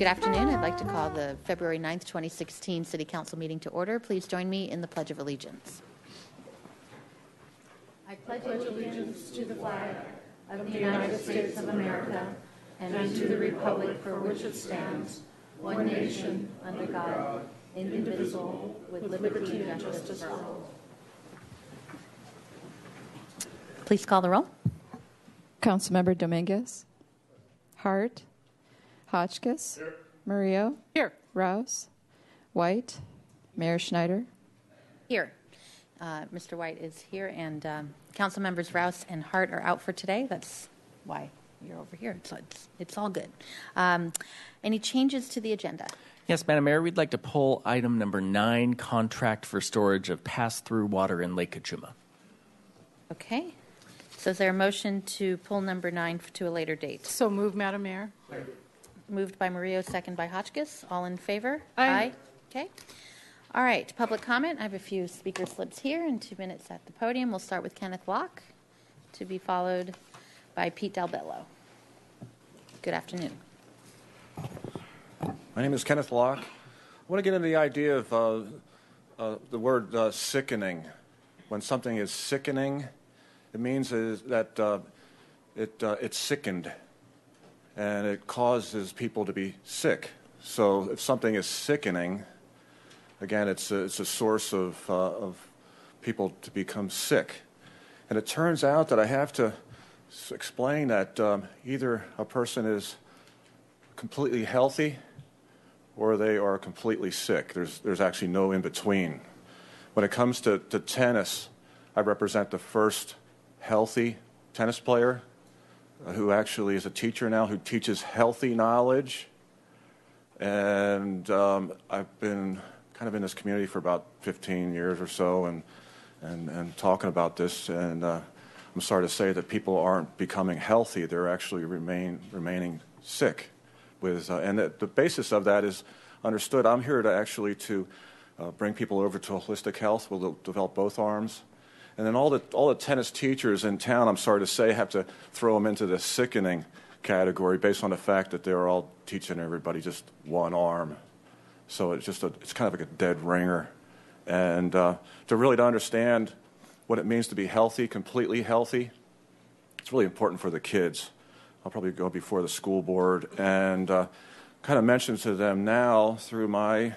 Good afternoon. I'd like to call the February 9th, 2016 City Council meeting to order. Please join me in the Pledge of Allegiance. I pledge allegiance to the flag of the United States of America and to the republic for which it stands, one nation, under God, indivisible, with liberty and justice for all. Please call the roll. Councilmember Dominguez. Hart. Hotchkiss. Here. Murillo. Here. Rouse. White. Mayor Schneider. Here. Mr. White is here, and Council Members Rouse and Hart are out for today. That's why you're over here. So it's all good. Any changes to the agenda? Yes, Madam Mayor, we'd like to pull item number 9, contract for storage of pass-through water in Lake Kachuma. Okay. So is there a motion to pull number 9 to a later date? So moved, Madam Mayor. Moved by Murillo, second by Hotchkiss. All in favor? Aye. Okay. All right. Public comment. I have a few speaker slips here and 2 minutes at the podium. We'll start with Kenneth Locke, to be followed by Pete Dalbello. Good afternoon. My name is Kenneth Locke. I want to get into the idea of the word sickening. When something is sickening, it means that it's sickened, and it causes people to be sick. So if something is sickening, again, it's a source of people to become sick. And it turns out that I have to explain that either a person is completely healthy or they are completely sick. There's actually no in between. When it comes to tennis, I represent the first healthy tennis player who actually is a teacher now, who teaches healthy knowledge. And I've been kind of in this community for about 15 years or so and talking about this. And I'm sorry to say that people aren't becoming healthy. They're actually remaining sick. And the basis of that is understood. I'm here to bring people over to holistic health. We'll develop both arms. And then all the tennis teachers in town, I'm sorry to say, have to throw them into the sickening category based on the fact that they're all teaching everybody just one arm. So it's kind of like a dead ringer. And to understand what it means to be healthy, completely healthy, it's really important for the kids. I'll probably go before the school board and kind of mention to them now, through my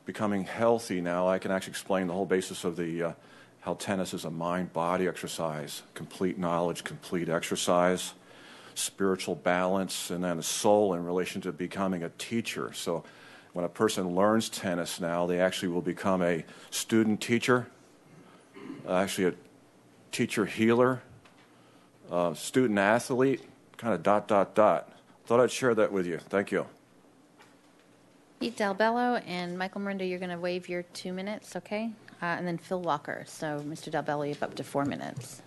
becoming healthy now, I can actually explain the whole basis of the how tennis is a mind-body exercise, complete knowledge, complete exercise, spiritual balance, and then a soul in relation to becoming a teacher. So when a person learns tennis now, they actually will become a student teacher, actually a teacher healer, student athlete, kind of ... Thought I'd share that with you. Thank you. Pete Dalbello and Michael Merinda, you're going to waive your 2 minutes, okay? And then Phil Walker. So, Mr. Dalbello, you have up to 4 minutes.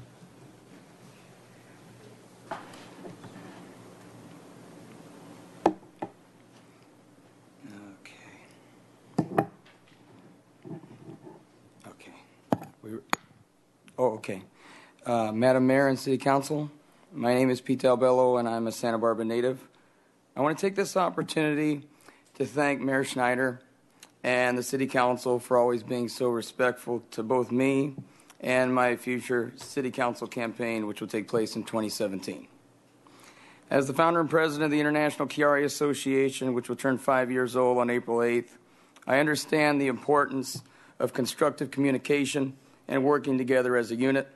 Okay. Madam Mayor and City Council, my name is Pete Dalbello, and I'm a Santa Barbara native. I want to take this opportunity to thank Mayor Schneider and the City Council for always being so respectful to both me and my future City Council campaign, which will take place in 2017. As the founder and president of the International Chiari Association, which will turn 5 years old on April 8th, I understand the importance of constructive communication and working together as a unit.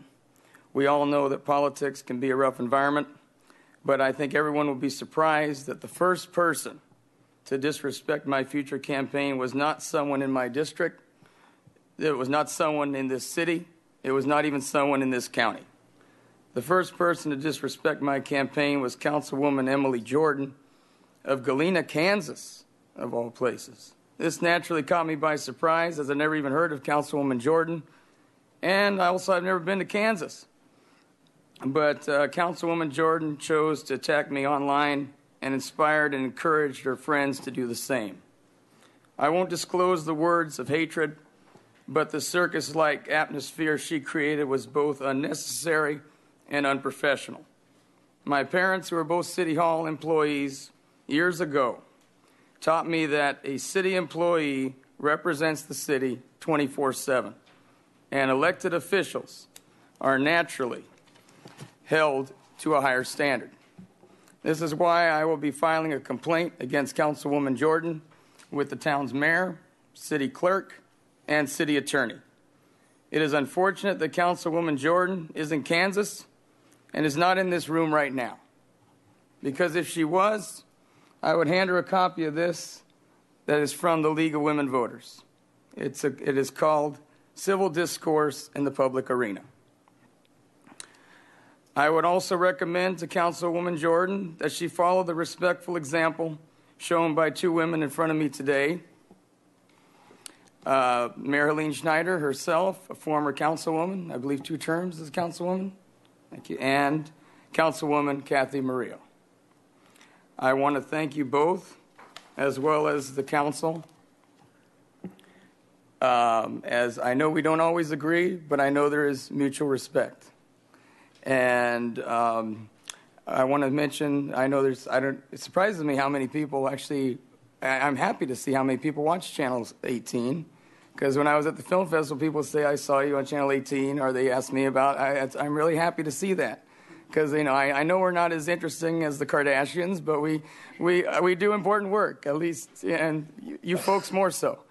We all know that politics can be a rough environment, but I think everyone will be surprised that the first person to disrespect my future campaign was not someone in my district. It was not someone in this city. It was not even someone in this county. The first person to disrespect my campaign was Councilwoman Emily Jordan of Galena, Kansas, of all places. This naturally caught me by surprise, as I never even heard of Councilwoman Jordan, and I've never been to Kansas. But Councilwoman Jordan chose to attack me online and inspired and encouraged her friends to do the same. I won't disclose the words of hatred, but the circus-like atmosphere she created was both unnecessary and unprofessional. My parents, who were both City Hall employees years ago, taught me that a city employee represents the city 24/7, and elected officials are naturally held to a higher standard. This is why I will be filing a complaint against Councilwoman Jordan with the town's mayor, city clerk, and city attorney. It is unfortunate that Councilwoman Jordan is in Kansas and is not in this room right now, because if she was, I would hand her a copy of this that is from the League of Women Voters. It is called Civil Discourse in the Public Arena. I would also recommend to Councilwoman Jordan that she follow the respectful example shown by two women in front of me today. Mayor Helene Schneider herself, a former councilwoman, I believe 2 terms as councilwoman. Thank you. And Councilwoman Kathy Murillo. I want to thank you both, as well as the council. As I know we don't always agree, but I know there is mutual respect. And I want to mention, I know it surprises me how many people actually, I'm happy to see how many people watch Channel 18. Because when I was at the film festival, people say, I saw you on Channel 18, or they ask me about, I'm really happy to see that. Because, I know we're not as interesting as the Kardashians, but we do important work, at least, and you folks more so.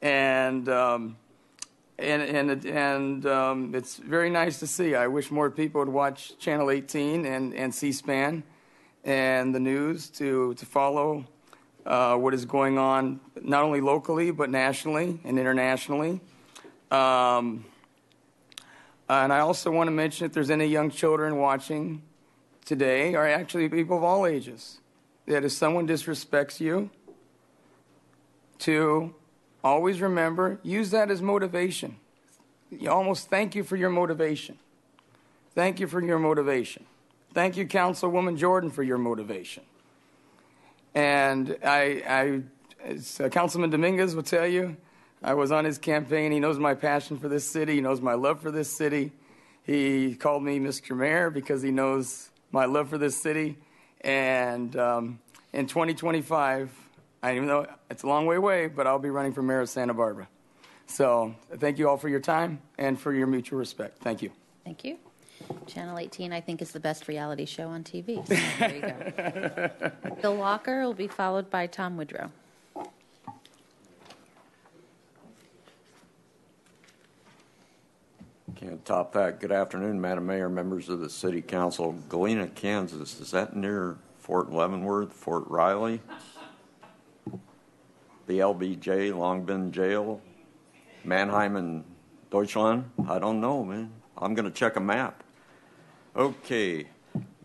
And it's very nice to see. I wish more people would watch Channel 18 and C-SPAN and the news to follow what is going on, not only locally, but nationally and internationally. And I also want to mention, if there's any young children watching today, or actually people of all ages, that if someone disrespects you, to always remember, use that as motivation. You almost thank you for your motivation. Thank you for your motivation. Thank you, Councilwoman Jordan, for your motivation. And as Councilman Dominguez will tell you, I was on his campaign. He knows my passion for this city. He knows my love for this city. He called me Mr. Mayor because he knows my love for this city. And in 2025, even know it's a long way away, but I'll be running for mayor of Santa Barbara. So thank you all for your time and for your mutual respect. Thank you. Thank you. Channel 18, I think, is the best reality show on TV. So there you go. Bill Walker will be followed by Tom Woodrow. Can't top that. Good afternoon, Madam Mayor, members of the City Council. Galena, Kansas, is that near Fort Leavenworth, Fort Riley? The LBJ, Long Bend Jail, Mannheim and Deutschland? I don't know, man. I'm going to check a map. Okay,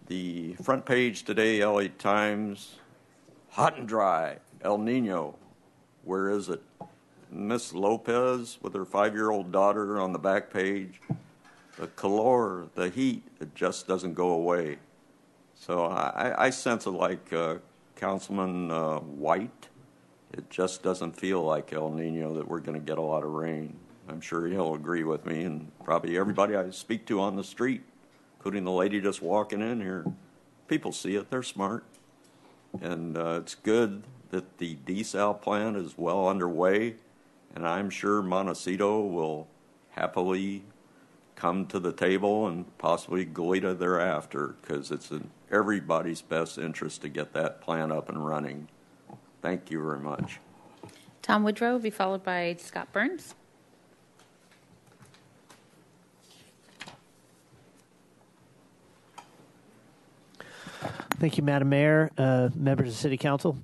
the front page today, LA Times, hot and dry, El Nino. Where is it? Miss Lopez with her 5-year-old daughter on the back page. The calor, the heat, it just doesn't go away. So I sense it like Councilman White. It just doesn't feel like El Nino that we're going to get a lot of rain. I'm sure he'll agree with me, and probably everybody I speak to on the street, including the lady just walking in here. People see it. They're smart. And it's good that the desal plan is well underway, and I'm sure Montecito will happily come to the table and possibly Goleta thereafter, because it's in everybody's best interest to get that plan up and running. Thank you very much. Tom Woodrow will be followed by Scott Burns. Thank you, Madam Mayor, members of the City Council.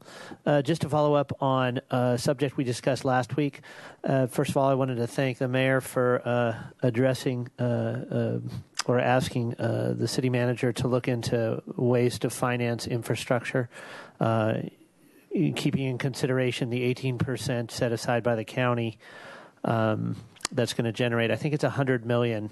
Just to follow up on a subject we discussed last week, first of all, I wanted to thank the Mayor for addressing or asking the City Manager to look into ways to finance infrastructure, keeping in consideration the 18% set aside by the county that's going to generate, I think it's $100 million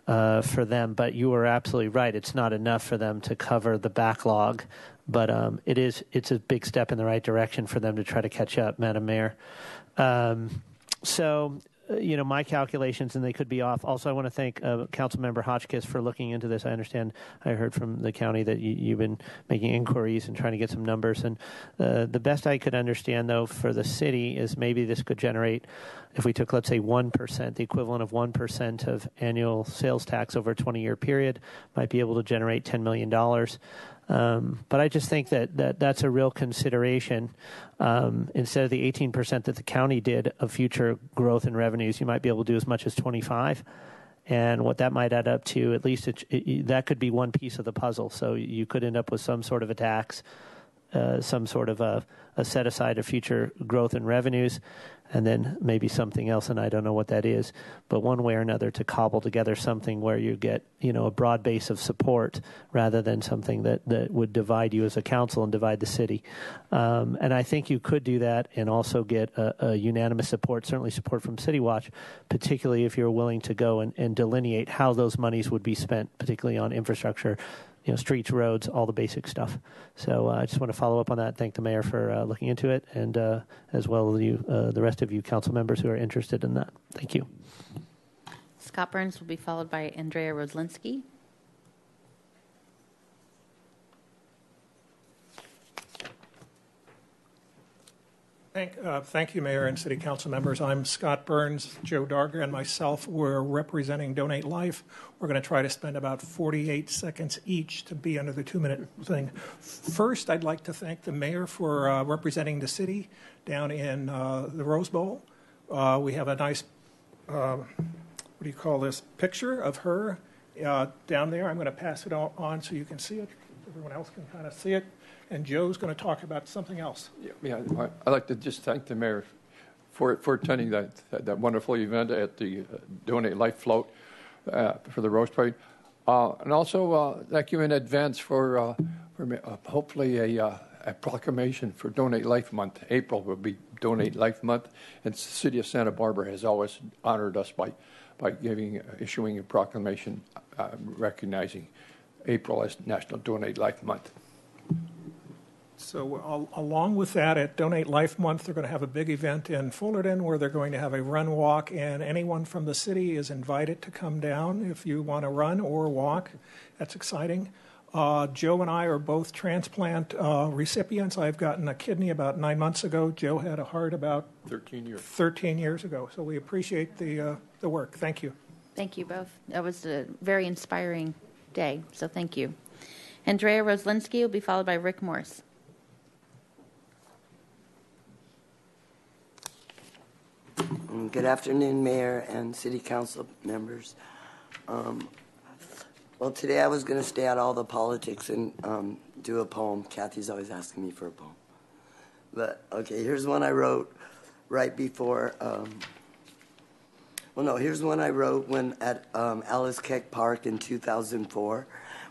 for them, but you are absolutely right. It's not enough for them to cover the backlog, but it's a big step in the right direction for them to try to catch up, Madam Mayor. So my calculations, and they could be off. Also, I want to thank Councilmember Hotchkiss for looking into this. I understand, I heard from the county that you've been making inquiries and trying to get some numbers. And the best I could understand, though, for the city is maybe this could generate, if we took, let's say, 1%, the equivalent of 1% of annual sales tax over a 20-year period, might be able to generate $10 million. But I just think that's a real consideration. Instead of the 18% that the county did of future growth in revenues, you might be able to do as much as 25. And what that might add up to, at least that could be one piece of the puzzle. So you could end up with some sort of a tax, some sort of a set aside of future growth in revenues, and then maybe something else, and I don't know what that is, but one way or another to cobble together something where you get, a broad base of support rather than something that would divide you as a council and divide the city. And I think you could do that and also get a unanimous support, certainly support from City Watch, particularly if you're willing to go and delineate how those monies would be spent, particularly on infrastructure, streets, roads, all the basic stuff. So I just want to follow up on that. Thank the mayor for looking into it, and as well as the rest of you council members who are interested in that. Thank you. Scott Burns will be followed by Andrea Roslinski. Thank you, Mayor and City Council members. I'm Scott Burns. Joe Darger and myself, we're representing Donate Life. We're going to try to spend about 48 seconds each to be under the 2-minute thing. First, I'd like to thank the mayor for representing the city down in the Rose Bowl. We have a nice, picture of her down there. I'm going to pass it on so you can see it. Everyone else can kind of see it. And Joe's going to talk about something else. Yeah, I'd like to just thank the mayor for attending that wonderful event at the Donate Life Float for the Rose Parade. And also thank you in advance for hopefully a proclamation for Donate Life Month. April will be Donate Life Month, and the city of Santa Barbara has always honored us by issuing a proclamation recognizing April as National Donate Life Month. So along with that, at Donate Life Month, they're going to have a big event in Fullerton where they're going to have a run walk, and anyone from the city is invited to come down if you want to run or walk. That's exciting. Joe and I are both transplant recipients. I've gotten a kidney about 9 months ago. Joe had a heart about 13 years ago. So we appreciate the work. Thank you. Thank you both. That was a very inspiring day, so thank you. Andrea Roslinski will be followed by Rick Morse. Good afternoon, Mayor and City Council members. Well, today I was going to stay out all the politics and do a poem. Kathy's always asking me for a poem. But, okay, here's one I wrote right before. Here's one I wrote when at Alice Keck Park in 2004.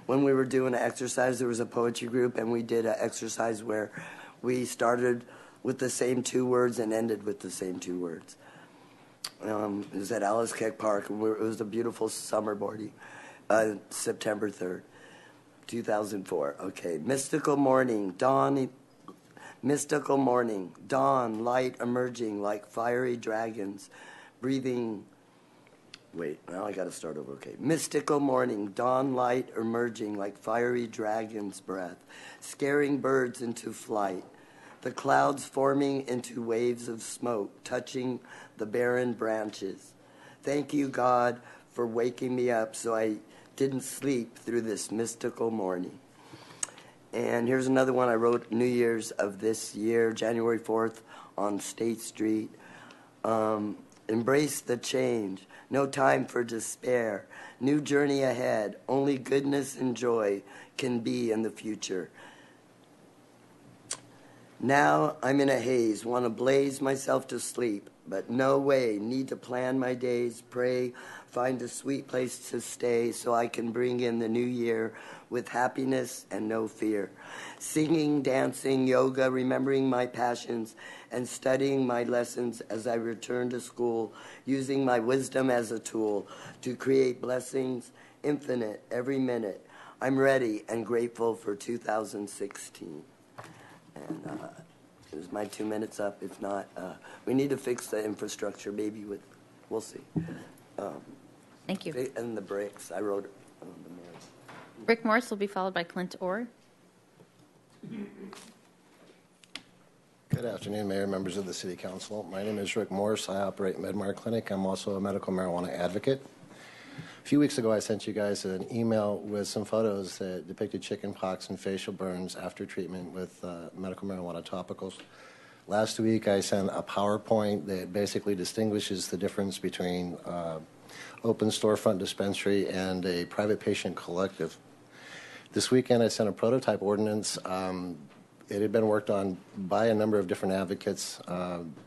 When we were doing an exercise, there was a poetry group, and we did an exercise where we started with the same 2 words and ended with the same 2 words. It was at Alice Keck Park. It was a beautiful summer morning, September 3rd, 2004. Okay, mystical morning, dawn, light emerging like fiery dragons, breathing. Wait, now I got to start over. Okay, mystical morning, dawn light emerging like fiery dragon's breath, scaring birds into flight. The clouds forming into waves of smoke, touching the barren branches. Thank you, God, for waking me up so I didn't sleep through this mystical morning. And here's another one I wrote New Year's of this year, January 4th on State Street. Embrace the change. No time for despair. New journey ahead. Only goodness and joy can be in the future. Now I'm in a haze, want to blaze myself to sleep, but no way, need to plan my days, pray, find a sweet place to stay so I can bring in the new year with happiness and no fear. Singing, dancing, yoga, remembering my passions, and studying my lessons as I return to school, using my wisdom as a tool to create blessings infinite every minute. I'm ready and grateful for 2016. And is my 2 minutes up? If not, we need to fix the infrastructure, maybe with We'll see. Thank you. And the breaks, I wrote the mayor. Rick Morris will be followed by Clint Orr. Good afternoon, Mayor, members of the City Council. My name is Rick Morris. I operate MedMar Clinic. I'm also a medical marijuana advocate. A few weeks ago, I sent you guys an email with some photos that depicted chicken pox and facial burns after treatment with medical marijuana topicals. Last week, I sent a PowerPoint that basically distinguishes the difference between open storefront dispensary and a private patient collective. This weekend, I sent a prototype ordinance. It had been worked on by a number of different advocates,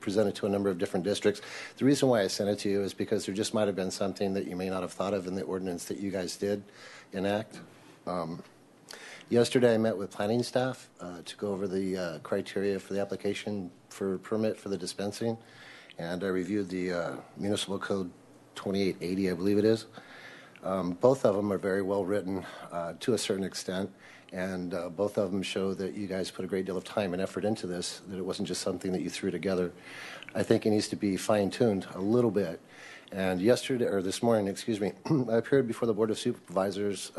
presented to a number of different districts. The reason why I sent it to you is because there just might have been something that you may not have thought of in the ordinance that you guys did enact. Yesterday, I met with planning staff to go over the criteria for the application for permit for the dispensing, and I reviewed the Municipal Code 2880, I believe it is. Both of them are very well written to a certain extent, and both of them show that you guys put a great deal of time and effort into this, that it wasn't just something that you threw together. I think it needs to be fine-tuned a little bit. And this morning, I appeared before the Board of Supervisors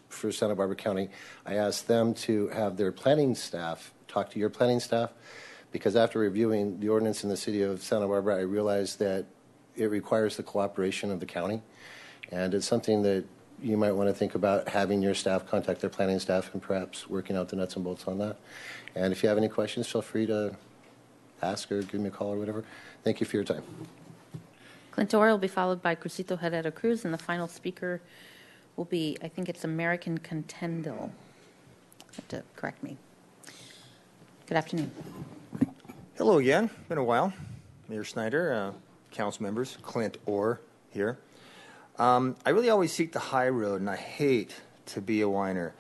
for Santa Barbara County. I asked them to have their planning staff talk to your planning staff, because after reviewing the ordinance in the city of Santa Barbara, I realized that it requires the cooperation of the county. And it's something that you might want to think about, having your staff contact their planning staff and perhaps working out the nuts and bolts on that. And if you have any questions, feel free to ask or give me a call or whatever. Thank you for your time. Clint Orr will be followed by Crucito Herrera Cruz, and the final speaker will be, I think it's American Contendil. Have to correct me. Good afternoon. Hello again. Been a while. Mayor Schneider, council members, Clint Orr here. I really always seek the high road, and I hate to be a whiner.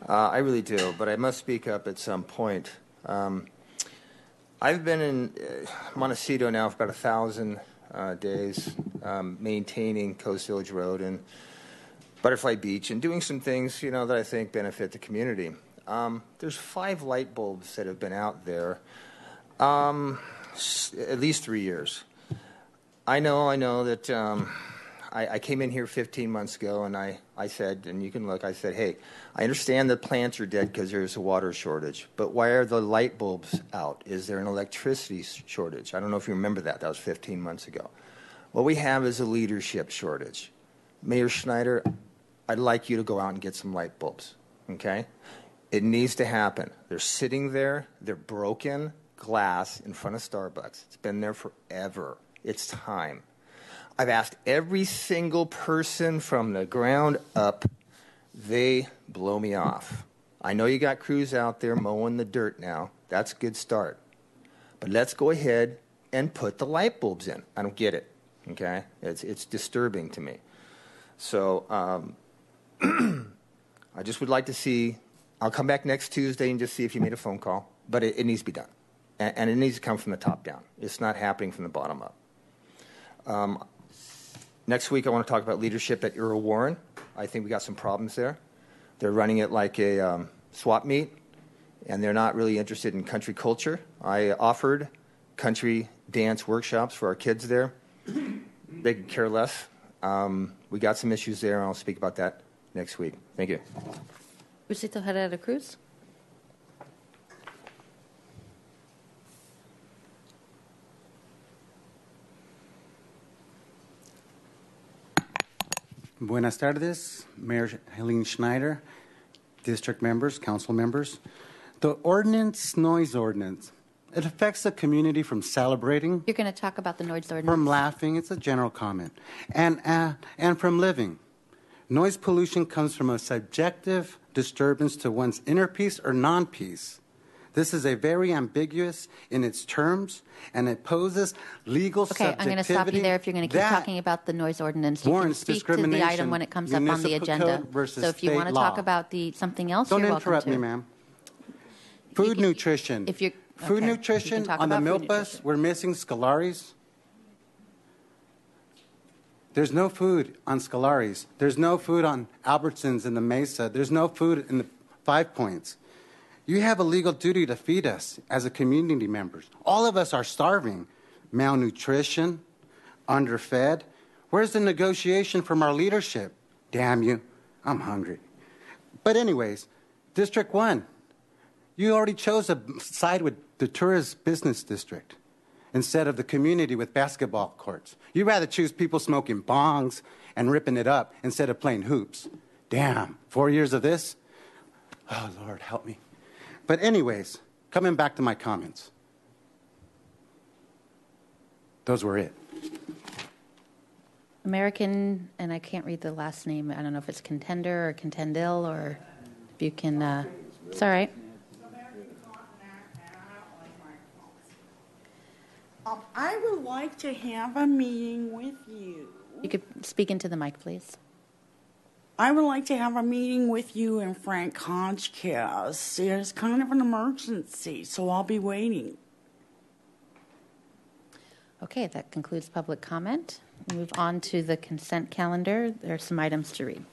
I really do, but I must speak up at some point. I've been in Montecito now for about 1,000 days, maintaining Coast Village Road and Butterfly Beach, and doing some things, that I think benefit the community. There's 5 light bulbs that have been out there, at least 3 years. I know that I came in here 15 months ago, and I said, and you can look, I said, hey, I understand the plants are dead because there's a water shortage, but why are the light bulbs out? Is there an electricity shortage? I don't know if you remember that. That was 15 months ago. What we have is a leadership shortage. Mayor Schneider, I'd like you to go out and get some light bulbs, okay? It needs to happen. They're sitting there. They're broken glass in front of Starbucks. It's been there forever. It's time. I've asked every single person from the ground up. They blow me off. I know you got crews out there mowing the dirt now. That's a good start. But let's go ahead and put the light bulbs in. I don't get it, okay? It's disturbing to me. So I just would like to see, I'll come back next Tuesday and just see if you made a phone call. But it needs to be done. And it needs to come from the top down. It's not happening from the bottom up. Next week, I want to talk about leadership at Earl Warren. I think we got some problems there. They're running it like a swap meet, and they're not really interested in country culture. I offered country dance workshops for our kids there. They could care less. We got some issues there, and I'll speak about that next week. Thank you. Crucito Herrera Cruz. Buenas tardes, Mayor Helene Schneider, district members, council members. The noise ordinance, it affects the community from celebrating. You're going to talk about the noise ordinance. From laughing, it's a general comment, and from living. Noise pollution comes from a subjective disturbance to one's inner peace or non-peace. This is a very ambiguous in its terms, and it poses legal subjectivity. Okay, I'm going to stop you there if you're going to keep talking about the noise ordinance. You can speak to the item when it comes up on the agenda. So if you want to talk about something else, you're welcome to. Don't interrupt me, ma'am. Food nutrition. Food nutrition on the milk bus, we're missing Scalaris. There's no food on Scalaris. There's no food on Albertsons in the Mesa. There's no food in the 5 Points. You have a legal duty to feed us as a community members. All of us are starving. Malnutrition, underfed? Where's the negotiation from our leadership? Damn you, I'm hungry. But anyways, District 1, you already chose a side with the tourist business district instead of the community with basketball courts. You'd rather choose people smoking bongs and ripping it up instead of playing hoops. Damn, 4 years of this? Oh, Lord, help me. But anyways, coming back to my comments. Those were it. American, and I can't read the last name. I don't know if it's Contender or Contendil, or if you can. It's all right. I would like to have a meeting with you. You could speak into the mic, please. I would like to have a meeting with you and Frank Hotchkiss. There's kind of an emergency, so I'll be waiting. Okay, that concludes public comment. We'll move on to the consent calendar. There are some items to read.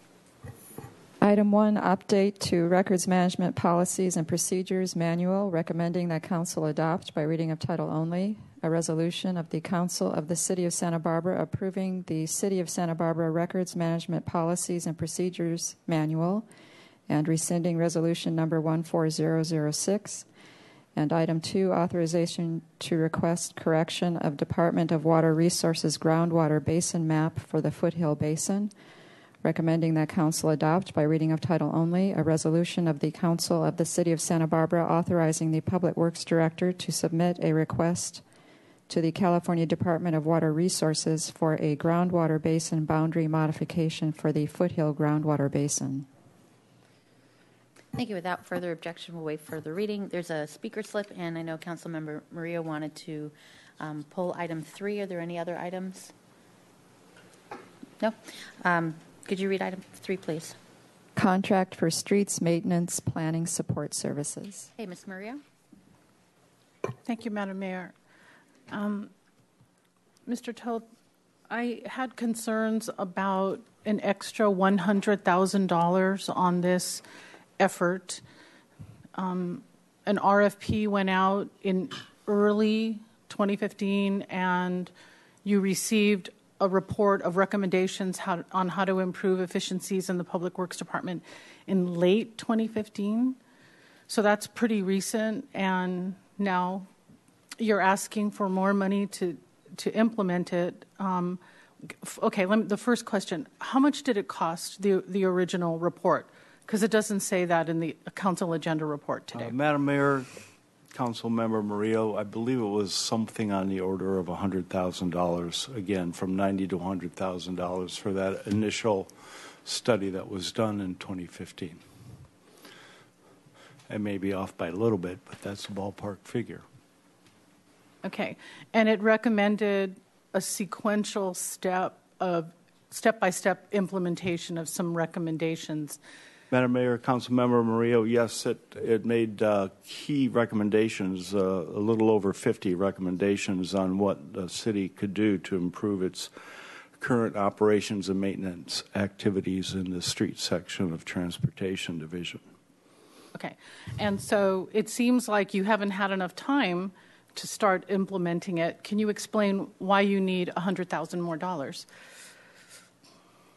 Item 1, update to Records Management Policies and Procedures Manual, recommending that Council adopt by reading of title only a resolution of the Council of the City of Santa Barbara approving the City of Santa Barbara Records Management Policies and Procedures Manual and rescinding Resolution number 14006. And item 2, authorization to request correction of Department of Water Resources groundwater basin map for the Foothill Basin, recommending that Council adopt by reading of title only a resolution of the Council of the City of Santa Barbara authorizing the Public Works Director to submit a request to the California Department of Water Resources for a groundwater basin boundary modification for the Foothill groundwater basin. Thank you. Without further objection, we'll waive further reading. There's a speaker slip, and I know Councilmember Murillo wanted to pull item 3. Are there any other items? No? Could you read item 3, please? Contract for Streets Maintenance Planning Support Services. Hey, Ms. Murillo. Thank you, Madam Mayor. Mr. Toth, I had concerns about an extra $100,000 on this effort. An RFP went out in early 2015, and you received a report of recommendations on how to improve efficiencies in the Public Works Department in late 2015. So that's pretty recent, and now you're asking for more money to implement it. Okay, the first question, how much did it cost, the original report? Because it doesn't say that in the council agenda report today. Madam Mayor, Council Member Murillo, I believe it was something on the order of $100,000, again, from $90,000 to $100,000 for that initial study that was done in 2015. I may be off by a little bit, but that's the ballpark figure. Okay, and it recommended a sequential step-by-step implementation of some recommendations. Madam Mayor, Councilmember Murillo, yes, it made key recommendations, a little over 50 recommendations on what the city could do to improve its current operations and maintenance activities in the street section of Transportation Division. Okay, and so it seems like you haven't had enough time to start implementing it. Can you explain why you need $100,000 more dollars?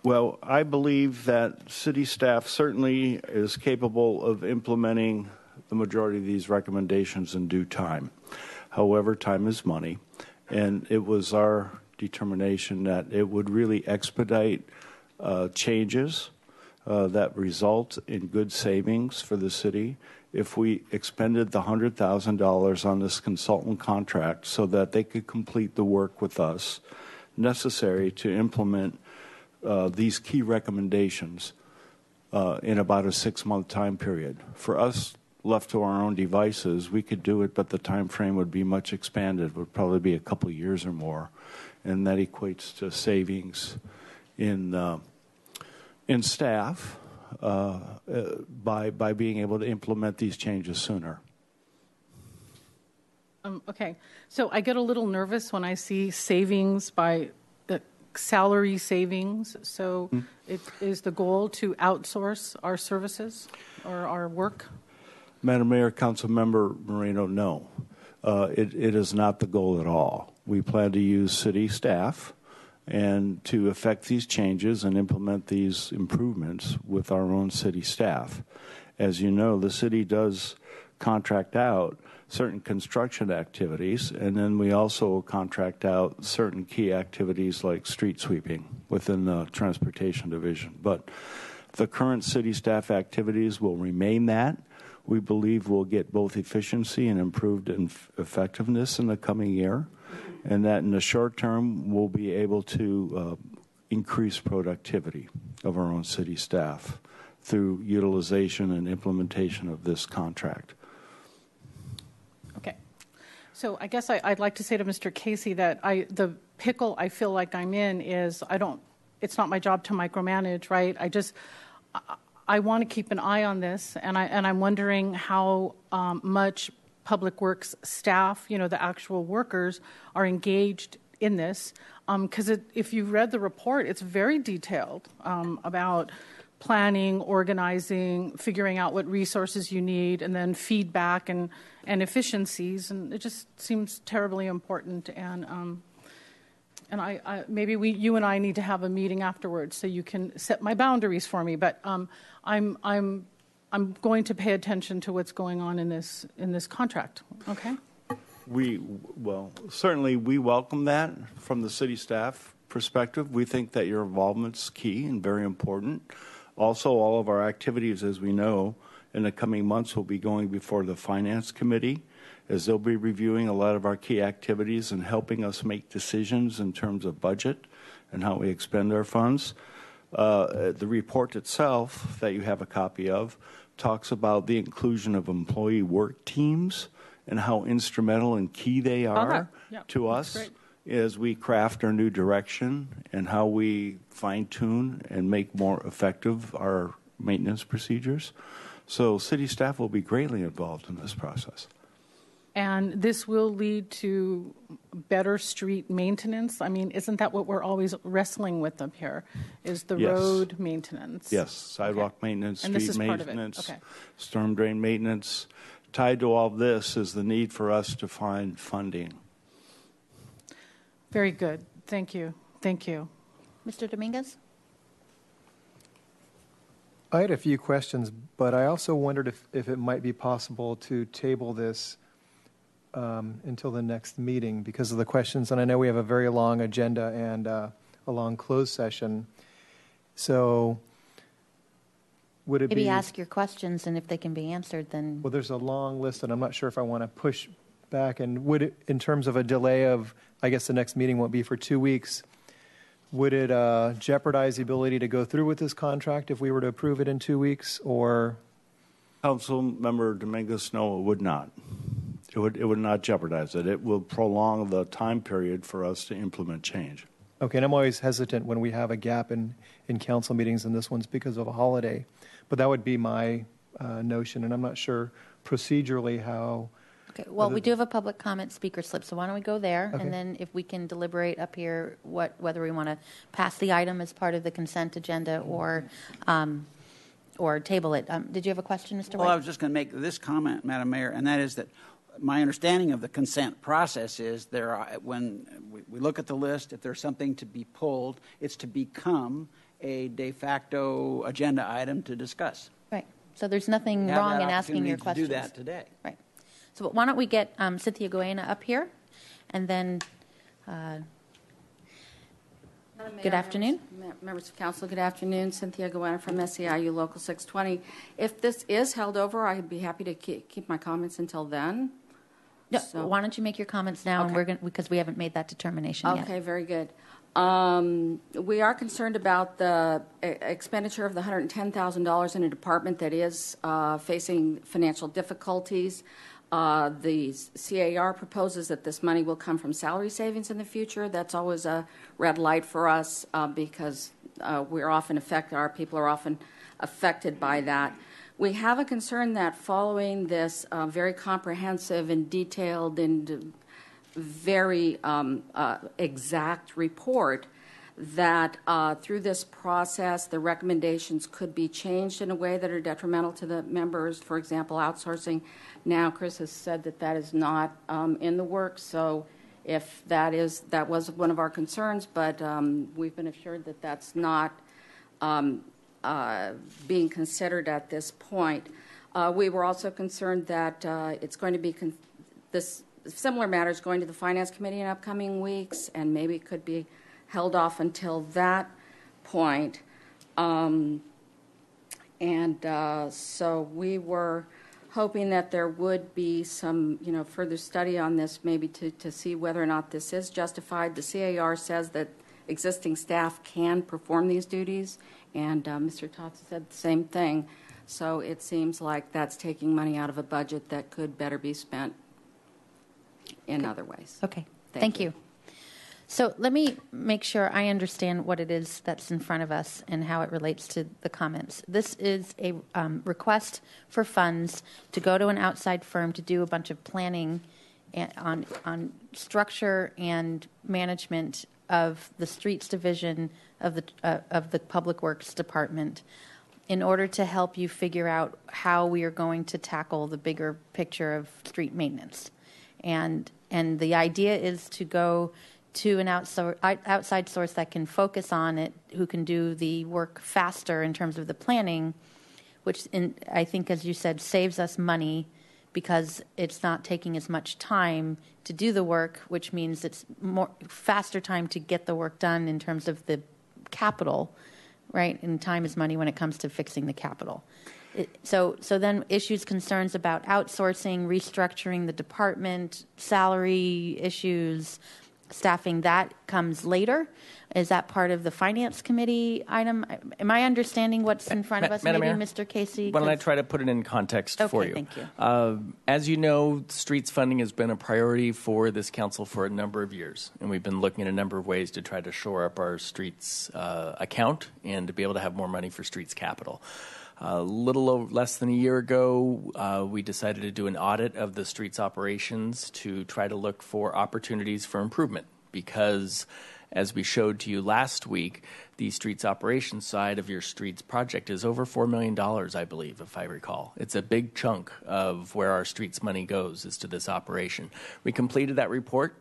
Well, I believe that city staff certainly is capable of implementing the majority of these recommendations in due time. However, time is money, and it was our determination that it would really expedite changes that result in good savings for the city if we expended the $100,000 on this consultant contract so that they could complete the work with us necessary to implement these key recommendations in about a 6-month time period. For us, left to our own devices, we could do it, but the time frame would be much expanded. It would probably be a couple of years or more, and that equates to savings in staff by being able to implement these changes sooner. Okay, so I get a little nervous when I see savings by salary savings. So it is the goal to outsource our services or our work? Madam Mayor, Councilmember Moreno, no. It is not the goal at all. We plan to use city staff and to effect these changes and implement these improvements with our own city staff. As you know, the city does contract out certain construction activities, and then we also contract out certain key activities like street sweeping within the transportation division. But the current city staff activities will remain that. We believe we'll get both efficiency and improved effectiveness in the coming year, and that in the short term we'll be able to increase productivity of our own city staff through utilization and implementation of this contract. Okay. So I guess I'd like to say to Mr. Casey that the pickle I feel like I'm in is it's not my job to micromanage, right? I want to keep an eye on this, and I'm wondering how much Public Works staff, the actual workers, are engaged in this. Because if you've read the report, it's very detailed about planning, organizing, figuring out what resources you need, and then feedback and efficiencies. And it just seems terribly important. And maybe you and I need to have a meeting afterwards so you can set my boundaries for me. But I'm going to pay attention to what's going on in this contract. Okay. Certainly we welcome that from the city staff perspective. We think that your involvement's key and very important. Also, all of our activities, as we know, in the coming months will be going before the Finance Committee, as they'll be reviewing a lot of our key activities and helping us make decisions in terms of budget and how we expend our funds. The report itself that you have a copy of talks about the inclusion of employee work teams and how instrumental and key they are to us as we craft our new direction and how we fine-tune and make more effective our maintenance procedures. So city staff will be greatly involved in this process. And this will lead to better street maintenance? I mean, isn't that what we're always wrestling with up here, is the road maintenance? Yes, sidewalk maintenance, and street maintenance, storm drain maintenance. Tied to all this is the need for us to find funding. Very good. Thank you. Thank you. Mr. Dominguez? I had a few questions, but I also wondered if it might be possible to table this until the next meeting because of the questions. And I know we have a very long agenda and a long closed session. So would it Maybe ask your questions, and if they can be answered, then... Well, there's a long list, and I'm not sure if I want to push back. And would it, in terms of a delay of, I guess the next meeting won't be for 2 weeks, would it jeopardize the ability to go through with this contract if we were to approve it in 2 weeks, or? Councilmember Dominguez, no, it would not. It would not jeopardize it. It will prolong the time period for us to implement change. Okay, and I'm always hesitant when we have a gap in council meetings, and this one's because of a holiday. But that would be my notion, and I'm not sure procedurally how. Okay, well, we do have a public comment speaker slip, so why don't we go there, and then if we can deliberate up here whether we want to pass the item as part of the consent agenda or table it. Did you have a question, Mr. White? Well, I was just going to make this comment, Madam Mayor, and that is that my understanding of the consent process is when we look at the list, if there's something to be pulled, it's to become a de facto agenda item to discuss. Right. So there's nothing wrong in asking your questions. Do that today. Right. So why don't we get Cynthia Guena up here, and then good afternoon. Members of Council, good afternoon. Cynthia Guena from SEIU Local 620. If this is held over, I'd be happy to keep my comments until then. No, so, why don't you make your comments now, and we're going because we haven't made that determination yet. Okay, very good. We are concerned about the expenditure of the $110,000 in a department that is facing financial difficulties. The CAR proposes that this money will come from salary savings in the future. That's always a red light for us because our people are often affected by that. We have a concern that following this very comprehensive and detailed and very exact report, that through this process the recommendations could be changed in a way that are detrimental to the members. For example, outsourcing. Now Chris has said that is not in the works, so if that was one of our concerns, but we've been assured that that's not being considered at this point. We were also concerned that it's going to be this similar matter is going to the Finance Committee in upcoming weeks, and maybe it could be held off until that point. So we were hoping that there would be some, further study on this, maybe to see whether or not this is justified. The CAR says that existing staff can perform these duties, and Mr. Tots said the same thing. So it seems like that's taking money out of a budget that could better be spent in other ways. Okay. Thank you. So let me make sure I understand what it is that's in front of us and how it relates to the comments. This is a request for funds to go to an outside firm to do a bunch of planning on structure and management of the streets division of the Public Works Department, in order to help you figure out how we are going to tackle the bigger picture of street maintenance. And the idea is to go to an outside source that can focus on it, who can do the work faster in terms of the planning, which I think, as you said, saves us money because it's not taking as much time to do the work, which means it's faster time to get the work done in terms of the capital, right? And time is money when it comes to fixing the capital. So then concerns about outsourcing, restructuring the department, salary issues, staffing, that comes later. Is that part of the Finance Committee item? Am I understanding what's in front of us? Madam Maybe Mayor, Mr. Casey? Why don't I try to put it in context for you? Thank you. As you know, streets funding has been a priority for this council for a number of years, and we've been looking at a number of ways to try to shore up our streets account and to be able to have more money for streets capital. A little less than a year ago, we decided to do an audit of the streets operations to try to look for opportunities for improvement, because as we showed to you last week, the streets operations side of your streets project is over $4 million, I believe, if I recall. It's a big chunk of where our streets money goes is to this operation. We completed that report.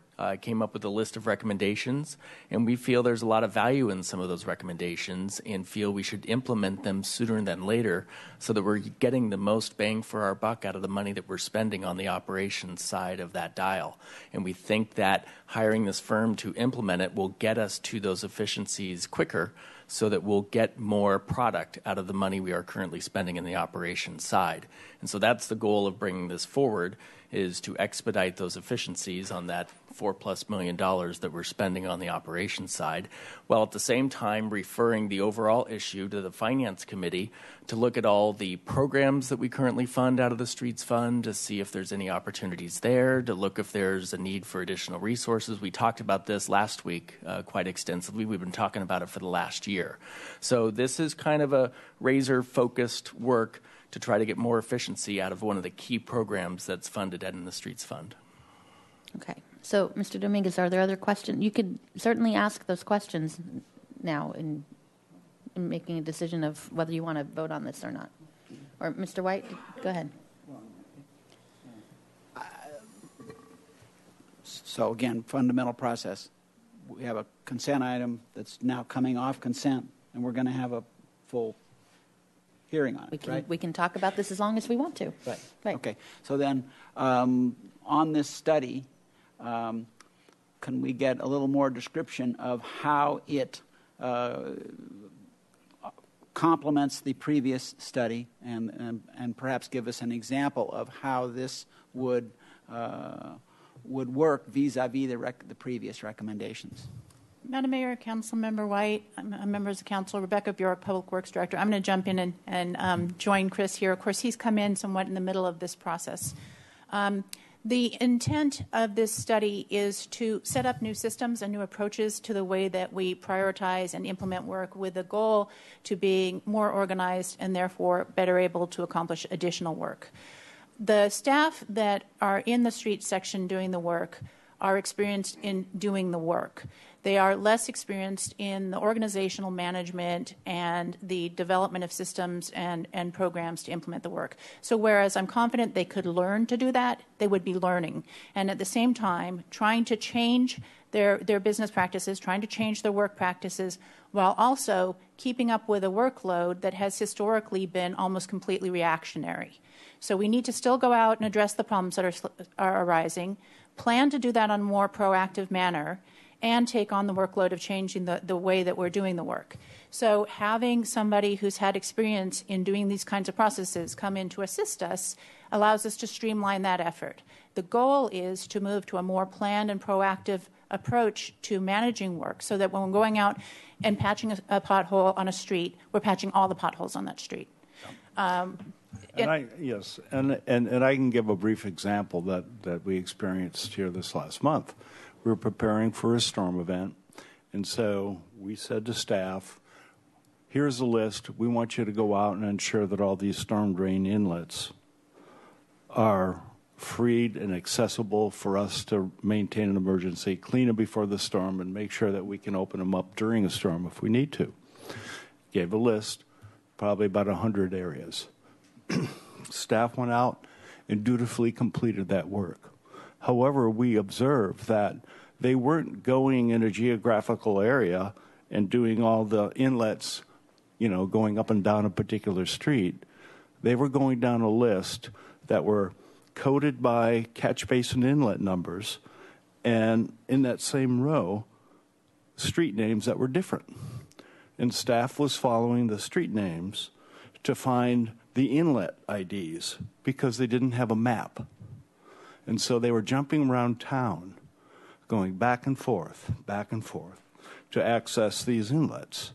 Came up with a list of recommendations, and we feel there's a lot of value in some of those recommendations and feel we should implement them sooner than later so that we're getting the most bang for our buck out of the money that we're spending on the operations side of that dial. And we think that hiring this firm to implement it will get us to those efficiencies quicker so that we'll get more product out of the money we are currently spending in the operations side. And so that's the goal of bringing this forward, is to expedite those efficiencies on that $4+ million that we're spending on the operations side, while at the same time referring the overall issue to the Finance Committee to look at all the programs that we currently fund out of the Streets Fund, to see if there's any opportunities there, to look if there's a need for additional resources. We talked about this last week quite extensively. We've been talking about it for the last year. So this is kind of a razor-focused work to try to get more efficiency out of one of the key programs that's funded in the Streets Fund. Okay. So, Mr. Dominguez, are there other questions? You could certainly ask those questions now in making a decision of whether you want to vote on this or not. Or, Mr. White, go ahead. So, again, fundamental process. We have a consent item that's now coming off consent, and we're going to have a full hearing on it, right? We can talk about this as long as we want to. Right. Okay. So then, on this study, can we get a little more description of how it complements the previous study, and perhaps give us an example of how this would work vis-a-vis the previous recommendations? Madam Mayor, Councilmember White, members of council, Rebecca Bjork, Public Works Director. I'm going to jump in and join Chris here. Of course, he's come in somewhat in the middle of this process. The intent of this study is to set up new systems and new approaches to the way that we prioritize and implement work, with the goal to being more organized and therefore better able to accomplish additional work. The staff that are in the street section doing the work are experienced in doing the work. They are less experienced in the organizational management and the development of systems and programs to implement the work. So whereas I'm confident they could learn to do that, they would be learning. And at the same time, trying to change their business practices, trying to change their work practices, while also keeping up with a workload that has historically been almost completely reactionary. So we need to still go out and address the problems that are arising, plan to do that on a more proactive manner, and take on the workload of changing the way that we're doing the work. So having somebody who's had experience in doing these kinds of processes come in to assist us allows us to streamline that effort. The goal is to move to a more planned and proactive approach to managing work so that when we're going out and patching a pothole on a street, we're patching all the potholes on that street. Yes, and I can give a brief example that we experienced here this last month. We were preparing for a storm event, and so we said to staff, here's a list. We want you to go out and ensure that all these storm drain inlets are freed and accessible for us to maintain an emergency, clean them before the storm, and make sure that we can open them up during a storm if we need to. Gave a list, probably about 100 areas. Staff went out and dutifully completed that work. However, we observed that they weren't going in a geographical area and doing all the inlets, going up and down a particular street. They were going down a list that were coded by catch basin inlet numbers, and in that same row, street names that were different. And staff was following the street names to find the inlet IDs because they didn't have a map. And so they were jumping around town, going back and forth to access these inlets.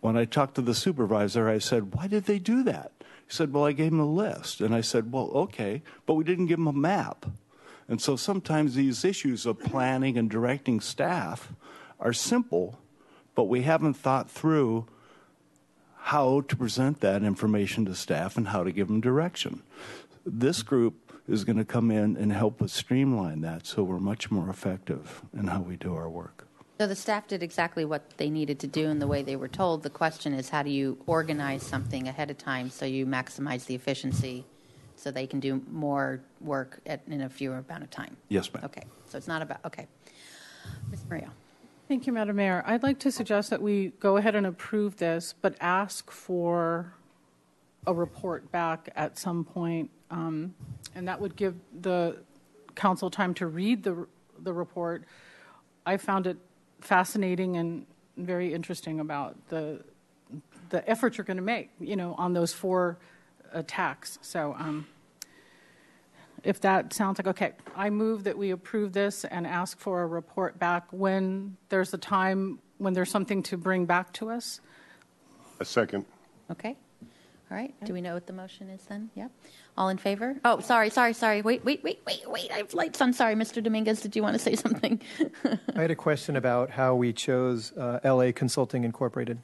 When I talked to the supervisor, I said, why did they do that? He said, well, I gave them a list. And I said, well, okay, but we didn't give them a map. And so sometimes these issues of planning and directing staff are simple, but we haven't thought through how to present that information to staff and how to give them direction. This group is going to come in and help us streamline that so we're much more effective in how we do our work. So the staff did exactly what they needed to do in the way they were told. The question is, how do you organize something ahead of time so you maximize the efficiency so they can do more work in a fewer amount of time? Yes, ma'am. Okay. So it's not about, okay. Ms. Maria. Thank you, Madam Mayor. I'd like to suggest that we go ahead and approve this, but ask for a report back at some point, and that would give the council time to read the report. I found it fascinating and very interesting about the effort you're going to make, on those 4 attacks. So if that sounds like, okay, I move that we approve this and ask for a report back when there's a time, when there's something to bring back to us. A second. Okay. All right. Do we know what the motion is then? Yep. All in favor? Oh, sorry. Wait. I have lights on. Sorry, Mr. Dominguez, did you want to say something? I had a question about how we chose LA Consulting Incorporated.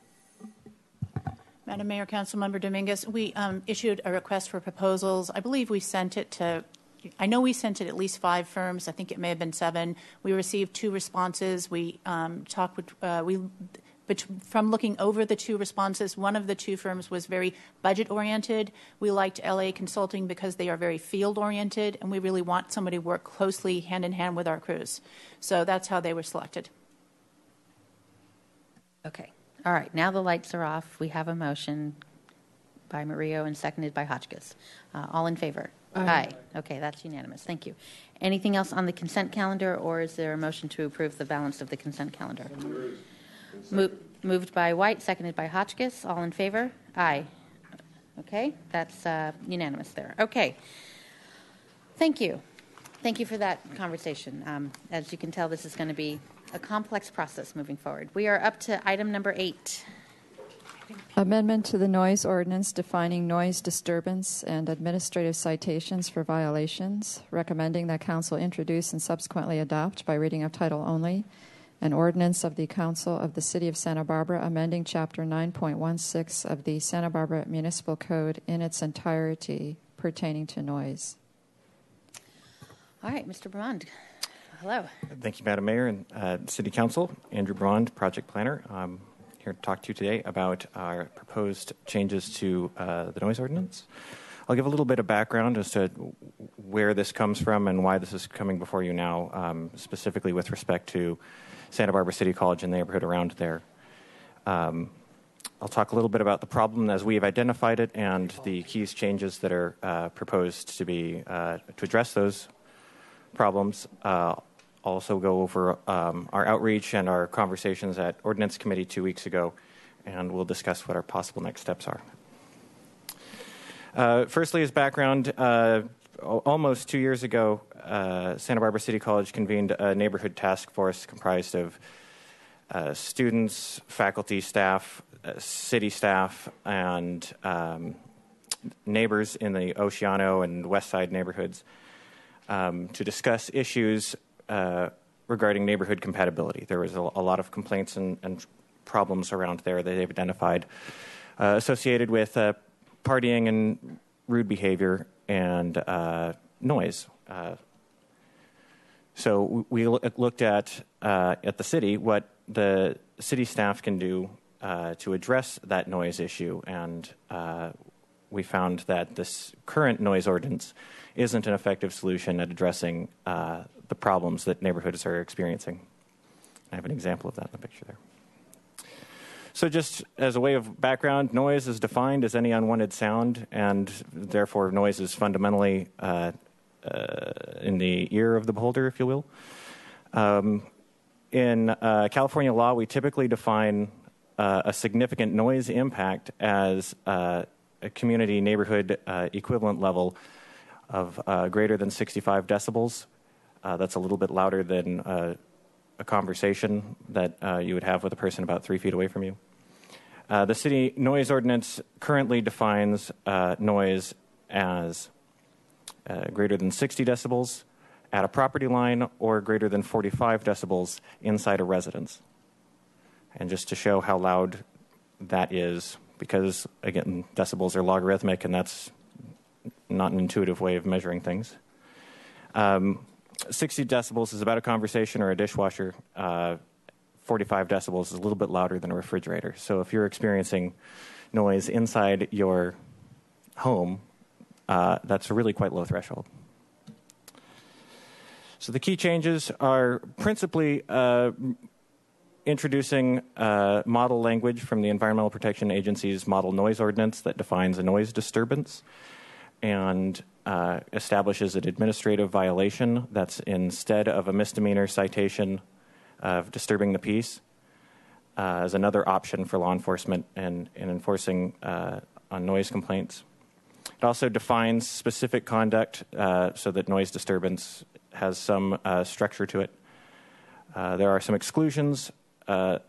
Madam Mayor, Councilmember Dominguez, we issued a request for proposals. I believe we sent it to, I know we sent it at least 5 firms. I think it may have been 7. We received 2 responses. We talked with, but from looking over the 2 responses, one of the 2 firms was very budget-oriented. We liked LA Consulting because they are very field-oriented, and we really want somebody to work closely hand-in-hand with our crews. So that's how they were selected. Okay. All right. Now the lights are off. We have a motion by Murillo and seconded by Hotchkiss. All in favor? Aye. Okay, that's unanimous. Thank you. Anything else on the consent calendar, or is there a motion to approve the balance of the consent calendar? Moved by White, seconded by Hotchkiss. All in favor? Aye. Okay, that's unanimous there. Okay. Thank you. Thank you for that conversation. As you can tell, this is going to be a complex process moving forward. We are up to item number 8. Amendment to the noise ordinance defining noise disturbance and administrative citations for violations, recommending that council introduce and subsequently adopt by reading of title only an ordinance of the Council of the City of Santa Barbara amending Chapter 9.16 of the Santa Barbara Municipal Code in its entirety pertaining to noise. All right, Mr. Brumond. Hello. Thank you, Madam Mayor and City Council. Andrew Brond, Project Planner. I'm here to talk to you today about our proposed changes to the noise ordinance. I'll give a little bit of background as to where this comes from and why this is coming before you now, specifically with respect to Santa Barbara City College and the neighborhood around there. I'll talk a little bit about the problem as we have identified it and the keys changes that are proposed to be to address those problems. I'll also go over our outreach and our conversations at Ordinance Committee 2 weeks ago, and we'll discuss what our possible next steps are. Firstly, as background, almost 2 years ago, Santa Barbara City College convened a neighborhood task force comprised of students, faculty, staff, city staff, and neighbors in the Oceano and West Side neighborhoods to discuss issues regarding neighborhood compatibility. There was a lot of complaints and problems around there that they've identified associated with partying and rude behavior and noise. So we looked at the city what the city staff can do to address that noise issue, and we found that this current noise ordinance isn't an effective solution at addressing the problems that neighborhoods are experiencing. I have an example of that in the picture there. So just as a way of background, noise is defined as any unwanted sound, and therefore noise is fundamentally in the ear of the beholder, if you will. In California law, we typically define a significant noise impact as a community neighborhood equivalent level of greater than 65 decibels. That's a little bit louder than a conversation that you would have with a person about 3 feet away from you. The city noise ordinance currently defines noise as greater than 60 decibels at a property line or greater than 45 decibels inside a residence. And just to show how loud that is, because, again, decibels are logarithmic, and that's not an intuitive way of measuring things. 60 decibels is about a conversation or a dishwasher. 45 decibels is a little bit louder than a refrigerator. So if you're experiencing noise inside your home, that's a really quite low threshold. So the key changes are principally introducing model language from the Environmental Protection Agency's model noise ordinance that defines a noise disturbance and establishes an administrative violation that's instead of a misdemeanor citation of disturbing the peace as another option for law enforcement in enforcing on noise complaints. It also defines specific conduct so that noise disturbance has some structure to it. There are some exclusions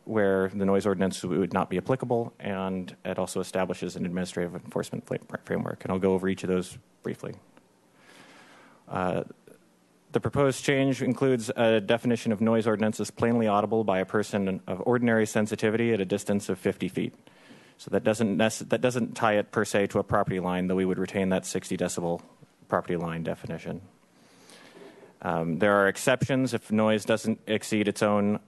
where the noise ordinance would not be applicable, and it also establishes an administrative enforcement framework, and I'll go over each of those briefly. The proposed change includes a definition of noise ordinance as plainly audible by a person of ordinary sensitivity at a distance of 50 feet. So that doesn't tie it per se to a property line, though we would retain that 60 decibel property line definition. There are exceptions if noise doesn't exceed its own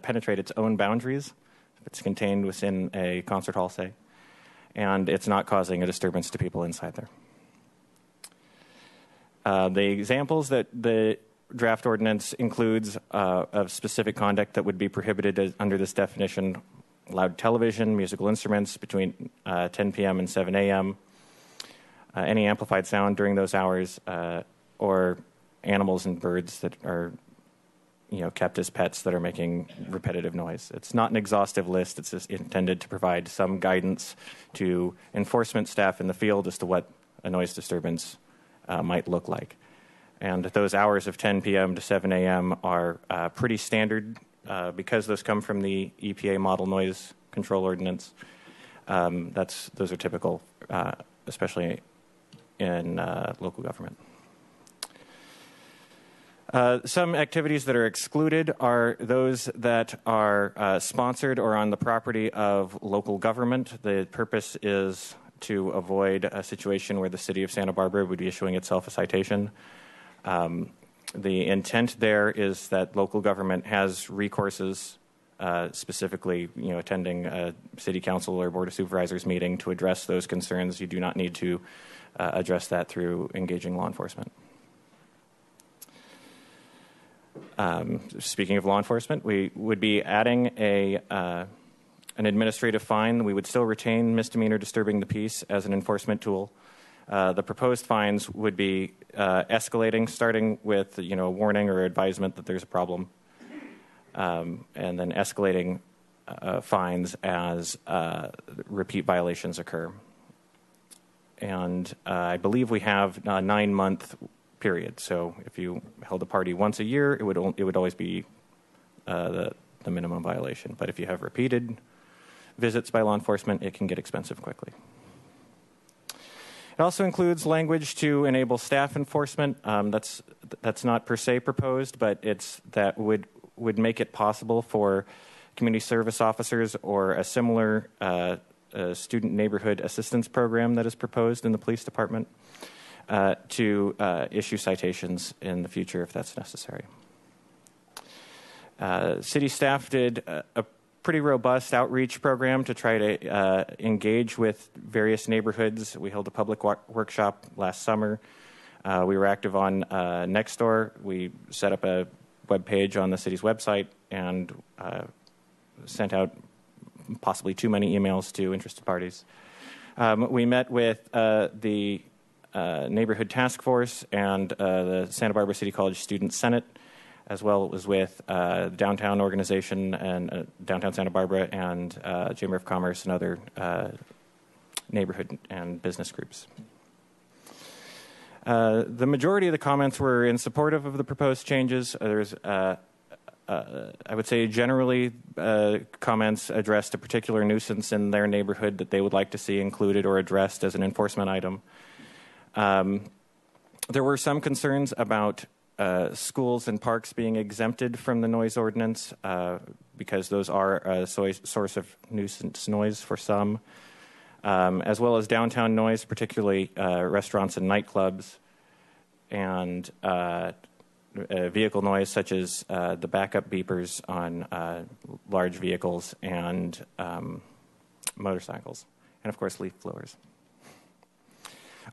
penetrate its own boundaries. If it's contained within a concert hall, say, and it's not causing a disturbance to people inside there. The examples that the draft ordinance includes of specific conduct that would be prohibited under this definition: loud television, musical instruments between 10 p.m. and 7 a.m., any amplified sound during those hours, or animals and birds that are kept as pets that are making repetitive noise. It's not an exhaustive list. It's just intended to provide some guidance to enforcement staff in the field as to what a noise disturbance might look like. And those hours of 10 p.m. to 7 a.m. are pretty standard because those come from the EPA model noise control ordinance. Those are typical, especially in local government. Some activities that are excluded are those that are sponsored or on the property of local government. The purpose is to avoid a situation where the city of Santa Barbara would be issuing itself a citation. The intent there is that local government has recourses, specifically, attending a city council or board of supervisors meeting to address those concerns. You do not need to address that through engaging law enforcement. Speaking of law enforcement, we would be adding an administrative fine. We would still retain misdemeanor disturbing the peace as an enforcement tool. The proposed fines would be escalating, starting with a warning or advisement that there's a problem, and then escalating fines as repeat violations occur. And I believe we have a 9-month period. So if you held a party once a year, it would always be the minimum violation. But if you have repeated visits by law enforcement, it can get expensive quickly. It also includes language to enable staff enforcement. That's not per se proposed, but that would make it possible for community service officers or a similar student neighborhood assistance program that is proposed in the police department to issue citations in the future if that's necessary. City staff did a pretty robust outreach program to try to engage with various neighborhoods. We held a public workshop last summer. We were active on Nextdoor. We set up a web page on the city's website and sent out possibly too many emails to interested parties. We met with the Neighborhood Task Force and the Santa Barbara City College Student Senate, as well as with the Downtown Organization and Downtown Santa Barbara and Chamber of Commerce and other neighborhood and business groups. The majority of the comments were in support of the proposed changes. There's, I would say, generally comments addressed a particular nuisance in their neighborhood that they would like to see included or addressed as an enforcement item. There were some concerns about schools and parks being exempted from the noise ordinance because those are a source of nuisance noise for some, as well as downtown noise, particularly restaurants and nightclubs, and vehicle noise such as the backup beepers on large vehicles and motorcycles, and of course leaf blowers.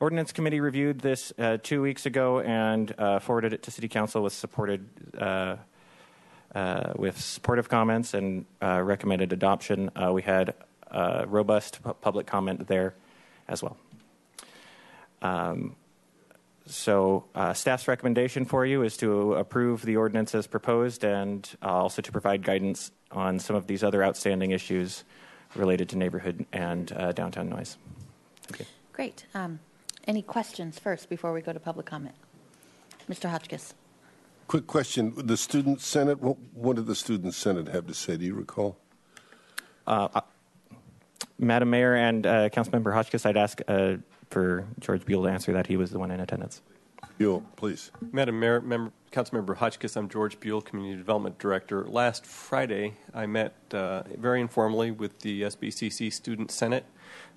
Ordinance Committee reviewed this 2 weeks ago and forwarded it to City Council with supportive comments and recommended adoption. We had robust public comment there as well. So staff's recommendation for you is to approve the ordinance as proposed and also to provide guidance on some of these other outstanding issues related to neighborhood and downtown noise. Thank you. Great. Any questions first before we go to public comment? Mr. Hotchkiss. Quick question. The Student Senate, what did the Student Senate have to say? Do you recall? Madam Mayor and Councilmember Hotchkiss, I'd ask for George Buell to answer that. He was the one in attendance. Buell, please. Madam Mayor, Councilmember Hotchkiss, I'm George Buell, Community Development Director. Last Friday, I met very informally with the SBCC Student Senate.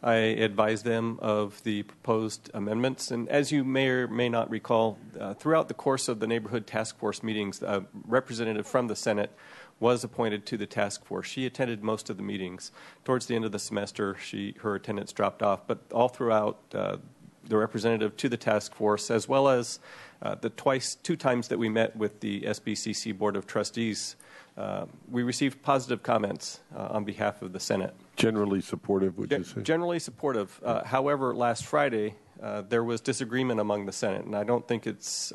I advised them of the proposed amendments, and as you may or may not recall, throughout the course of the Neighborhood Task Force meetings, a representative from the Senate was appointed to the task force. She attended most of the meetings. Towards the end of the semester, her attendance dropped off, but all throughout, the representative to the task force, as well as the two times that we met with the SBCC Board of Trustees, we received positive comments on behalf of the Senate. Generally supportive, would you say? Generally supportive. However, last Friday, there was disagreement among the Senate, and I don't think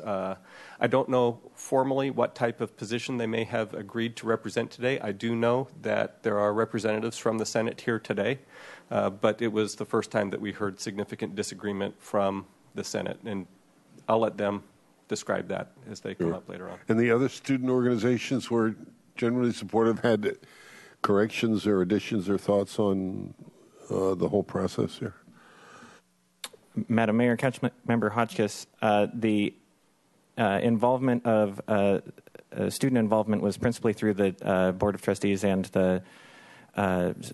I don't know formally what type of position they may have agreed to represent today. I do know that there are representatives from the Senate here today, but it was the first time that we heard significant disagreement from the Senate, and I'll let them describe that as they come up later on. And the other student organizations were generally supportive, had corrections or additions or thoughts on the whole process here? Madam Mayor, Councilmember Hotchkiss, the involvement of student involvement was principally through the Board of Trustees and the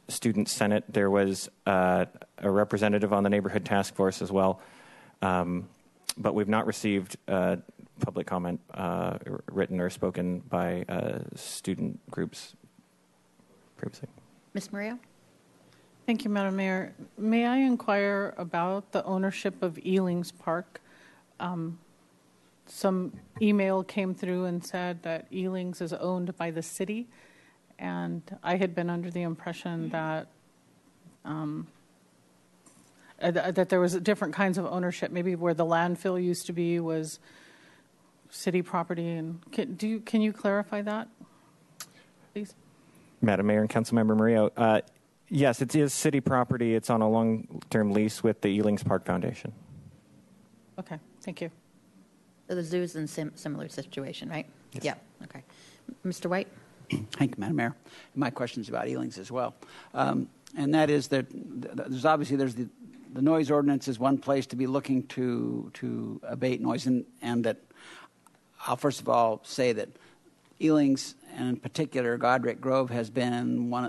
Student Senate. There was a representative on the neighborhood task force as well, but we've not received public comment written or spoken by student groups previously. Ms. Murillo? Thank you, Madam Mayor. May I inquire about the ownership of Ealings Park? Some email came through and said that Ealings is owned by the city, and I had been under the impression that that there was different kinds of ownership. Maybe where the landfill used to be was city property. And can you clarify that, please? Madam Mayor and Councilmember Murillo, yes, it is city property. It's on a long-term lease with the Ealings Park Foundation. Okay, thank you. So the zoo's in similar situation, right? Yes. Yeah. Okay. Mr. White? Thank you, Madam Mayor. My question's about Ealings as well. And that is that there's obviously the noise ordinance is one place to be looking to abate noise, and that I'll first of all say that Ealings, and in particular Godric Grove, has been one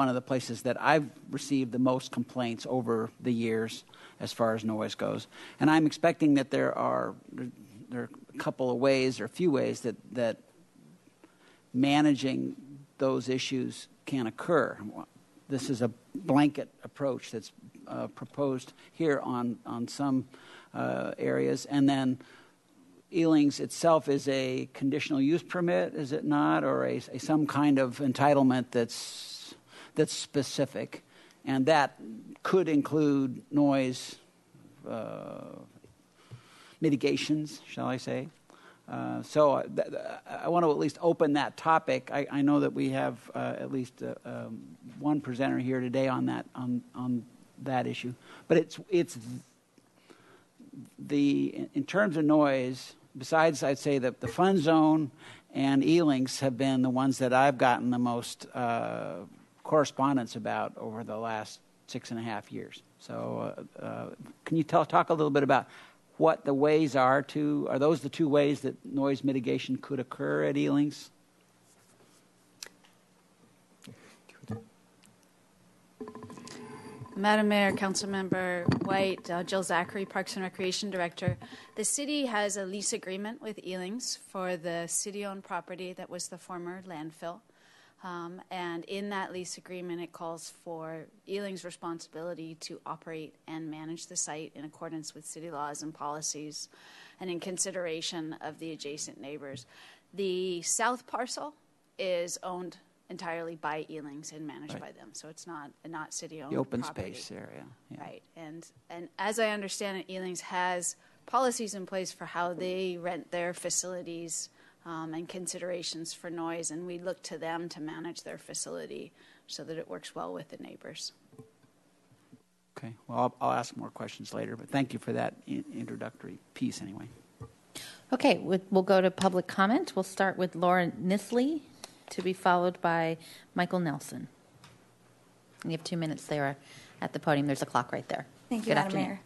of the places that I've received the most complaints over the years as far as noise goes. And I'm expecting that there are a couple of ways, or a few ways, that managing those issues can occur. This is a blanket approach that's proposed here on some areas, and then Ealings itself is a conditional use permit, is it not, or some kind of entitlement that's specific, and that could include noise mitigations, shall I say? So I want to at least open that topic. I know that we have at least one presenter here today on that issue, but it's in terms of noise. Besides, I'd say that the Fun Zone and Ealings have been the ones that I've gotten the most correspondence about over the last 6.5 years. So can you talk a little bit about what the ways are those the two ways that noise mitigation could occur at Ealings? Madam Mayor, Councilmember White, Jill Zachary, Parks and Recreation Director. The city has a lease agreement with Ealings for the city-owned property that was the former landfill. And in that lease agreement, it calls for Ealings' responsibility to operate and manage the site in accordance with city laws and policies and in consideration of the adjacent neighbors. The south parcel is owned entirely by Ealings and managed by them, so it's not city-owned. The open property. Space area, yeah. Right, and as I understand it, Ealings has policies in place for how they rent their facilities and considerations for noise, and we look to them to manage their facility so that it works well with the neighbors. Okay, well, I'll ask more questions later, but thank you for that introductory piece anyway. Okay, we'll go to public comment. We'll start with Laura Nisley, to be followed by Michael Nelson. And you have 2 minutes there at the podium. There's a clock right there. Thank you, Madam Mayor.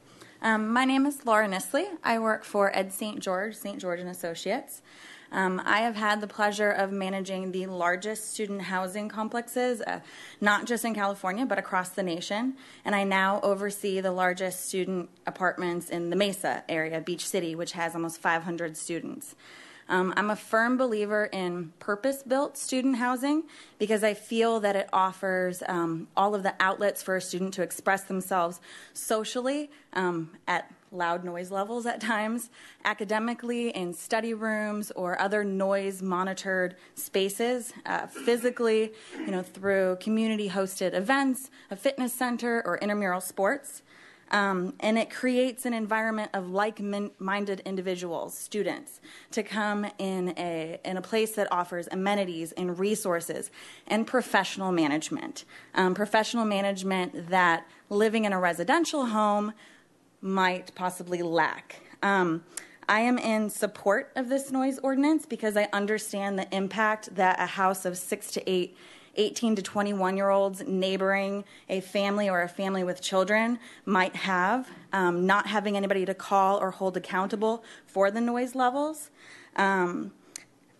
My name is Laura Nisley. I work for Ed St. George and Associates. I have had the pleasure of managing the largest student housing complexes, not just in California, but across the nation. And I now oversee the largest student apartments in the Mesa area, Beach City, which has almost 500 students. I'm a firm believer in purpose-built student housing because I feel that it offers all of the outlets for a student to express themselves socially at loud noise levels at times, academically in study rooms or other noise-monitored spaces, physically, through community-hosted events, a fitness center, or intramural sports. And it creates an environment of like-minded individuals, students, to come in a place that offers amenities and resources and professional management. Professional management that living in a residential home might possibly lack. I am in support of this noise ordinance because I understand the impact that a house of 6 to 8 18 to 21-year-olds neighboring a family or a family with children might have, not having anybody to call or hold accountable for the noise levels.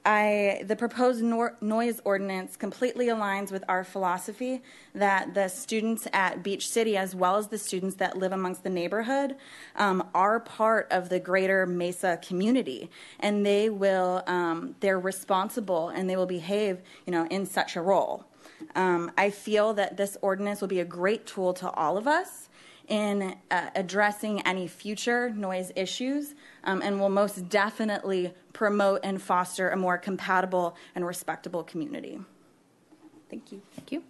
The proposed noise ordinance completely aligns with our philosophy that the students at Beach City, as well as the students that live amongst the neighborhood, are part of the greater Mesa community, and they're responsible and they will behave, in such a role. I feel that this ordinance will be a great tool to all of us in addressing any future noise issues, and will most definitely promote and foster a more compatible and respectable community. Thank you. Thank you.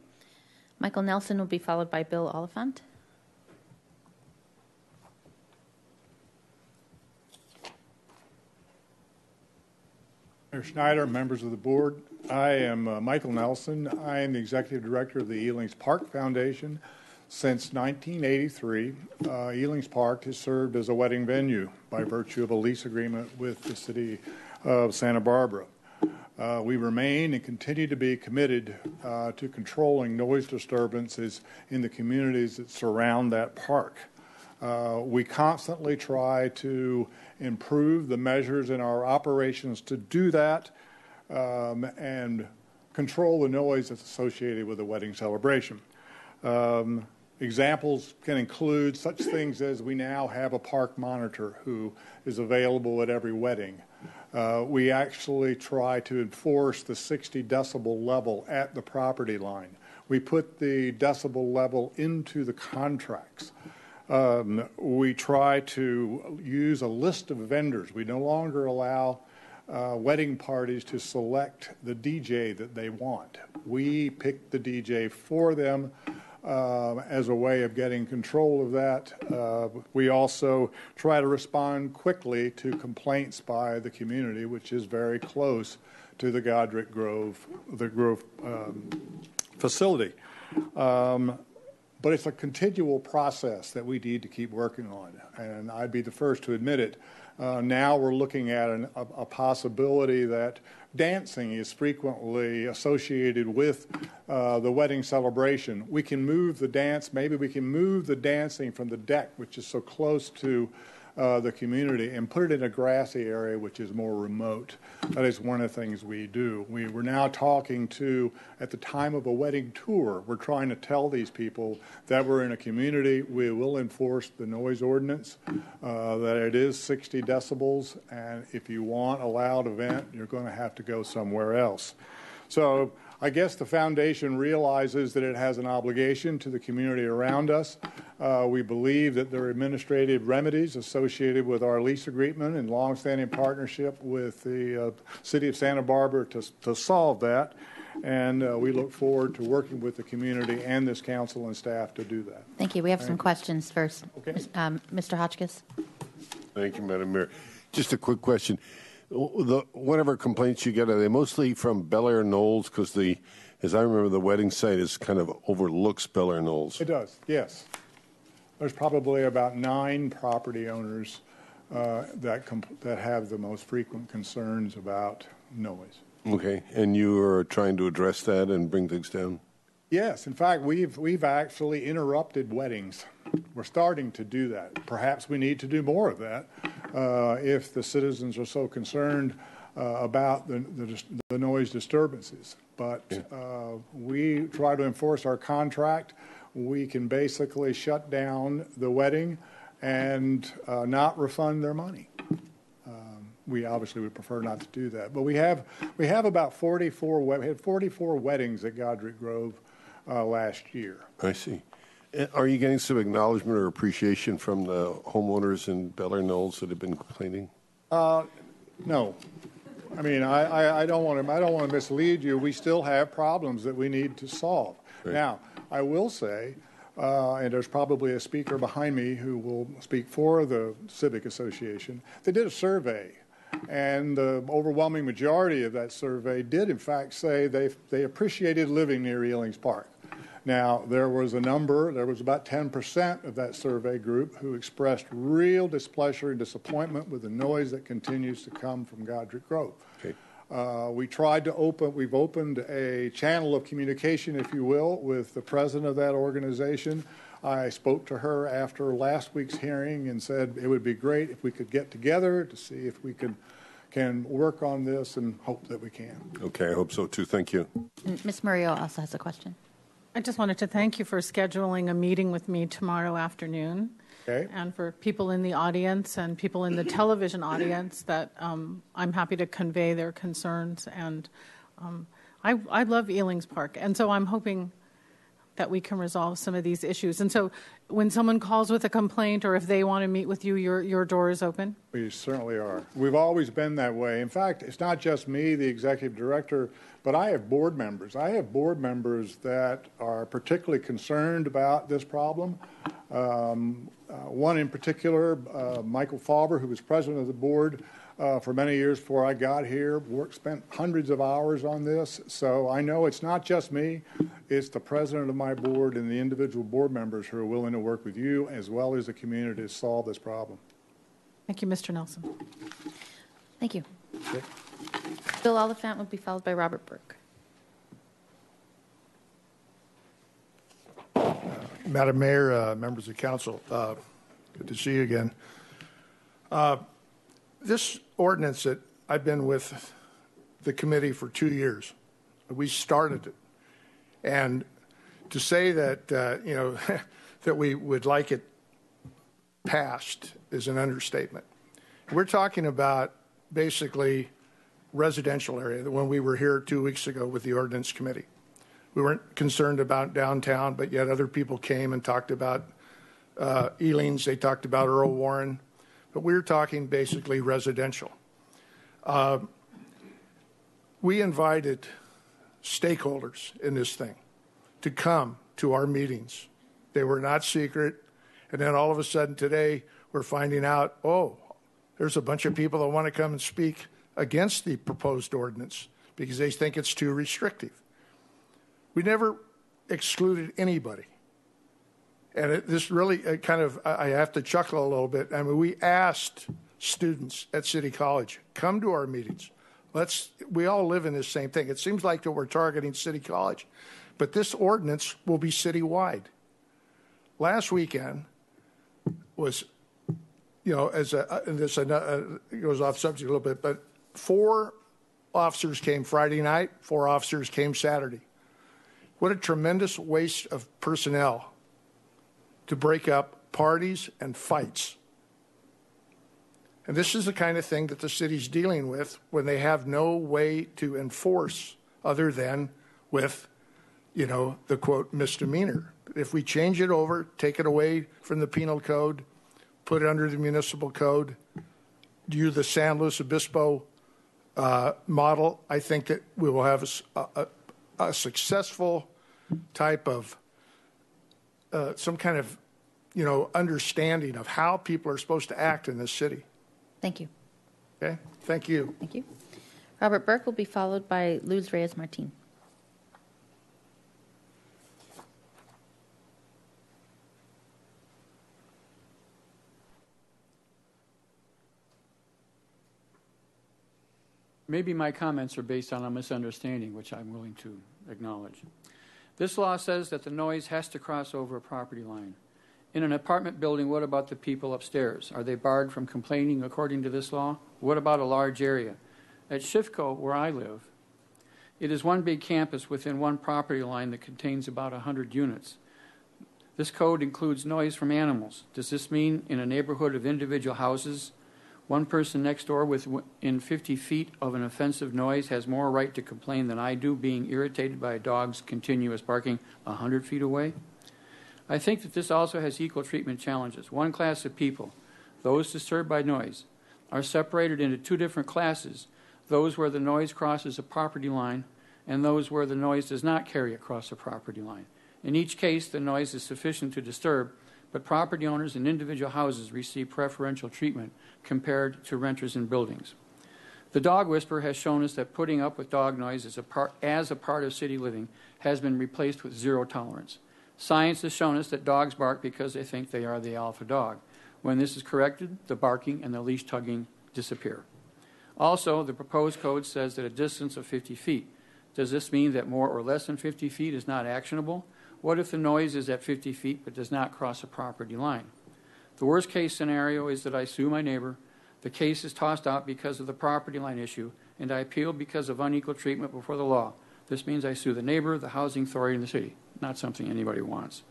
Michael Nelson will be followed by Bill Oliphant. Mayor Schneider, members of the board, I am Michael Nelson. I am the executive director of the Ealings Park Foundation. Since 1983, Ealings Park has served as a wedding venue by virtue of a lease agreement with the city of Santa Barbara. We remain and continue to be committed to controlling noise disturbances in the communities that surround that park. We constantly try to improve the measures in our operations to do that and control the noise that's associated with a wedding celebration. Examples can include such things as we now have a park monitor who is available at every wedding. We actually try to enforce the 60 decibel level at the property line. We put the decibel level into the contracts. We try to use a list of vendors. We no longer allow wedding parties to select the DJ that they want. We pick the DJ for them as a way of getting control of that. We also try to respond quickly to complaints by the community, which is very close to the Godric Grove, facility. But it's a continual process that we need to keep working on, and I'd be the first to admit it. Now we're looking at a possibility that dancing is frequently associated with the wedding celebration. We can move the dance, maybe we can move the dancing from the deck, which is so close to the community, and put it in a grassy area which is more remote. That is one of the things we do. We're now talking to, at the time of a wedding tour, we're trying to tell these people that we're in a community. We will enforce the noise ordinance, that it is 60 decibels, and if you want a loud event, you're going to have to go somewhere else. So I guess the foundation realizes that it has an obligation to the community around us. We believe that there are administrative remedies associated with our lease agreement and longstanding partnership with the city of Santa Barbara to solve that. And we look forward to working with the community and this council and staff to do that. Thank you. We have some questions first. Okay. Mr. Hotchkiss. Thank you, Madam Mayor. Just a quick question. Whatever complaints you get, are they mostly from Bel Air Knolls? Because as I remember, the wedding site is kind of overlooks Bel Air Knolls. It does, yes. There's probably about 9 property owners that have the most frequent concerns about noise. Okay, and you are trying to address that and bring things down? Yes, in fact, we've actually interrupted weddings. We're starting to do that. Perhaps we need to do more of that if the citizens are so concerned about the noise disturbances. But we try to enforce our contract. We can basically shut down the wedding and not refund their money. We obviously would prefer not to do that. But we have about 44 weddings at Godric Grove last year. I see. Are you getting some acknowledgement or appreciation from the homeowners in Bel Air Knolls that have been complaining? No. I mean, I don't want to mislead you. We still have problems that we need to solve. Right. Now, I will say, and there's probably a speaker behind me who will speak for the Civic Association. They did a survey, and the overwhelming majority of that survey did, in fact, say they appreciated living near Ealings Park. Now, there was about 10% of that survey group who expressed real displeasure and disappointment with the noise that continues to come from Godric Grove. Okay. We've opened a channel of communication, if you will, with the president of that organization. I spoke to her after last week's hearing and said it would be great if we could get together to see if we could can work on this and hope that we can. Okay, I hope so too. Thank you. Ms. Murillo also has a question. I just wanted to thank you for scheduling a meeting with me tomorrow afternoon. Okay. And for people in the audience and people in the television audience that I'm happy to convey their concerns. And I love Ealings Park. And so I'm hoping that we can resolve some of these issues. And so when someone calls with a complaint or if they want to meet with you, your door is open? We certainly are. We've always been that way. In fact, it's not just me, the executive director, but I have board members. I have board members that are particularly concerned about this problem. One in particular, Michael Fauber, who was president of the board for many years before I got here, spent hundreds of hours on this. So I know it's not just me, it's the president of my board and the individual board members who are willing to work with you as well as the community to solve this problem. Thank you, Mr. Nelson. Thank you. Okay. Bill Oliphant will be followed by Robert Burke. Madam Mayor, members of council, good to see you again. This ordinance that I've been with the committee for 2 years, we started it. And to say that, that we would like it passed is an understatement. We're talking about basically residential area. When we were here 2 weeks ago with the ordinance committee, we weren't concerned about downtown, but yet other people came and talked about Ealings. They talked about Earl Warren, but we were talking basically residential. We invited stakeholders in this thing to come to our meetings. They were not secret. And then all of a sudden today, we're finding out, oh, there's a bunch of people that want to come and speak against the proposed ordinance because they think it's too restrictive. We never excluded anybody. And this really I have to chuckle a little bit. I mean, we asked students at City College, come to our meetings. We all live in this same thing. It seems like that we're targeting City College, but this ordinance will be citywide. Last weekend was, it goes off subject a little bit, but 4 officers came Friday night, 4 officers came Saturday. What a tremendous waste of personnel to break up parties and fights. And this is the kind of thing that the city's dealing with when they have no way to enforce other than with, the quote misdemeanor. If we change it over, take it away from the penal code, put it under the municipal code, do the San Luis Obispo model, I think that we will have a successful type of some kind of, understanding of how people are supposed to act in this city. Thank you. Okay, thank you. Thank you. Robert Burke will be followed by Luz Reyes-Martin. Maybe my comments are based on a misunderstanding, which I'm willing to acknowledge. This law says that the noise has to cross over a property line. In an apartment building, what about the people upstairs? Are they barred from complaining according to this law? What about a large area? At Schiffco, where I live, it is one big campus within one property line that contains about 100 units. This code includes noise from animals. Does this mean in a neighborhood of individual houses, one person next door within 50 feet of an offensive noise has more right to complain than I do, being irritated by a dog's continuous barking 100 feet away? I think that this also has equal treatment challenges. One class of people, those disturbed by noise, are separated into 2 different classes, those where the noise crosses a property line and those where the noise does not carry across a property line. In each case, the noise is sufficient to disturb, but property owners in individual houses receive preferential treatment compared to renters in buildings. The Dog Whisperer has shown us that putting up with dog noise as a part of city living has been replaced with zero tolerance. Science has shown us that dogs bark because they think they are the alpha dog. When this is corrected, the barking and the leash tugging disappear. Also, the proposed code says that a distance of 50 feet. Does this mean that more or less than 50 feet is not actionable? What if the noise is at 50 feet but does not cross a property line? The worst case scenario is that I sue my neighbor, The case is tossed out because of the property line issue, and I appeal because of unequal treatment before the law. This means I sue the neighbor, the housing authority, and the city. Not something anybody wants.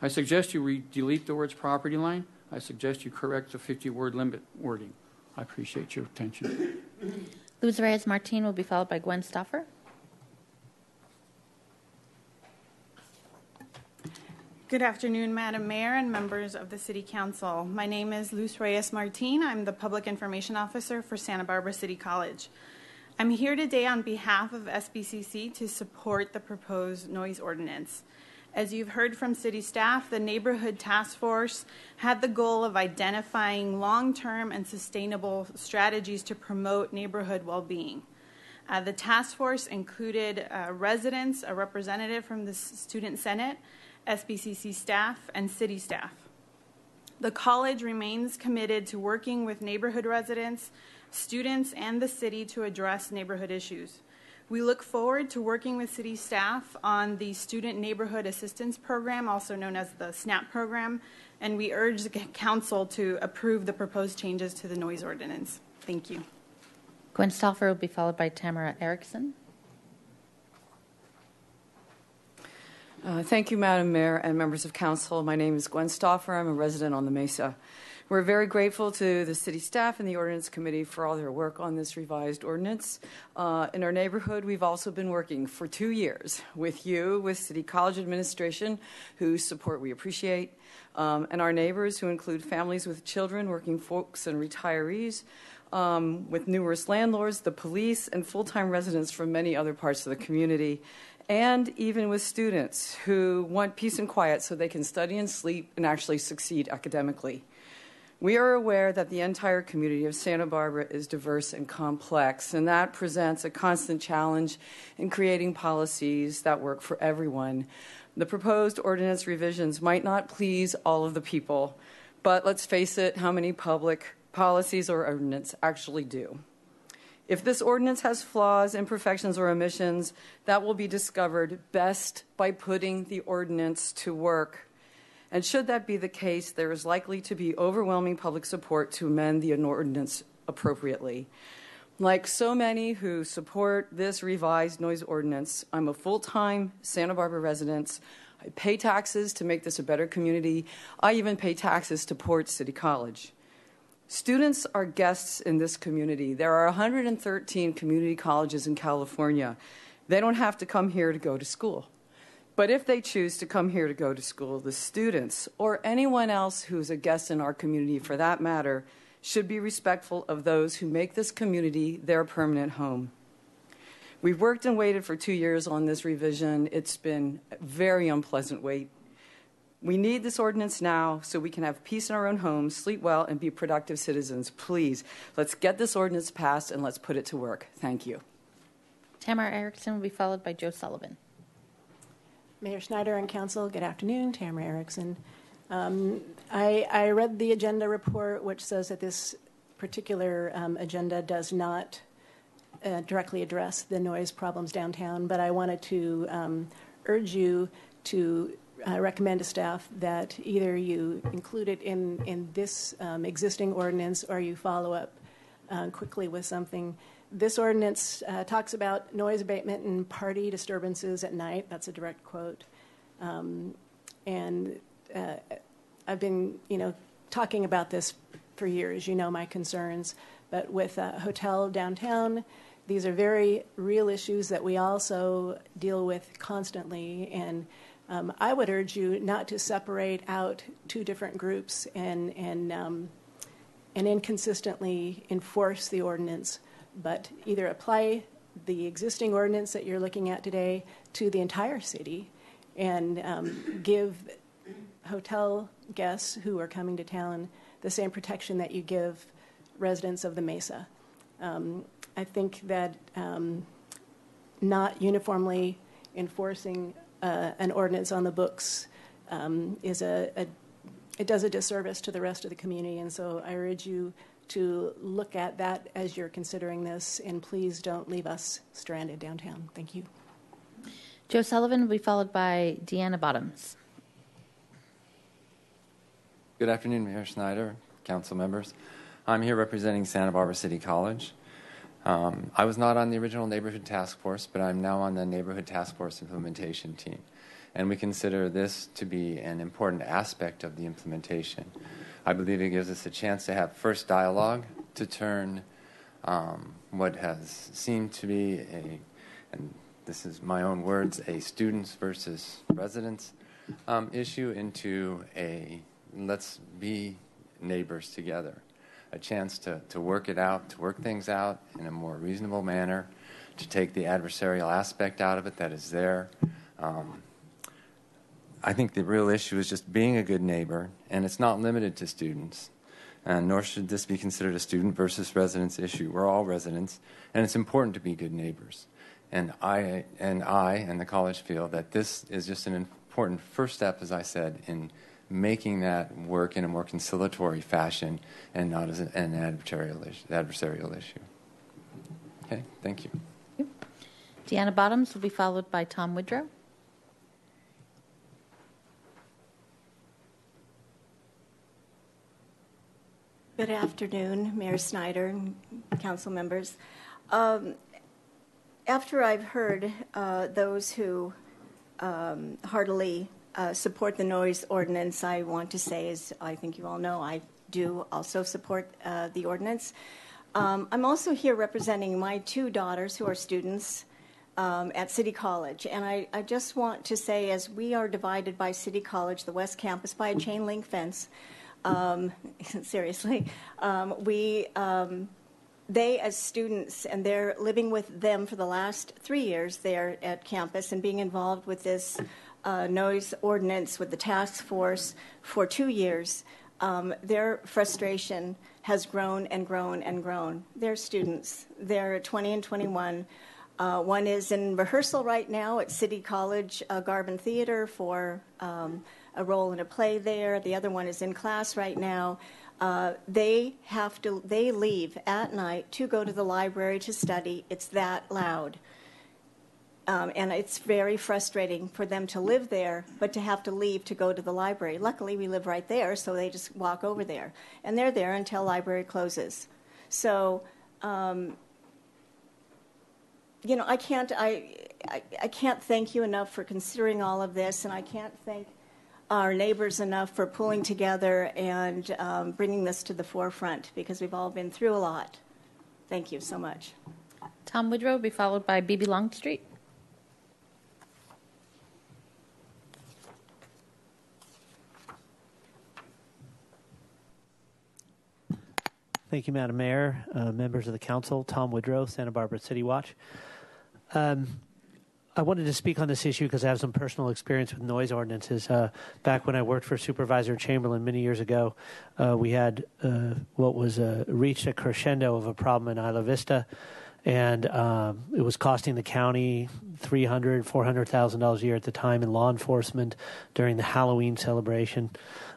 I suggest you delete the words property line. I suggest you correct the 50-word limit wording. I appreciate your attention. Luz Reyes Martin will be followed by Gwen Stoffer. Good afternoon, Madam Mayor and members of the City Council. My name is Luz Reyes Martin. I'm the Public Information Officer for Santa Barbara City College. I'm here today on behalf of SBCC to support the proposed noise ordinance. As you've heard from city staff, the Neighborhood Task Force had the goal of identifying long-term and sustainable strategies to promote neighborhood well-being. The task force included residents, a representative from the Student Senate, SBCC staff, and city staff. The college remains committed to working with neighborhood residents, students, and the city to address neighborhood issues. We look forward to working with city staff on the Student Neighborhood Assistance Program, also known as the SNAP program, and we urge the council to approve the proposed changes to the noise ordinance. Thank you. Gwen Stoffer will be followed by Tamara Erickson. Thank you, Madam Mayor and members of council. My name is Gwen Stoffer. I'm a resident on the Mesa. We're very grateful to the city staff and the ordinance committee for all their work on this revised ordinance. In our neighborhood, we've also been working for 2 years with you, with City College administration, whose support we appreciate, and our neighbors, who include families with children, working folks, and retirees, with numerous landlords, the police, and full-time residents from many other parts of the community, and even with students who want peace and quiet so they can study and sleep and actually succeed academically. We are aware that the entire community of Santa Barbara is diverse and complex, and that presents a constant challenge in creating policies that work for everyone. The proposed ordinance revisions might not please all of the people, but let's face it, how many public policies or ordinance actually do? If this ordinance has flaws, imperfections, or omissions, that will be discovered best by putting the ordinance to work. And should that be the case, there is likely to be overwhelming public support to amend the ordinance appropriately. Like so many who support this revised noise ordinance, I'm a full-time Santa Barbara resident. I pay taxes to make this a better community. I even pay taxes to Port City College. Students are guests in this community. There are 113 community colleges in California. They don't have to come here to go to school. But if they choose to come here to go to school, the students, or anyone else who's a guest in our community for that matter, should be respectful of those who make this community their permanent home. We've worked and waited for 2 years on this revision. It's been a very unpleasant wait. We need this ordinance now so we can have peace in our own homes, sleep well, and be productive citizens. Please, let's get this ordinance passed and let's put it to work. Thank you. Tamara Erickson will be followed by Joe Sullivan. Mayor Schneider and Council, good afternoon. Tamara Erickson. I read the agenda report, which says that this particular agenda does not directly address the noise problems downtown, but I wanted to urge you to recommend to staff that either you include it in this existing ordinance or you follow up quickly with something. This ordinance talks about noise abatement and party disturbances at night. That's a direct quote. And I've been, talking about this for years. You know my concerns. But with a hotel downtown, these are very real issues that we also deal with constantly. And I would urge you not to separate out two different groups and inconsistently enforce the ordinance, but either apply the existing ordinance that you're looking at today to the entire city and give hotel guests who are coming to town the same protection that you give residents of the Mesa. I think that not uniformly enforcing an ordinance on the books it does a disservice to the rest of the community, and so I urge you to look at that as you're considering this, and please don't leave us stranded downtown. Thank you. Joe Sullivan will be followed by Deanna Bottoms. Good afternoon, Mayor Schneider, council members. I'm here representing Santa Barbara City College. I was not on the original neighborhood task force, but I'm now on the neighborhood task force implementation team. And we consider this to be an important aspect of the implementation. I believe it gives us a chance to have first dialogue to turn what has seemed to be and this is my own words, a students versus residents issue into a let's be neighbors together. A chance to work it out, to work things out in a more reasonable manner, to take the adversarial aspect out of it that is there. I think the real issue is just being a good neighbor, and it's not limited to students, nor should this be considered a student versus residents issue. We're all residents, and it's important to be good neighbors. And I and the college feel that this is just an important first step, as I said, in making that work in a more conciliatory fashion and not as an adversarial issue. Okay, thank you. Deanna Bottoms will be followed by Tom Woodrow. Good afternoon, Mayor Snyder and council members. After I've heard those who heartily support the noise ordinance, I want to say, as I think you all know, I do also support the ordinance. I'm also here representing my two daughters who are students at City College. And I just want to say, as we are divided by City College, the West Campus, by a chain link fence, seriously, they as students, and they're living with them for the last 3 years there at campus and being involved with this noise ordinance with the task force for 2 years, their frustration has grown and grown and grown. They're students. They're 20 and 21. One is in rehearsal right now at City College Garvin Theater for a role in a play there. The other one is in class right now. They leave at night to go to the library to study. It's that loud. And it's very frustrating for them to live there, but to have to leave to go to the library. Luckily, we live right there, so they just walk over there. And they're there until library closes. So, I can't thank you enough for considering all of this, and I can't thank our neighbors enough for pulling together and bringing this to the forefront, because we've all been through a lot. Thank you so much. Tom Woodrow will be followed by Bebe Longstreet. Thank you, Madam Mayor, members of the council. Tom Woodrow, Santa Barbara City Watch. I wanted to speak on this issue because I have some personal experience with noise ordinances. Back when I worked for Supervisor Chamberlain many years ago, we had what was reached a crescendo of a problem in Isla Vista, and it was costing the county $300,000, $400,000 a year at the time in law enforcement during the Halloween celebration.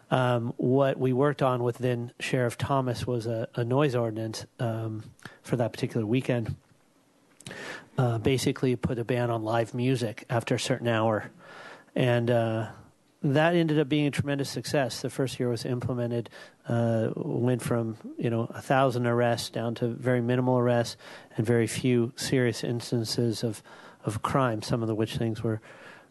What we worked on with then Sheriff Thomas was a noise ordinance for that particular weekend. Basically put a ban on live music after a certain hour. And that ended up being a tremendous success. The first year was implemented, went from 1,000 arrests down to very minimal arrests and very few serious instances of crime, some of which things were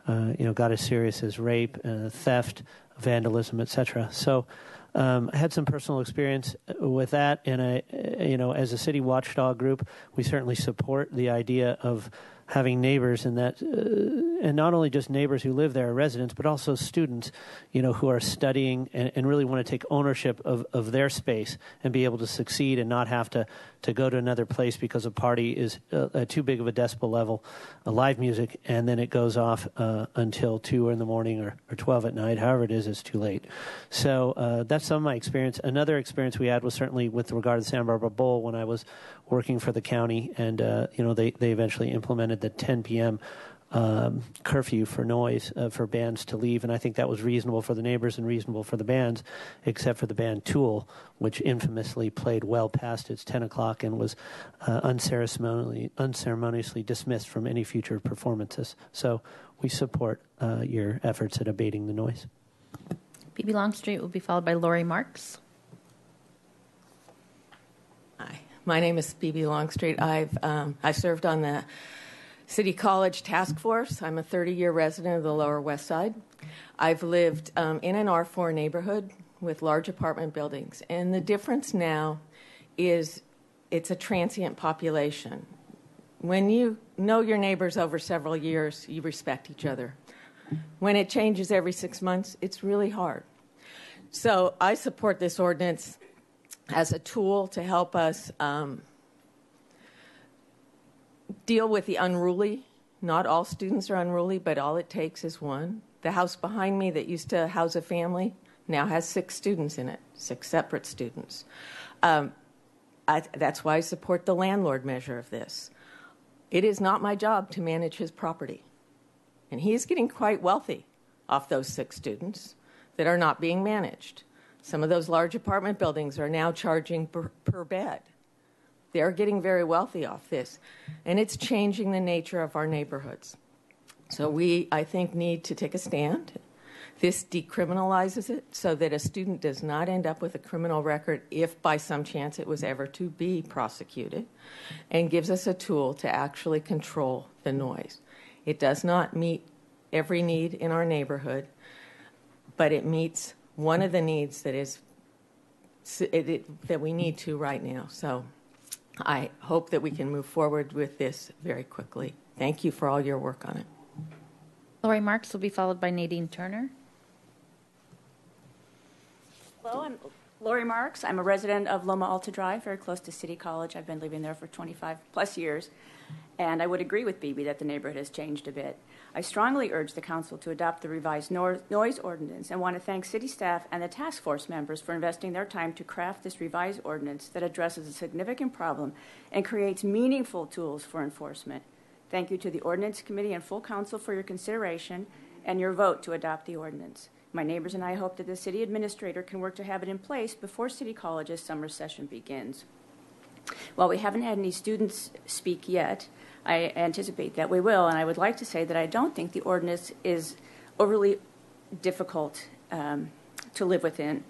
got as serious as rape, theft, vandalism, etc. So I had some personal experience with that, and as a city watchdog group, we certainly support the idea of having neighbors in that, and not only just neighbors who live there, residents, but also students, who are studying and really want to take ownership of their space and be able to succeed and not have to go to another place because a party is too big of a decibel level, live music, and then it goes off until 2 in the morning or 12 at night, however it is, it's too late. So that's some of my experience. Another experience we had was certainly with regard to the Santa Barbara Bowl when I was working for the county, and they eventually implemented the 10 p.m. Curfew for noise for bands to leave, and I think that was reasonable for the neighbors and reasonable for the bands, except for the band Tool, which infamously played well past its 10 o'clock and was unceremoniously dismissed from any future performances. So we support your efforts at abating the noise. Bebe Longstreet will be followed by Lori Marks. My name is Phoebe Longstreet. I served on the City College Task Force. I'm a 30-year resident of the Lower West Side. I've lived in an R4 neighborhood with large apartment buildings. And the difference now is it's a transient population. When you know your neighbors over several years, you respect each other. When it changes every 6 months, it's really hard. So I support this ordinance as a tool to help us deal with the unruly. Not all students are unruly, but all it takes is one. The house behind me that used to house a family now has 6 students in it, 6 separate students. That's why I support the landlord measure of this. It is not my job to manage his property. And he is getting quite wealthy off those 6 students that are not being managed. Some of those large apartment buildings are now charging per bed. They're getting very wealthy off this. And it's changing the nature of our neighborhoods. So we, I think, need to take a stand. This decriminalizes it so that a student does not end up with a criminal record if by some chance it was ever to be prosecuted, and gives us a tool to actually control the noise. It does not meet every need in our neighborhood, but it meets one of the needs that we need to right now. So I hope that we can move forward with this very quickly. Thank you for all your work on it. Lori Marks will be followed by Nadine Turner. Hello, I'm Lori Marks. I'm a resident of Loma Alta Drive, very close to City College. I've been living there for 25 plus years, and I would agree with Phoebe that the neighborhood has changed a bit. I strongly urge the council to adopt the revised noise ordinance and want to thank city staff and the task force members for investing their time to craft this revised ordinance that addresses a significant problem and creates meaningful tools for enforcement. Thank you to the Ordinance Committee and full council for your consideration and your vote to adopt the ordinance. My neighbors and I hope that the city administrator can work to have it in place before City College's summer session begins. While we haven't had any students speak yet, I anticipate that we will, and I would like to say that I don't think the ordinance is overly difficult to live within.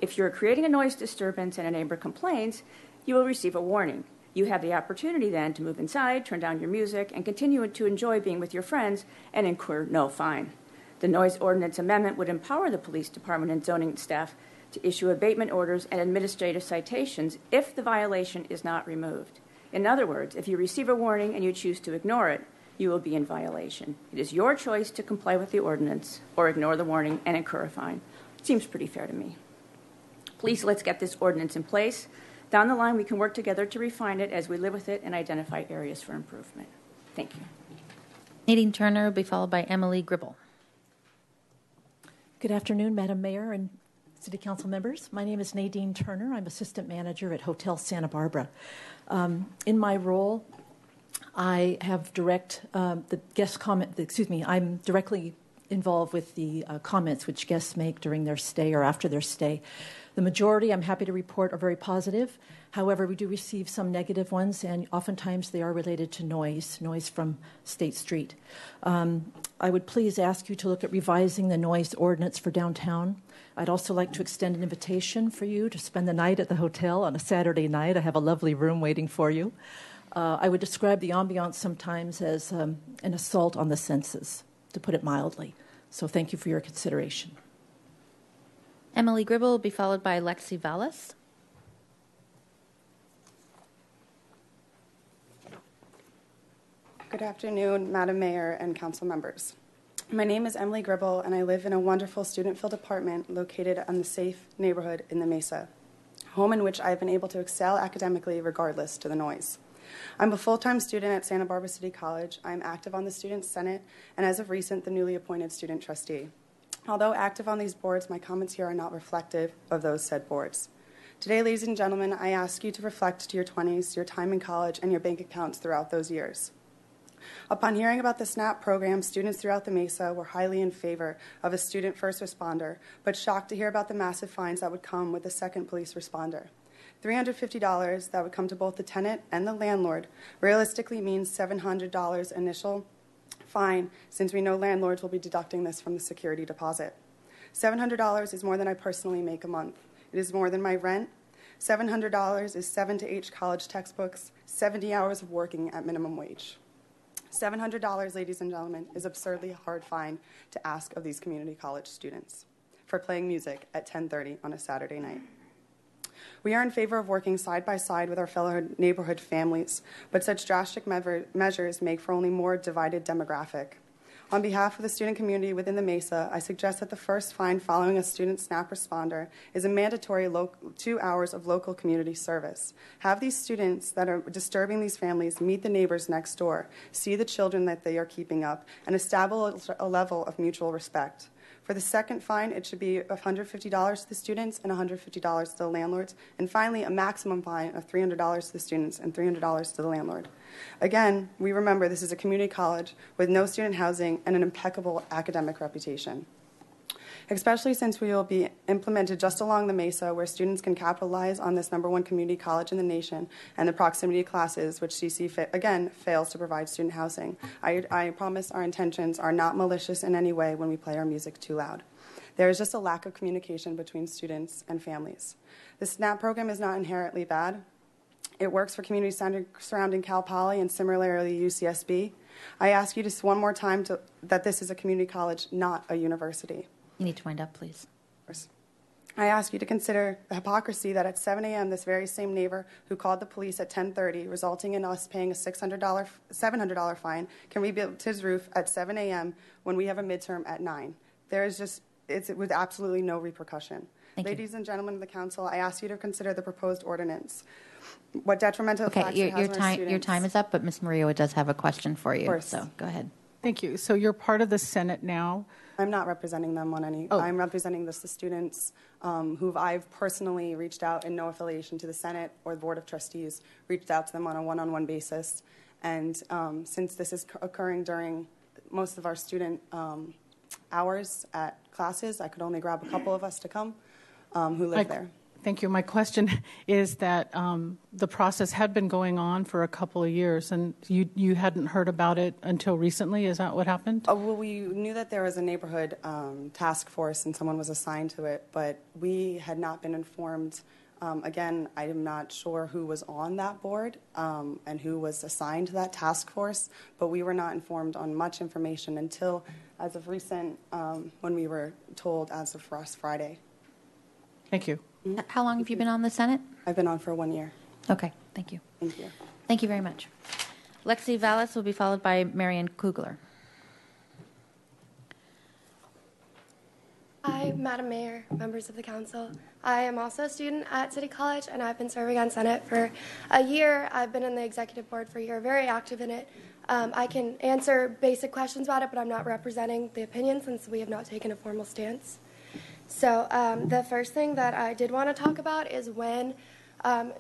If you're creating a noise disturbance and a neighbor complains, you will receive a warning. You have the opportunity then to move inside, turn down your music, and continue to enjoy being with your friends and incur no fine. The noise ordinance amendment would empower the police department and zoning staff to issue abatement orders and administrative citations if the violation is not removed. In other words, if you receive a warning and you choose to ignore it, you will be in violation. It is your choice to comply with the ordinance or ignore the warning and incur a fine. It seems pretty fair to me. Please, let's get this ordinance in place. Down the line, we can work together to refine it as we live with it and identify areas for improvement. Thank you. Nadine Turner will be followed by Emily Gribble. Good afternoon, Madam Mayor and City Council members. My name is Nadine Turner. I'm Assistant Manager at Hotel Santa Barbara. In my role, I have I'm directly involved with the comments which guests make during their stay or after their stay. The majority, I'm happy to report, are very positive. However, we do receive some negative ones, and oftentimes they are related to noise from State Street. I would please ask you to look at revising the noise ordinance for downtown. I'd also like to extend an invitation for you to spend the night at the hotel on a Saturday night. I have a lovely room waiting for you. I would describe the ambiance sometimes as an assault on the senses, to put it mildly. So thank you for your consideration. Emily Gribble will be followed by Lexi Vallis. Good afternoon, Madam Mayor and council members. My name is Emily Gribble, and I live in a wonderful student-filled apartment located in the safe neighborhood in the Mesa, home in which I have been able to excel academically regardless to the noise. I'm a full-time student at Santa Barbara City College. I'm active on the Student Senate, and as of recent, the newly appointed student trustee. Although active on these boards, my comments here are not reflective of those said boards. Today, ladies and gentlemen, I ask you to reflect to your 20s, your time in college, and your bank accounts throughout those years. Upon hearing about the SNAP program, students throughout the Mesa were highly in favor of a student first responder, but shocked to hear about the massive fines that would come with a second police responder. $350 that would come to both the tenant and the landlord realistically means $700 initial fine, since we know landlords will be deducting this from the security deposit. $700 is more than I personally make a month. It is more than my rent, $700 is 7 to 8 college textbooks, 70 hours of working at minimum wage. $700, ladies and gentlemen, is absurdly hard fine to ask of these community college students for playing music at 10:30 on a Saturday night. We are in favor of working side by side with our fellow neighborhood families, but such drastic measures make for only more divided demographic. On behalf of the student community within the Mesa, I suggest that the first fine following a student SNAP responder is a mandatory 2 hours of local community service. Have these students that are disturbing these families meet the neighbors next door, see the children that they are keeping up, and establish a level of mutual respect. For the second fine, it should be $150 to the students and $150 to the landlords. And finally, a maximum fine of $300 to the students and $300 to the landlord. Again, we remember this is a community college with no student housing and an impeccable academic reputation. Especially since we will be implemented just along the Mesa, where students can capitalize on this #1 community college in the nation and the proximity classes, which CC, again, fails to provide student housing. I promise our intentions are not malicious in any way when we play our music too loud. There is just a lack of communication between students and families. The SNAP program is not inherently bad. It works for communities surrounding Cal Poly and similarly UCSB. I ask you just one more time that this is a community college, not a university. You need to wind up, please. I ask you to consider the hypocrisy that at 7 a.m., this very same neighbor who called the police at 10:30, resulting in us paying a $700 fine, can rebuild his roof at 7 a.m. when we have a midterm at 9. There is just, it's with absolutely no repercussion. Ladies and gentlemen of the council, I ask you to consider the proposed ordinance. What detrimental effects it has on our students. Your time is up, but Ms. Murillo does have a question for you. Of course. So go ahead. Thank you. So you're part of the Senate now. I'm not representing them on any. I'm representing the students who I've personally reached out in no affiliation to the Senate or the Board of Trustees, reached out to them on a one-on-one basis. And since this is occurring during most of our student hours at classes, I could only grab a couple of us to come who live there. Thank you. My question is that the process had been going on for a couple of years, and you hadn't heard about it until recently. Is that what happened? Well, we knew that there was a neighborhood task force and someone was assigned to it, but we had not been informed. Again, I'm not sure who was on that board and who was assigned to that task force, but we were not informed on much information until, as of recent, when we were told as of last Friday. Thank you. How long have you been on the Senate? I've been on for 1 year. Okay, thank you. Thank you. Thank you very much. Lexi Vallis will be followed by Marian Kugler. Hi, Madam Mayor, members of the council. I am also a student at City College, and I've been serving on Senate for a year. I've been in the executive board for a year, very active in it. I can answer basic questions about it, but I'm not representing the opinion since we have not taken a formal stance. So the first thing that I did want to talk about is when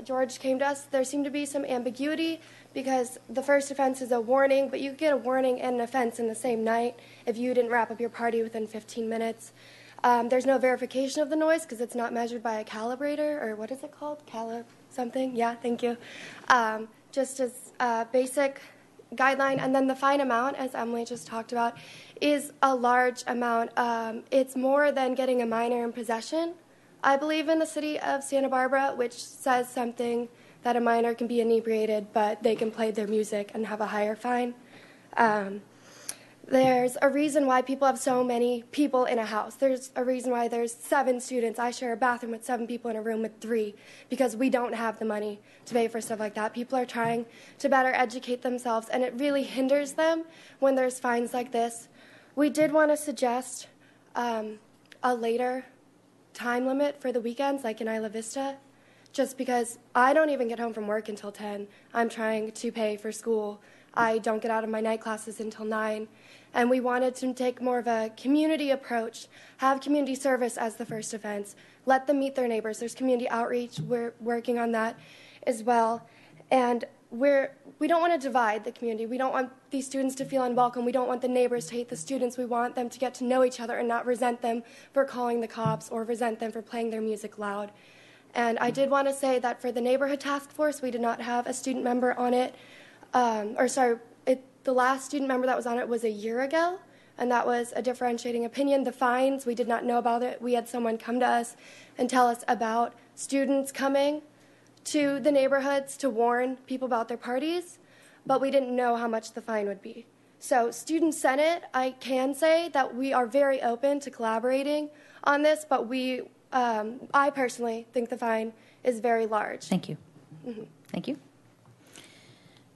George came to us, there seemed to be some ambiguity because the first offense is a warning, but you could get a warning and an offense in the same night if you didn't wrap up your party within 15 minutes. There's no verification of the noise because it's not measured by a calibrator, or what is it called? Something? Yeah, thank you. Just as a basic guideline. And then the fine amount, as Emily just talked about, is a large amount. It's more than getting a minor in possession, I believe, in the city of Santa Barbara, which says something that a minor can be inebriated, but they can play their music and have a higher fine. There's a reason why people have so many people in a house. There's a reason why there's 7 students. I share a bathroom with 7 people in a room with 3 because we don't have the money to pay for stuff like that. People are trying to better educate themselves, and it really hinders them when there's fines like this. We did want to suggest a later time limit for the weekends, like in Isla Vista, just because I don't even get home from work until 10. I'm trying to pay for school. I don't get out of my night classes until 9. And we wanted to take more of a community approach, have community service as the first offense, let them meet their neighbors. There's community outreach. We're working on that as well. And we don't want to divide the community. We don't want these students to feel unwelcome. We don't want the neighbors to hate the students. We want them to get to know each other and not resent them for calling the cops or resent them for playing their music loud. And I did want to say that for the neighborhood task force, we did not have a student member on it. The last student member that was on it was a year ago, and that was a differentiating opinion. The fines, we did not know about it. We had someone come to us and tell us about students coming to the neighborhoods to warn people about their parties, but we didn't know how much the fine would be. So Student Senate, I can say that we are very open to collaborating on this, but I personally think the fine is very large. Thank you. Mm-hmm. Thank you.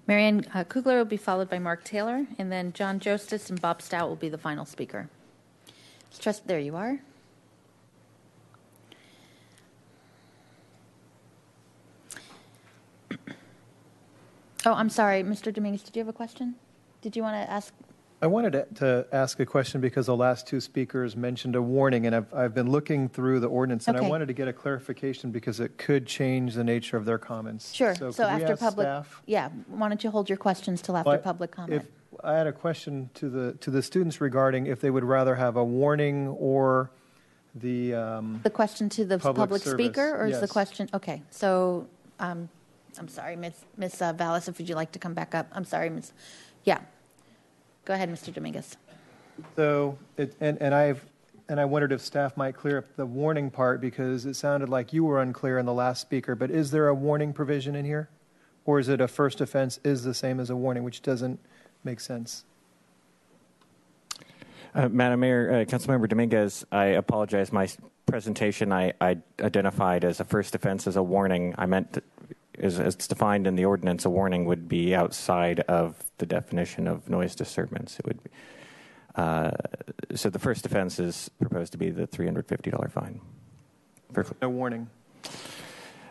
Marianne Kugler will be followed by Mark Taylor, and then John Jostis and Bob Stout will be the final speaker. There you are. Oh, I'm sorry, Mr. Dominguez, did you have a question? Did you want to ask? I wanted to ask a question because the last two speakers mentioned a warning, and I've been looking through the ordinance, and I wanted to get a clarification because it could change the nature of their comments. Sure. So after public, staff, why don't you hold your questions till after public comment? If I had a question to the students regarding if they would rather have a warning or the question to the public speaker, or is the question okay? So I'm sorry, Miss Vallis, if would you like to come back up? I'm sorry, Miss. Yeah. Go ahead, Mr. Dominguez. So, I wondered if staff might clear up the warning part because it sounded like you were unclear in the last speaker. But is there a warning provision in here, or is it a first offense is the same as a warning, which doesn't make sense? Madam Mayor, Councilmember Dominguez, I apologize. My presentation I identified as a first offense as a warning. I meant as it's defined in the ordinance, a warning would be outside of the definition of noise disturbance. It would be, so the first offense is proposed to be the $350 fine. No warning.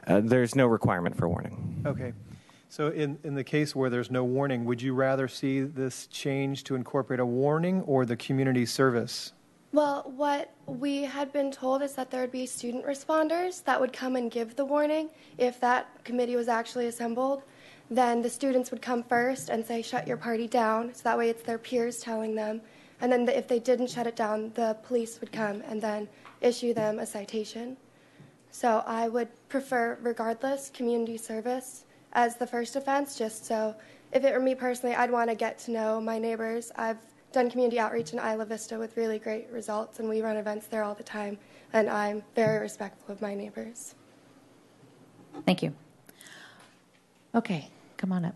There's no requirement for warning. Okay. So in the case where there's no warning, would you rather see this change to incorporate a warning or the community service? Well, what we had been told is that there would be student responders that would come and give the warning. If that committee was actually assembled, then the students would come first and say, shut your party down. So that way it's their peers telling them. And then if they didn't shut it down, the police would come and then issue them a citation. So I would prefer, regardless, community service as the first offense, just so if it were me personally, I'd want to get to know my neighbors. I've done community outreach in Isla Vista with really great results, and we run events there all the time, and I'm very respectful of my neighbors. Thank you. Okay, come on up.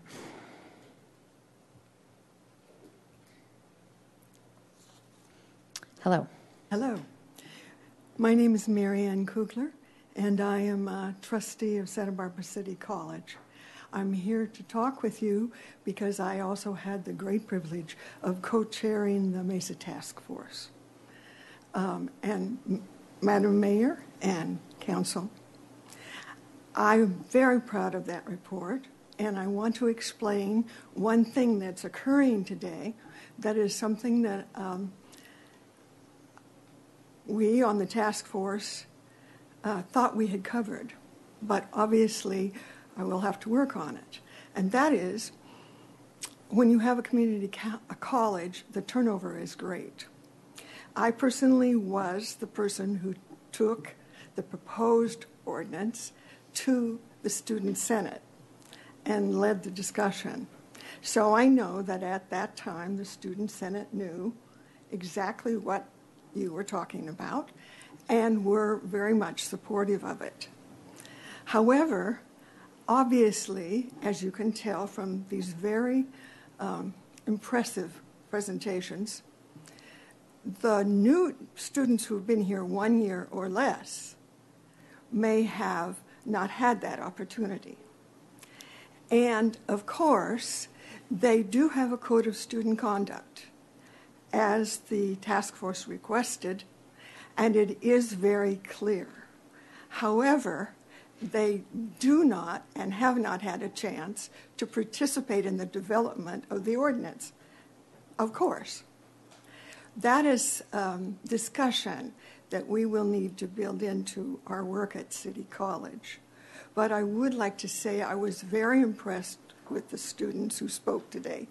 Hello. Hello. My name is Marianne Kugler, and I am a trustee of Santa Barbara City College. I'm here to talk with you because I also had the great privilege of co-chairing the Mesa Task Force. And Madam Mayor and Council, I'm very proud of that report, and I want to explain one thing that's occurring today that is something that we on the task force thought we had covered, but obviously I will have to work on it. And that is, when you have a community college, the turnover is great. I personally was the person who took the proposed ordinance to the Student Senate and led the discussion. So I know that at that time the Student Senate knew exactly what you were talking about and were very much supportive of it. However, obviously, as you can tell from these very impressive presentations, the new students who've been here 1 year or less may have not had that opportunity. And of course, they do have a code of student conduct, as the task force requested, and it is very clear. However, they do not and have not had a chance to participate in the development of the ordinance, of course. That is discussion that we will need to build into our work at City College. But I would like to say I was very impressed with the students who spoke today.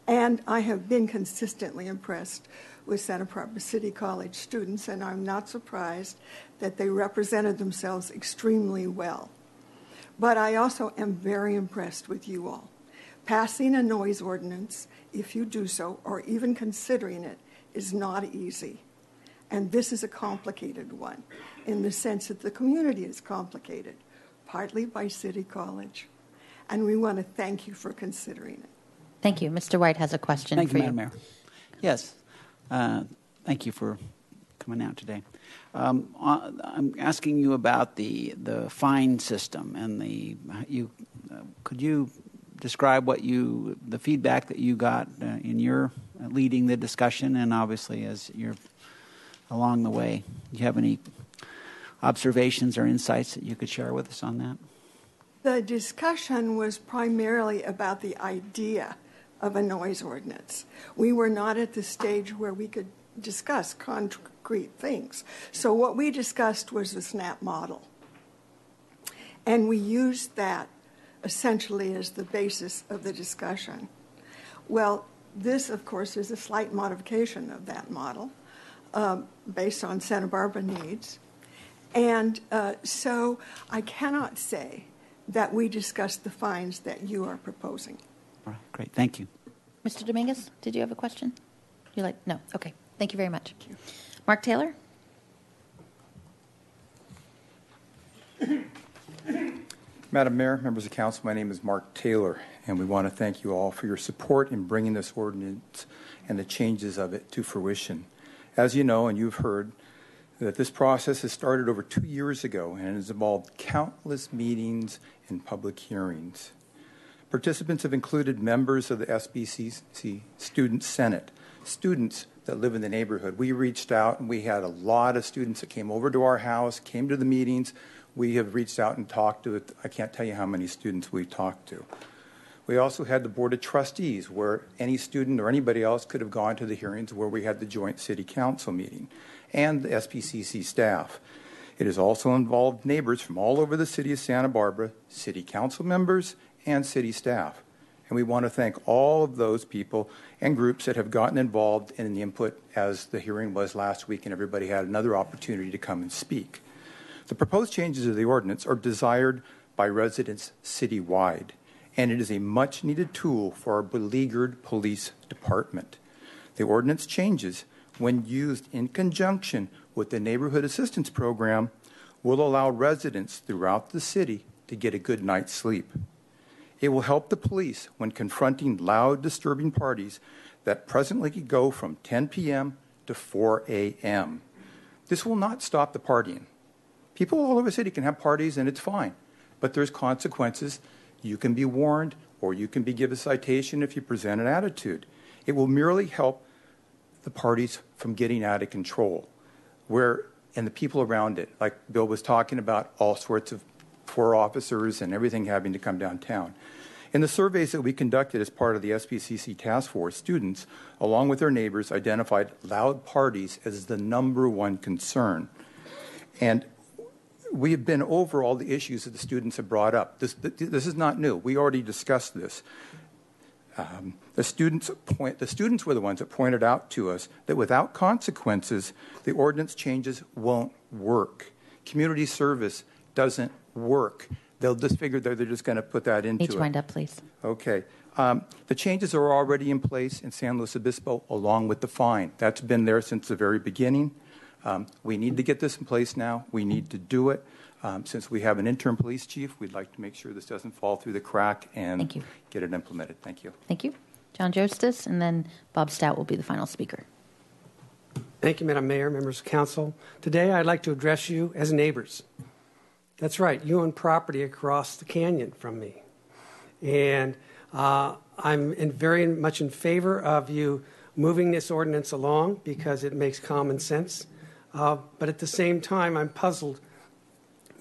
And I have been consistently impressed with Santa Barbara City College students, and I'm not surprised that they represented themselves extremely well. But I also am very impressed with you all. Passing a noise ordinance, if you do so, or even considering it, is not easy. And this is a complicated one. in the sense that the community is complicated, partly by City College. And we want to thank you for considering it. Thank you. Mr. White has a question Thank for you, Madam Mayor. Yes. Thank you for coming out today. I'm asking you about the fine system and could you describe the feedback that you got in your leading the discussion, and obviously as you're along the way, do you have any observations or insights that you could share with us on that? The discussion was primarily about the idea of a noise ordinance. We were not at the stage where we could discuss concrete things. So what we discussed was the SNAP model. And we used that essentially as the basis of the discussion. Well, this, of course, is a slight modification of that model based on Santa Barbara needs. And so I cannot say that we discussed the fines that you are proposing. All right, great. Thank you. Mr. Dominguez, did you have a question? No. Okay. Thank you very much. Mark Taylor? Madam Mayor, members of council, my name is Mark Taylor, and we want to thank you all for your support in bringing this ordinance and the changes of it to fruition. As you know, and you've heard, that this process has started over 2 years ago and has involved countless meetings and public hearings. Participants have included members of the SBCC Student Senate, students that live in the neighborhood. We reached out and we had a lot of students that came over to our house, came to the meetings. We have reached out and talked to it. I can't tell you how many students we've talked to. We also had the Board of Trustees, where any student or anybody else could have gone to the hearings where we had the joint city council meeting, and the SPCC staff. It has also involved neighbors from all over the city of Santa Barbara, city council members, and city staff. And we want to thank all of those people and groups that have gotten involved in the input as the hearing was last week and everybody had another opportunity to come and speak. The proposed changes of the ordinance are desired by residents citywide, and it is a much-needed tool for our beleaguered police department. The ordinance changes, when used in conjunction with the Neighborhood Assistance Program, will allow residents throughout the city to get a good night's sleep. It will help the police when confronting loud, disturbing parties that presently go from 10 p.m. to 4 a.m. This will not stop the partying. People all over the city can have parties and it's fine, but there's consequences. You can be warned or you can be given a citation if you present an attitude. It will merely help the parties from getting out of control, and the people around it, like Bill was talking about, all sorts of for officers and everything having to come downtown. In the surveys that we conducted as part of the SPCC task force, students, along with their neighbors, identified loud parties as the -- concern. And we have been over all the issues that the students have brought up. This is not new. We already discussed this. The students were the ones that pointed out to us that without consequences, the ordinance changes won't work. Community service doesn't work. They'll just figure they're just going to put that into it. Need to wind up, please. Okay. The changes are already in place in San Luis Obispo, along with the fine. That's been there since the very beginning. We need to get this in place now. We need to do it. Since we have an interim police chief, we'd like to make sure this doesn't fall through the crack and get it implemented. Thank you. Thank you. John Jostes, and then Bob Stout will be the final speaker. Thank you, Madam Mayor, members of council. Today, I'd like to address you as neighbors. That's right. You own property across the canyon from me. And I'm very much in favor of you moving this ordinance along because it makes common sense. But at the same time, I'm puzzled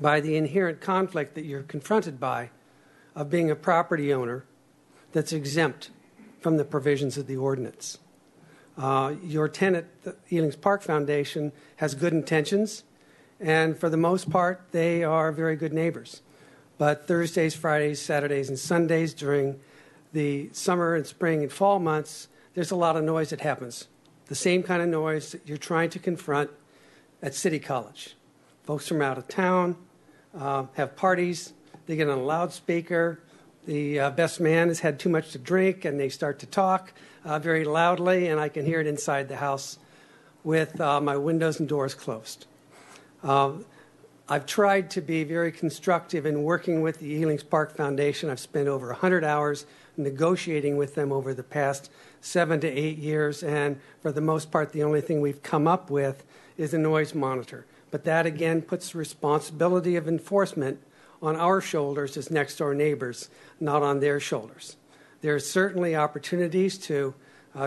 by the inherent conflict that you're confronted by of being a property owner that's exempt from the provisions of the ordinance. Your tenant, the Ealing's Park Foundation, has good intentions, and for the most part, they are very good neighbors. But Thursdays, Fridays, Saturdays, and Sundays during the summer and spring and fall months, there's a lot of noise that happens. The same kind of noise that you're trying to confront at City College. Folks from out of town have parties. They get on a loudspeaker. The best man has had too much to drink, and they start to talk very loudly, and I can hear it inside the house with my windows and doors closed. I've tried to be very constructive in working with the Ealing Park Foundation. I've spent over 100 hours negotiating with them over the past 7 to 8 years, and for the most part, the only thing we've come up with is a noise monitor. But that, again, puts the responsibility of enforcement on our shoulders as next-door neighbors, not on their shoulders. There are certainly opportunities to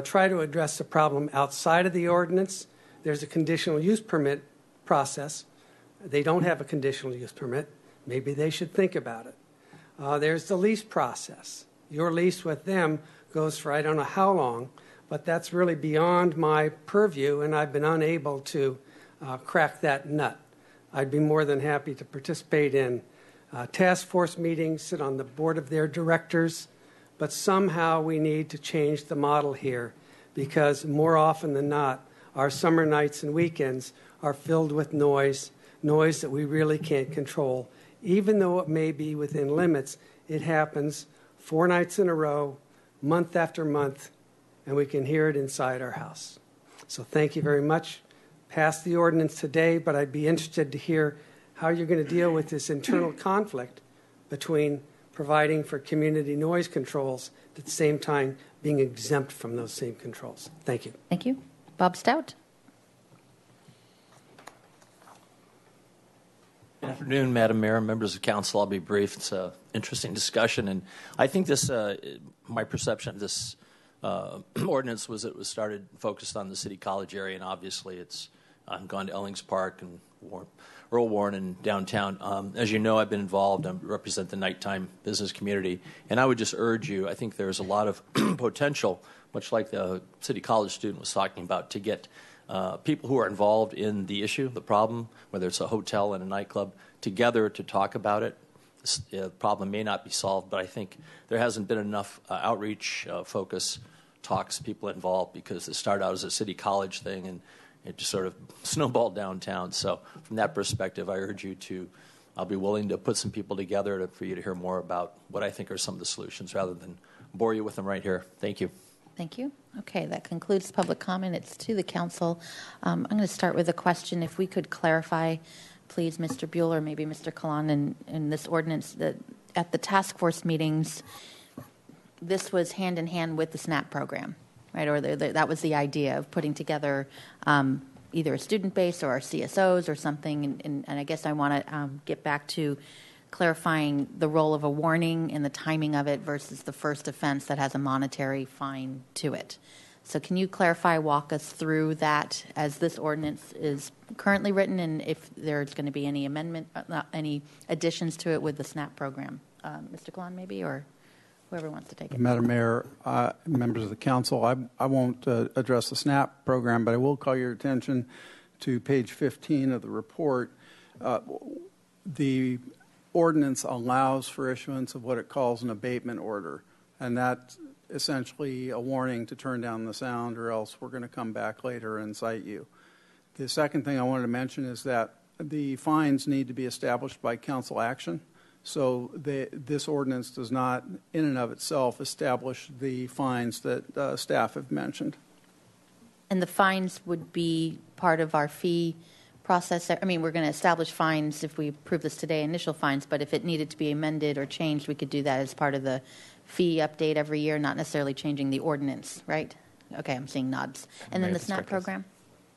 try to address the problem outside of the ordinance. There's a conditional use permit process. They don't have a conditional use permit. Maybe they should think about it. There's the lease process. Your lease with them goes for I don't know how long, but that's really beyond my purview, and I've been unable to crack that nut. I'd be more than happy to participate in task force meetings, sit on the board of their directors, but somehow we need to change the model here because more often than not, our summer nights and weekends are filled with noise that we really can't control. Even though it may be within limits, it happens 4 nights in a row, month after month, and we can hear it inside our house. So thank you very much. Pass the ordinance today, but I'd be interested to hear how you're going to deal with this internal conflict between providing for community noise controls at the same time being exempt from those same controls. Thank you. Thank you. Bob Stout. Good afternoon, Madam Mayor, members of council. I'll be brief. It's an interesting discussion, and I think this, my perception of this ordinance was it was started focused on the City College area, and obviously it's gone to Ellings Park and Earl Warren and downtown. As you know, I've been involved. I represent the nighttime business community, and I would just urge you, I think there's a lot of potential, much like the City College student was talking about, to get people who are involved in the issue, the problem, whether it's a hotel and a nightclub, together to talk about it. The problem may not be solved, but I think there hasn't been enough outreach, focus, talks, people involved, because it started out as a City College thing and it just sort of snowballed downtown. So from that perspective, I urge you to, I'll be willing to put some people together for you to hear more about what I think are some of the solutions rather than bore you with them right here. Thank you. Thank you. Okay, that concludes public comment. It's to the council. I'm going to start with a question. If we could clarify, please, Mr. Buell or maybe Mr. Kalan, in this ordinance, that at the task force meetings, this was hand in hand with the SNAP program, right? Or that was the idea of putting together either a student base or our CSOs or something. And I guess I want to get back to clarifying the role of a warning and the timing of it versus the first offense that has a monetary fine to it. So can you clarify, walk us through that as this ordinance is currently written, and if there's going to be any amendment, any additions to it with the SNAP program? Mr. Kalan, maybe, or whoever wants to take it. Madam Mayor, members of the council, I won't address the SNAP program, but I will call your attention to page 15 of the report. The ordinance allows for issuance of what it calls an abatement order, and that's essentially a warning to turn down the sound or else we're going to come back later and cite you. The second thing I wanted to mention is that the fines need to be established by council action. So this ordinance does not, in and of itself, establish the fines that staff have mentioned. And the fines would be part of our fee process. I mean, we're going to establish fines if we approve this today, initial fines, but if it needed to be amended or changed, we could do that as part of the fee update every year, not necessarily changing the ordinance, right? Okay, I'm seeing nods. And then the SNAP program?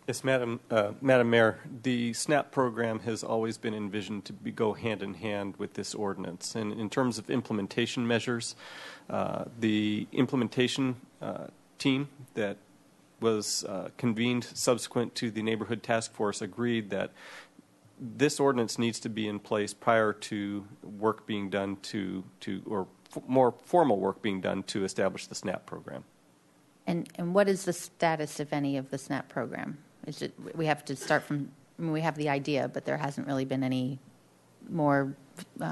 Yes, Madam Mayor, the SNAP program has always been envisioned to go hand in hand with this ordinance. And in terms of implementation measures, the implementation team that was convened subsequent to the neighborhood task force agreed that this ordinance needs to be in place prior to work being done or more formal work being done to establish the SNAP program. And what is the status, if any, of the SNAP program? Is it, we have to start from, I mean, we have the idea, but there hasn't really been any more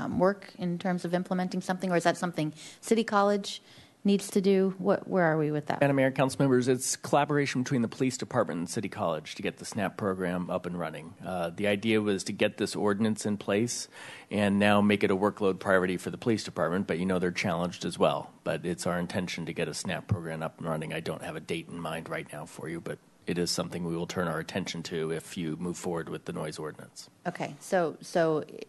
work in terms of implementing something, or is that something City College needs to do? Where are we with that? Madam Mayor, council members, it's collaboration between the police department and City College to get the SNAP program up and running. The idea was to get this ordinance in place and now make it a workload priority for the police department, but you know they're challenged as well. But it's our intention to get a SNAP program up and running. I don't have a date in mind right now for you, but it is something we will turn our attention to if you move forward with the noise ordinance. Okay, so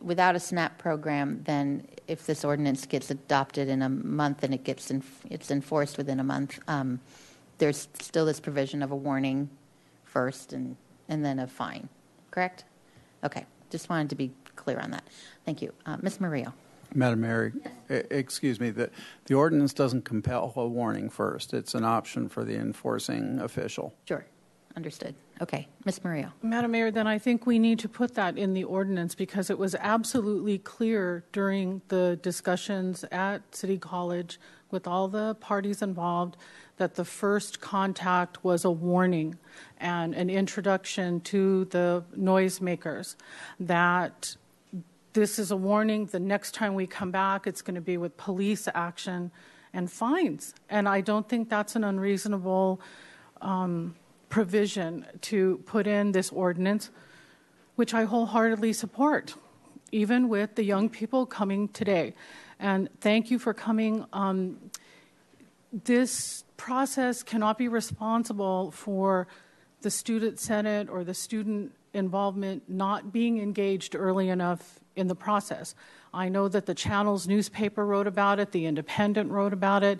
without a SNAP program, then if this ordinance gets adopted in a month and it's enforced within a month, there's still this provision of a warning first and then a fine, correct? Okay, just wanted to be clear on that. Thank you. Ms. Murillo. Madam Mayor, excuse me, the ordinance doesn't compel a warning first. It's an option for the enforcing official. Sure. Understood. Okay. Ms. Murillo. Madam Mayor, then I think we need to put that in the ordinance because it was absolutely clear during the discussions at City College with all the parties involved that the first contact was a warning and an introduction to the noisemakers, that this is a warning. The next time we come back, it's going to be with police action and fines. And I don't think that's an unreasonable provision to put in this ordinance, which I wholeheartedly support, even with the young people coming today. And thank you for coming. This process cannot be responsible for the student senate or the student involvement not being engaged early enough in the process. I know that the Channels newspaper wrote about it, the Independent wrote about it.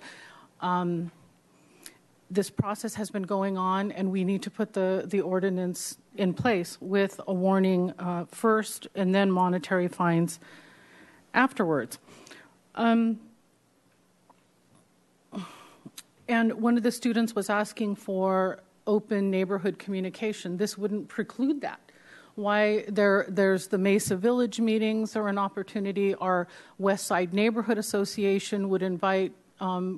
This process has been going on, and we need to put the ordinance in place with a warning first and then monetary fines afterwards. And one of the students was asking for open neighborhood communication. This wouldn't preclude that. Why there's the Mesa Village meetings are an opportunity. Our West Side Neighborhood Association would invite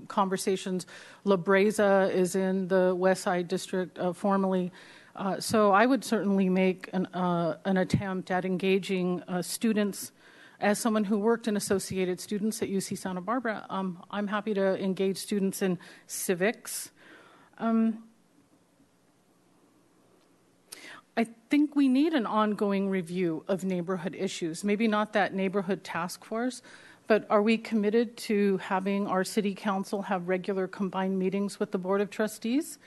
conversations. La Breza is in the West Side District formally. So I would certainly make an attempt at engaging students. As someone who worked in Associated Students at UC Santa Barbara, I'm happy to engage students in civics. I think we need an ongoing review of neighborhood issues, maybe not that neighborhood task force, but are we committed to having our city council have regular combined meetings with the Board of Trustees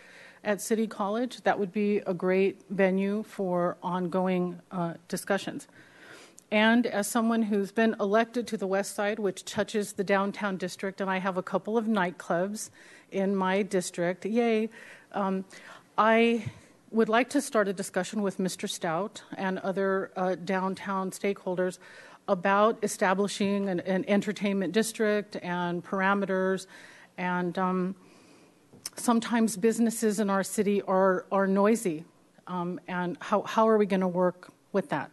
at City College? That would be a great venue for ongoing discussions. And as someone who's been elected to the West Side, which touches the downtown district, and I have a couple of nightclubs in my district, yay, I would like to start a discussion with Mr. Stout and other downtown stakeholders about establishing an entertainment district and parameters. And sometimes businesses in our city are noisy. And how are we going to work with that?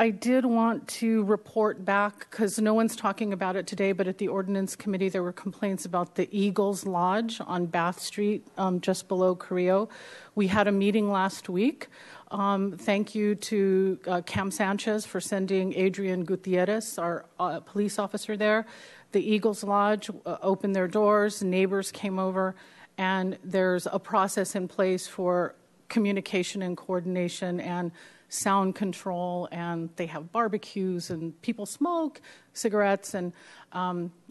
I did want to report back, because no one's talking about it today, but at the Ordinance Committee there were complaints about the Eagles Lodge on Bath Street, just below Carrillo. We had a meeting last week. Thank you to Cam Sanchez for sending Adrian Gutierrez, our police officer there. The Eagles Lodge opened their doors, neighbors came over, and there's a process in place for communication and coordination and sound control, and they have barbecues and people smoke cigarettes, and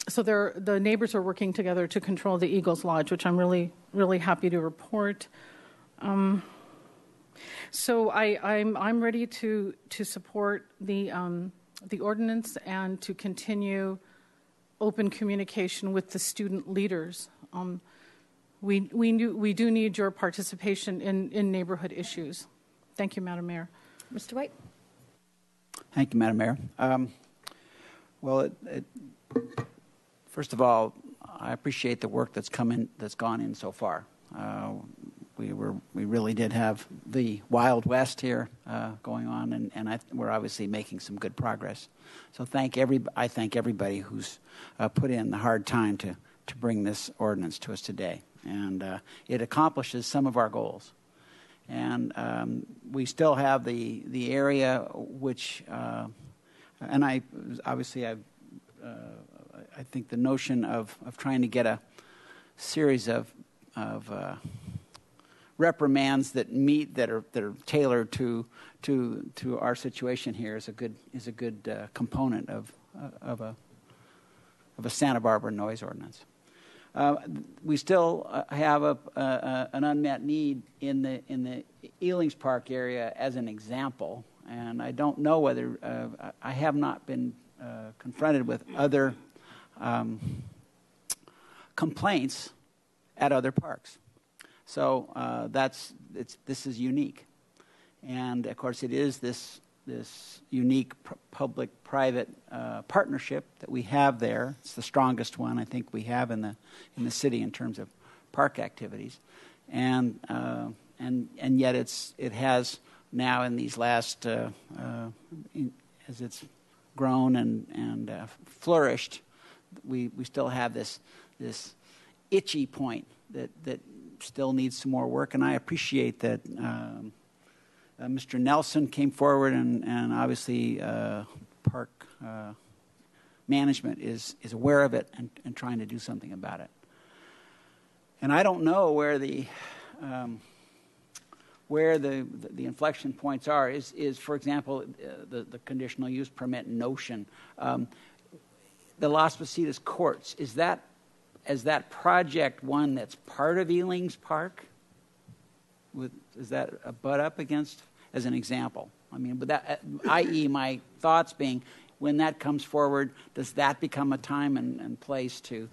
so the neighbors are working together to control the Eagles Lodge, which I'm really, really happy to report. So I'm ready to support the ordinance and to continue open communication with the student leaders. We do need your participation in neighborhood issues. Thank you, Madam Mayor. Mr. White. Thank you, Madam Mayor. Well, first of all, I appreciate the work that's gone in so far. We really did have the Wild West here going on, and we're obviously making some good progress. So I thank everybody who's put in the hard time to bring this ordinance to us today, and it accomplishes some of our goals. And we still have the area which, and I think the notion of trying to get a series of reprimands that are tailored to our situation here is a good component of a Santa Barbara noise ordinance. we still have an unmet need in the Ealings Park area as an example. And I don't know whether I have not been confronted with other complaints at other parks. So this is unique. And of course it is this unique public-private partnership that we have there. It's the strongest one I think we have in the city in terms of park activities, and yet it has now in these last as it's grown and flourished, we still have this itchy point that still needs some more work, and I appreciate that. Mr. Nelson came forward, and obviously park management is aware of it and trying to do something about it. And I don't know where the inflection points are. Is for example the conditional use permit notion. The Las Positas courts, is that project one that's part of Ealings Park? Is that a butt up against, as an example? I mean, but that, i.e., my thoughts being, when that comes forward, does that become a time and place to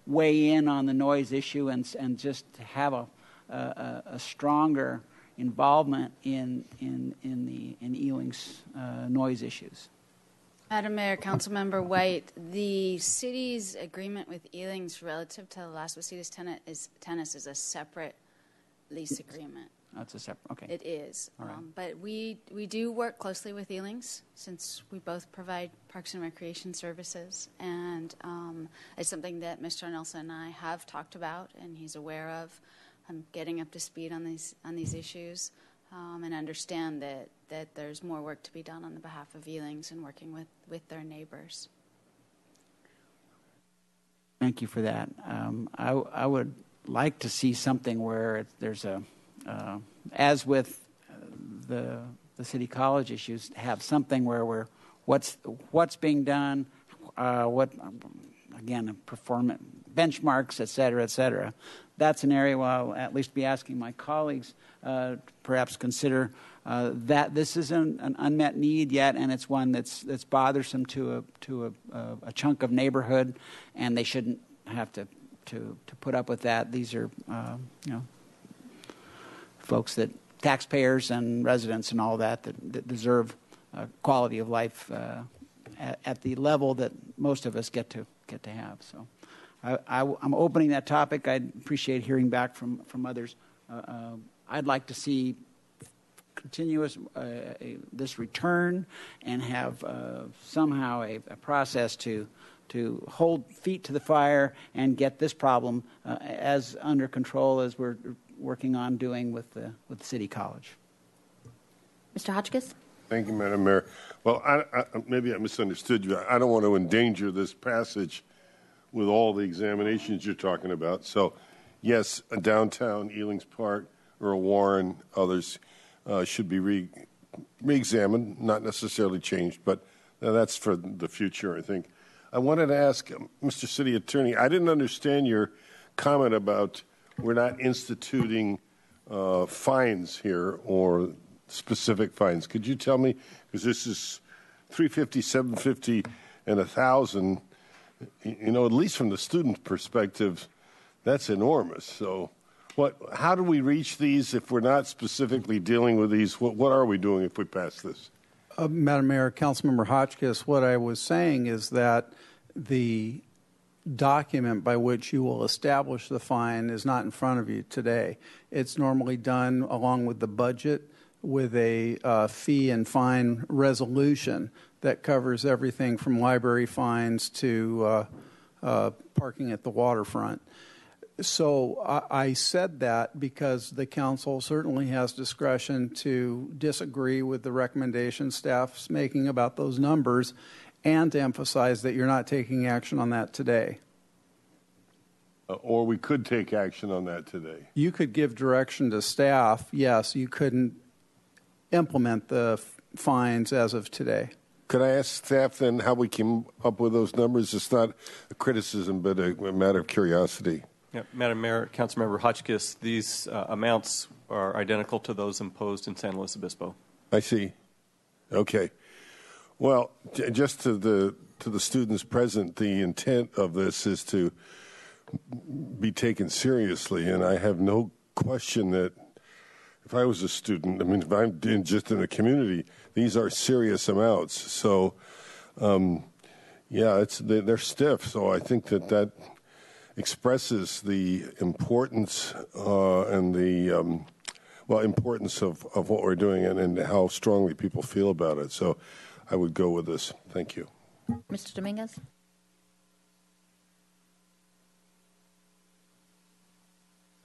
weigh in on the noise issue and just have a stronger involvement in Ealings noise issues? Madam Mayor, Councilmember White, the city's agreement with Ealings relative to the Las Positas tennis is a separate lease agreement. That's a separate, okay. It is. All right. But we do work closely with Ealings since we both provide parks and recreation services. And it's something that Mr. Nelson and I have talked about and he's aware of. I'm getting up to speed on these issues and understand that there's more work to be done on the behalf of Ealings and working with their neighbors. Thank you for that. I would like to see something where there's as with the city college issues, have something where what's being done, what again performance benchmarks, et cetera. That's an area where I'll at least be asking my colleagues perhaps consider that this is an unmet need yet, and it's one that's bothersome to a chunk of neighborhood, and they shouldn't have to put up with that. These are folks that taxpayers and residents and all that deserve quality of life at the level that most of us get to have. So I'm opening that topic. I'd appreciate hearing back from others. I'd like to see continuous this return and have somehow a process to hold feet to the fire and get this problem as under control as we're working on doing with the City College. Mr. Hotchkiss? Thank you, Madam Mayor. Well, maybe I misunderstood you. I don't want to endanger this passage with all the examinations you're talking about. So, yes, a downtown Ealings Park or a Warren, others should be re-examined, not necessarily changed, but that's for the future, I think. I wanted to ask Mr. City Attorney, I didn't understand your comment about we're not instituting fines here or specific fines. Could you tell me, because this is $350, $750, and $1,000, at least from the student perspective, that's enormous. So how do we reach these if we're not specifically dealing with these? What are we doing if we pass this? Madam Mayor, Councilmember Hotchkiss, what I was saying is that the document by which you will establish the fine is not in front of you today. It's normally done along with the budget with a fee and fine resolution that covers everything from library fines to parking at the waterfront. So I said that because the council certainly has discretion to disagree with the recommendation staff's making about those numbers and to emphasize that you're not taking action on that today. Or we could take action on that today. You could give direction to staff. Yes, you couldn't implement the fines as of today. Could I ask staff then how we came up with those numbers? It's not a criticism, but a matter of curiosity. Yeah, Madam Mayor, Councilmember Hotchkiss, these amounts are identical to those imposed in San Luis Obispo. I see. Okay. Well, just to the students present, the intent of this is to be taken seriously, and I have no question that if I was a student, I mean, if I'm just in the community, these are serious amounts. So, yeah, they're stiff. So I think that expresses the importance and the importance of what we're doing and how strongly people feel about it. So I would go with this. Thank you. Mr. Dominguez?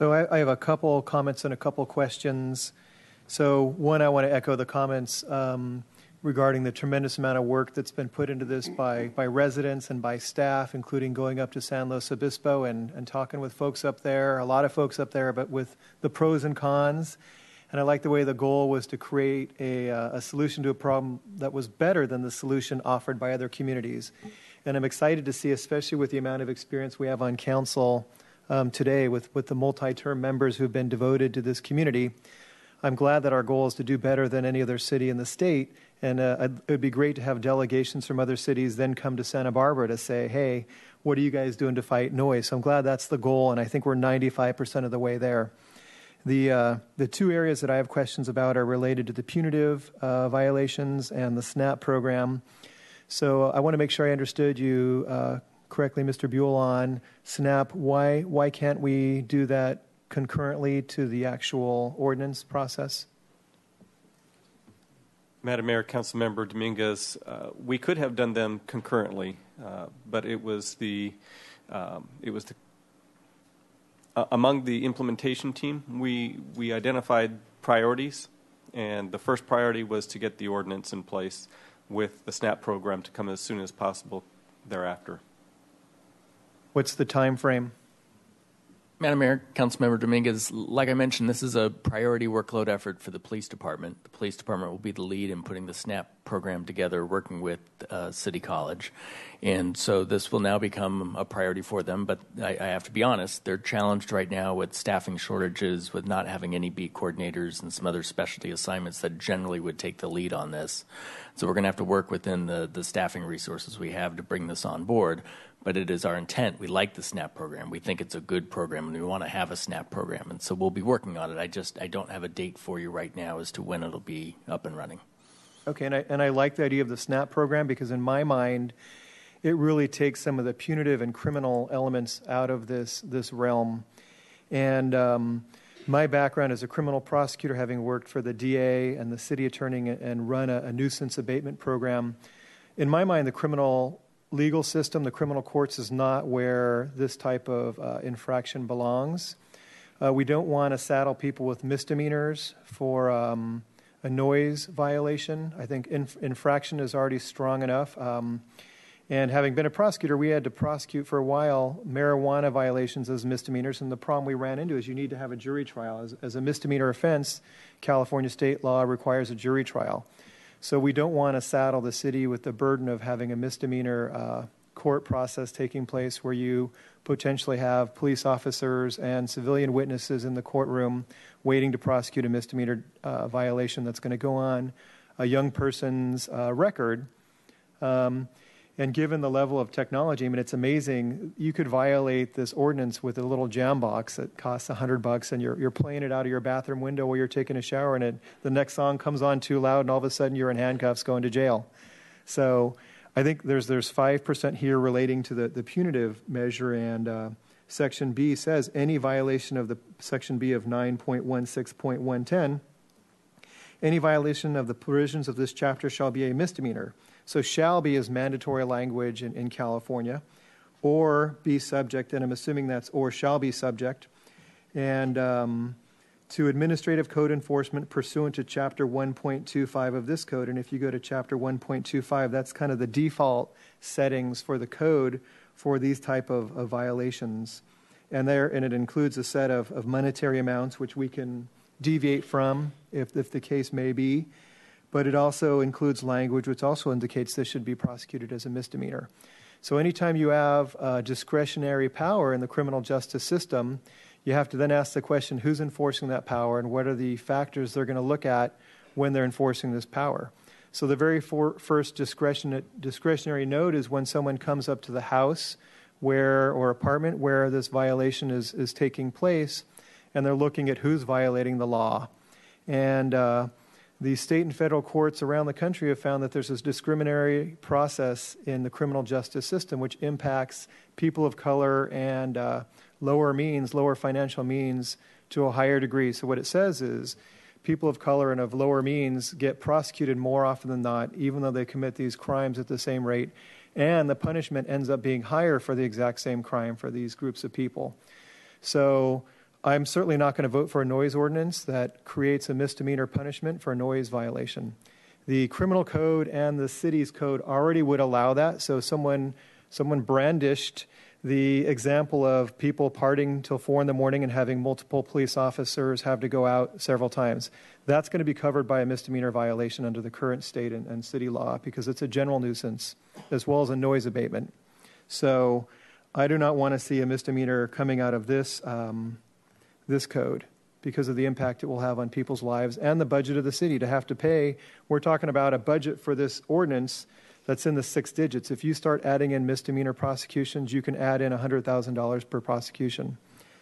So I have a couple comments and a couple questions. So one, I want to echo the comments regarding the tremendous amount of work that's been put into this by residents and by staff, including going up to San Luis Obispo and talking with folks up there, a lot of folks up there, but with the pros and cons. And I like the way the goal was to create a solution to a problem that was better than the solution offered by other communities. And I'm excited to see, especially with the amount of experience we have on council today with the multi-term members who've been devoted to this community. I'm glad that our goal is to do better than any other city in the state. And it would be great to have delegations from other cities then come to Santa Barbara to say, hey, what are you guys doing to fight noise? So I'm glad that's the goal, and I think we're 95% of the way there. The two areas that I have questions about are related to the punitive violations and the SNAP program. So I want to make sure I understood you correctly, Mr. Buell, on SNAP. Why can't we do that concurrently to the actual ordinance process? Madam Mayor, Councilmember Dominguez, we could have done them concurrently, but it was among the implementation team, we identified priorities, and the first priority was to get the ordinance in place with the SNAP program to come as soon as possible thereafter. What's the time frame? Madam Mayor, Councilmember Dominguez, like I mentioned, this is a priority workload effort for the police department. The police department will be the lead in putting the SNAP program together, working with City College. And so this will now become a priority for them. But I have to be honest, they're challenged right now with staffing shortages, with not having any beat coordinators and some other specialty assignments that generally would take the lead on this. So we're going to have to work within the staffing resources we have to bring this on board. But it is our intent. We like the SNAP program. We think it's a good program, and we want to have a SNAP program. And so we'll be working on it. I don't have a date for you right now as to when it'll be up and running. Okay, and I like the idea of the SNAP program because in my mind, it really takes some of the punitive and criminal elements out of this realm. And my background as a criminal prosecutor, having worked for the DA and the city attorney and run a nuisance abatement program, in my mind, the criminal legal system, the criminal courts, is not where this type of infraction belongs. We don't want to saddle people with misdemeanors for a noise violation. I think infraction is already strong enough. And having been a prosecutor, we had to prosecute for a while marijuana violations as misdemeanors. And the problem we ran into is you need to have a jury trial. As a misdemeanor offense, California state law requires a jury trial. So we don't want to saddle the city with the burden of having a misdemeanor court process taking place where you potentially have police officers and civilian witnesses in the courtroom waiting to prosecute a misdemeanor violation that's going to go on a young person's record. And given the level of technology, I mean, it's amazing. You could violate this ordinance with a little jam box that costs $100, and you're playing it out of your bathroom window while you're taking a shower, and the next song comes on too loud, and all of a sudden you're in handcuffs going to jail. So I think there's 5% here relating to the punitive measure, and Section B says any violation of the Section B of 9.16.110, any violation of the provisions of this chapter shall be a misdemeanor. So shall be is mandatory language in California, or be subject, and I'm assuming that's or shall be subject, and to administrative code enforcement pursuant to Chapter 1.25 of this code. And if you go to Chapter 1.25, that's kind of the default settings for the code for these type of violations. And it includes a set of monetary amounts which we can deviate from if the case may be. but it also includes language which also indicates this should be prosecuted as a misdemeanor. So anytime you have discretionary power in the criminal justice system, you have to then ask the question, who's enforcing that power and what are the factors they're going to look at when they're enforcing this power? So the very first discretionary note is when someone comes up to the house or apartment where this violation is taking place, and they're looking at who's violating the law. And the state and federal courts around the country have found that there's this discriminatory process in the criminal justice system which impacts people of color and lower financial means to a higher degree. So what it says is people of color and of lower means get prosecuted more often than not, even though they commit these crimes at the same rate, and the punishment ends up being higher for the exact same crime for these groups of people. So I'm certainly not going to vote for a noise ordinance that creates a misdemeanor punishment for a noise violation. The criminal code and the city's code already would allow that. So someone brandished the example of people partying till 4 a.m. and having multiple police officers have to go out several times. That's going to be covered by a misdemeanor violation under the current state and city law because it's a general nuisance as well as a noise abatement. So I do not want to see a misdemeanor coming out of this code because of the impact it will have on people's lives and the budget of the city to have to pay. We're talking about a budget for this ordinance that's in the 6 digits. If you start adding in misdemeanor prosecutions, you can add in $100,000 per prosecution.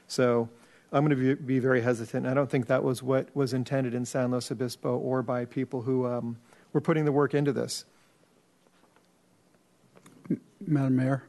So I'm going to be very hesitant. I don't think that was what was intended in San Luis Obispo or by people who were putting the work into this. Madam Mayor.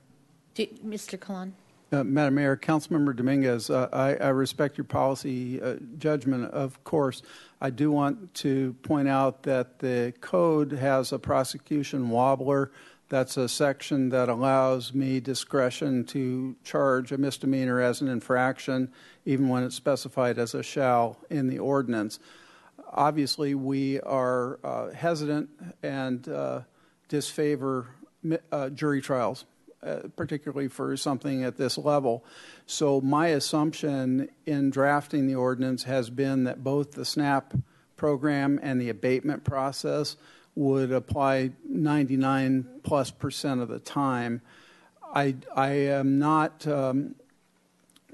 Mr. Kahlon. Madam Mayor, Councilmember Dominguez, I respect your policy judgment, of course. I do want to point out that the code has a prosecution wobbler. That's a section that allows me discretion to charge a misdemeanor as an infraction, even when it's specified as a shall in the ordinance. Obviously, we are hesitant and disfavor jury trials. Particularly for something at this level. So my assumption in drafting the ordinance has been that both the SNAP program and the abatement process would apply 99+% of the time. I am not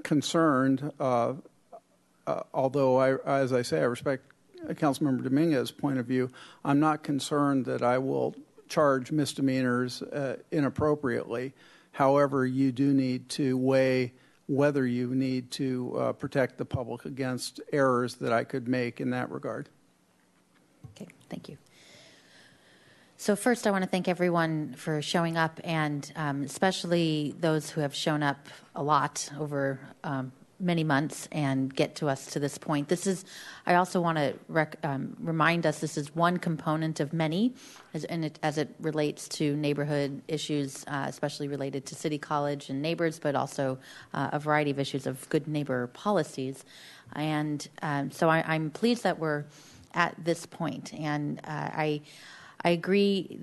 concerned, although as I say, I respect Councilmember Dominguez's point of view. I'm not concerned that I will charge misdemeanors inappropriately. However, you do need to weigh whether you need to protect the public against errors that I could make in that regard. Okay, thank you. So first, I want to thank everyone for showing up, and especially those who have shown up a lot over many months and get to us to this point. I also want to remind us this is one component of many as it relates to neighborhood issues, especially related to City College and neighbors, but also a variety of issues of good neighbor policies. And so I'm pleased that we're at this point. And I agree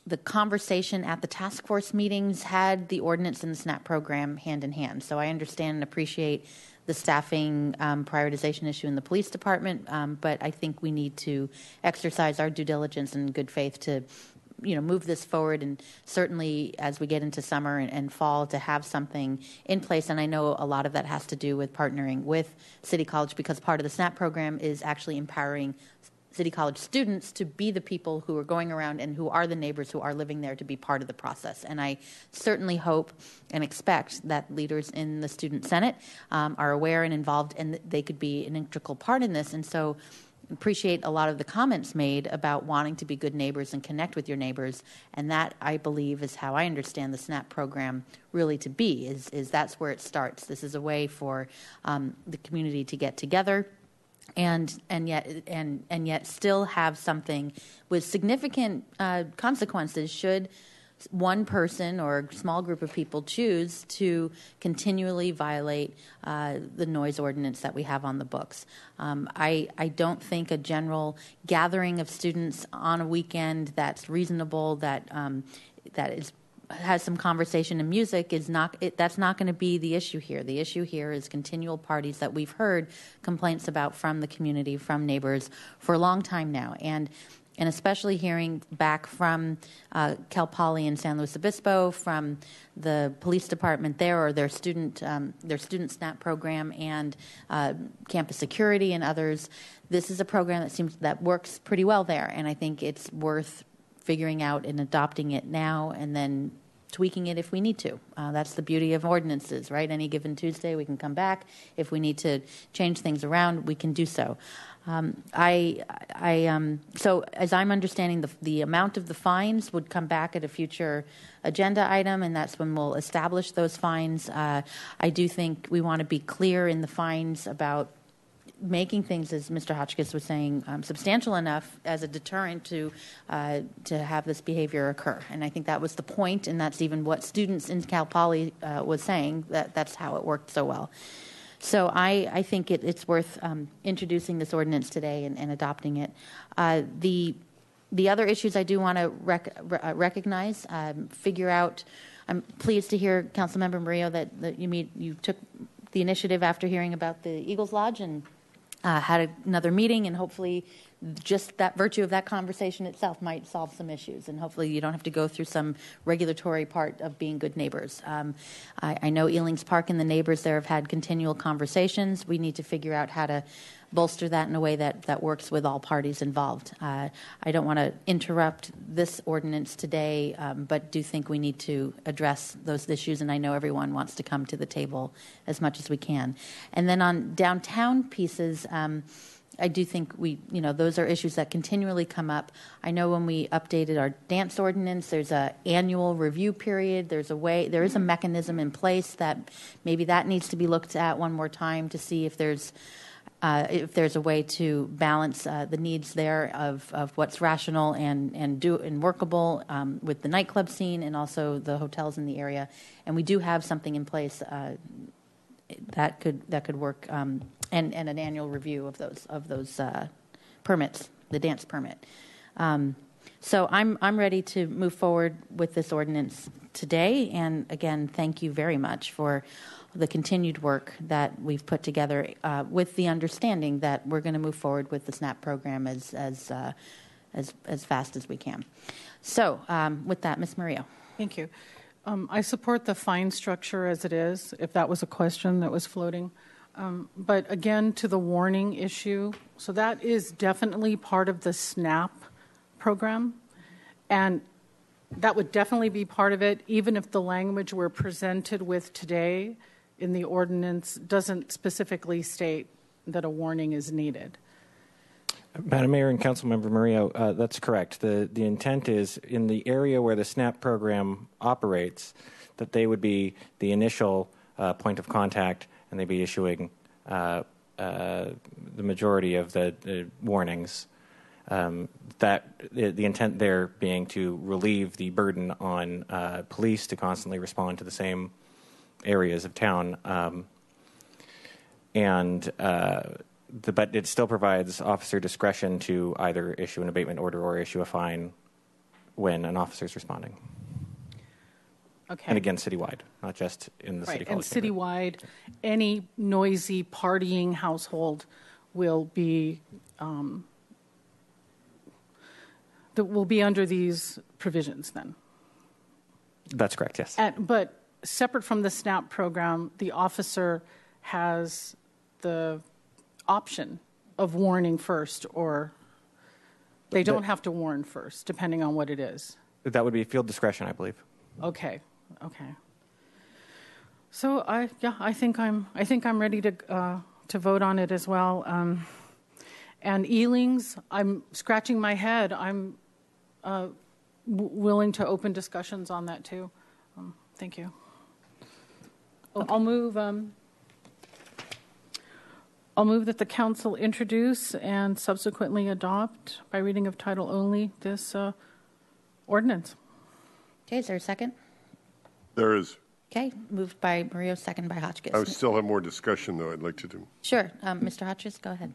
the conversation at the task force meetings had the ordinance and the SNAP program hand in hand. So I understand and appreciate the staffing prioritization issue in the police department, but I think we need to exercise our due diligence and good faith to move this forward, and certainly as we get into summer and fall to have something in place. And I know a lot of that has to do with partnering with City College, because part of the SNAP program is actually empowering City College students to be the people who are going around and who are the neighbors who are living there to be part of the process. And I certainly hope and expect that leaders in the Student Senate are aware and involved, and they could be an integral part in this. And so appreciate a lot of the comments made about wanting to be good neighbors and connect with your neighbors. And that, I believe, is how I understand the SNAP program really to be, is that's where it starts. This is a way for the community to get together and yet still have something with significant consequences should one person or small group of people choose to continually violate the noise ordinance that we have on the books. I don't think a general gathering of students on a weekend that's reasonable, that has some conversation and music that's not going to be the issue here. The issue here is continual parties that we've heard complaints about from the community, from neighbors for a long time now. And and especially hearing back from Cal Poly in San Luis Obispo, from the police department there, or their student SNAP program, and campus security and others. This is a program that works pretty well there, and I think it's worth figuring out and adopting it now, and then tweaking it if we need to. That's the beauty of ordinances, right? Any given Tuesday, we can come back. If we need to change things around, we can do so. So as I'm understanding, the amount of the fines would come back at a future agenda item, and that's when we'll establish those fines. I do think we want to be clear in the fines about making things, as Mr. Hotchkiss was saying, substantial enough as a deterrent to have this behavior occur. And I think that was the point, and that's even what students in Cal Poly was saying, that's how it worked so well. So I think it's worth introducing this ordinance today and adopting it. The other issues I do want to recognize, figure out. I'm pleased to hear, Councilmember Murillo, that you took the initiative after hearing about the Eagles Lodge and had another meeting, and hopefully just that virtue of that conversation itself might solve some issues, and hopefully you don't have to go through some regulatory part of being good neighbors. I know Ealings Park and the neighbors there have had continual conversations. We need to figure out how to bolster that in a way that works with all parties involved. I don't want to interrupt this ordinance today, but do think we need to address those issues, and I know everyone wants to come to the table as much as we can. And then on downtown pieces, I do think those are issues that continually come up. I know when we updated our dance ordinance, there's an annual review period. There is a mechanism in place that maybe that needs to be looked at one more time to see if there's a way to balance the needs there of what's rational and workable with the nightclub scene and also the hotels in the area. And we do have something in place that could work, and an annual review of those permits, the dance permit. So I'm ready to move forward with this ordinance today. And again, thank you very much for the continued work that we've put together, with the understanding that we're going to move forward with the SNAP program as fast as we can. So with that, Ms. Murillo. Thank you. I support the fine structure as it is, if that was a question that was floating. But again, to the warning issue, so that is definitely part of the SNAP program, and that would definitely be part of it, even if the language we're presented with today in the ordinance doesn't specifically state that a warning is needed. Madam Mayor and Councilmember Murillo, that's correct. The intent is in the area where the SNAP program operates, that they would be the initial point of contact, and they'd be issuing the majority of the warnings. That the intent there being to relieve the burden on police to constantly respond to the same areas of town, but it still provides officer discretion to either issue an abatement order or issue a fine when an officer is responding. Okay. And again, citywide, not just in the city college. And citywide, any noisy partying household will be that will be under these provisions then. That's correct. Yes. But separate from the SNAP program, the officer has the option of warning first, or they don't have to warn first, depending on what it is. That would be field discretion, I believe. Okay. So I think I'm ready to vote on it as well. And Ealings, I'm scratching my head. I'm willing to open discussions on that too. Thank you. Okay. I'll move that the council introduce and subsequently adopt by reading of title only this ordinance. Okay, is there a second? There is. Okay, moved by Murillo, second by Hotchkiss. I would still have more discussion, though, I'd like to do. Sure. Mr. Hotchkiss, go ahead.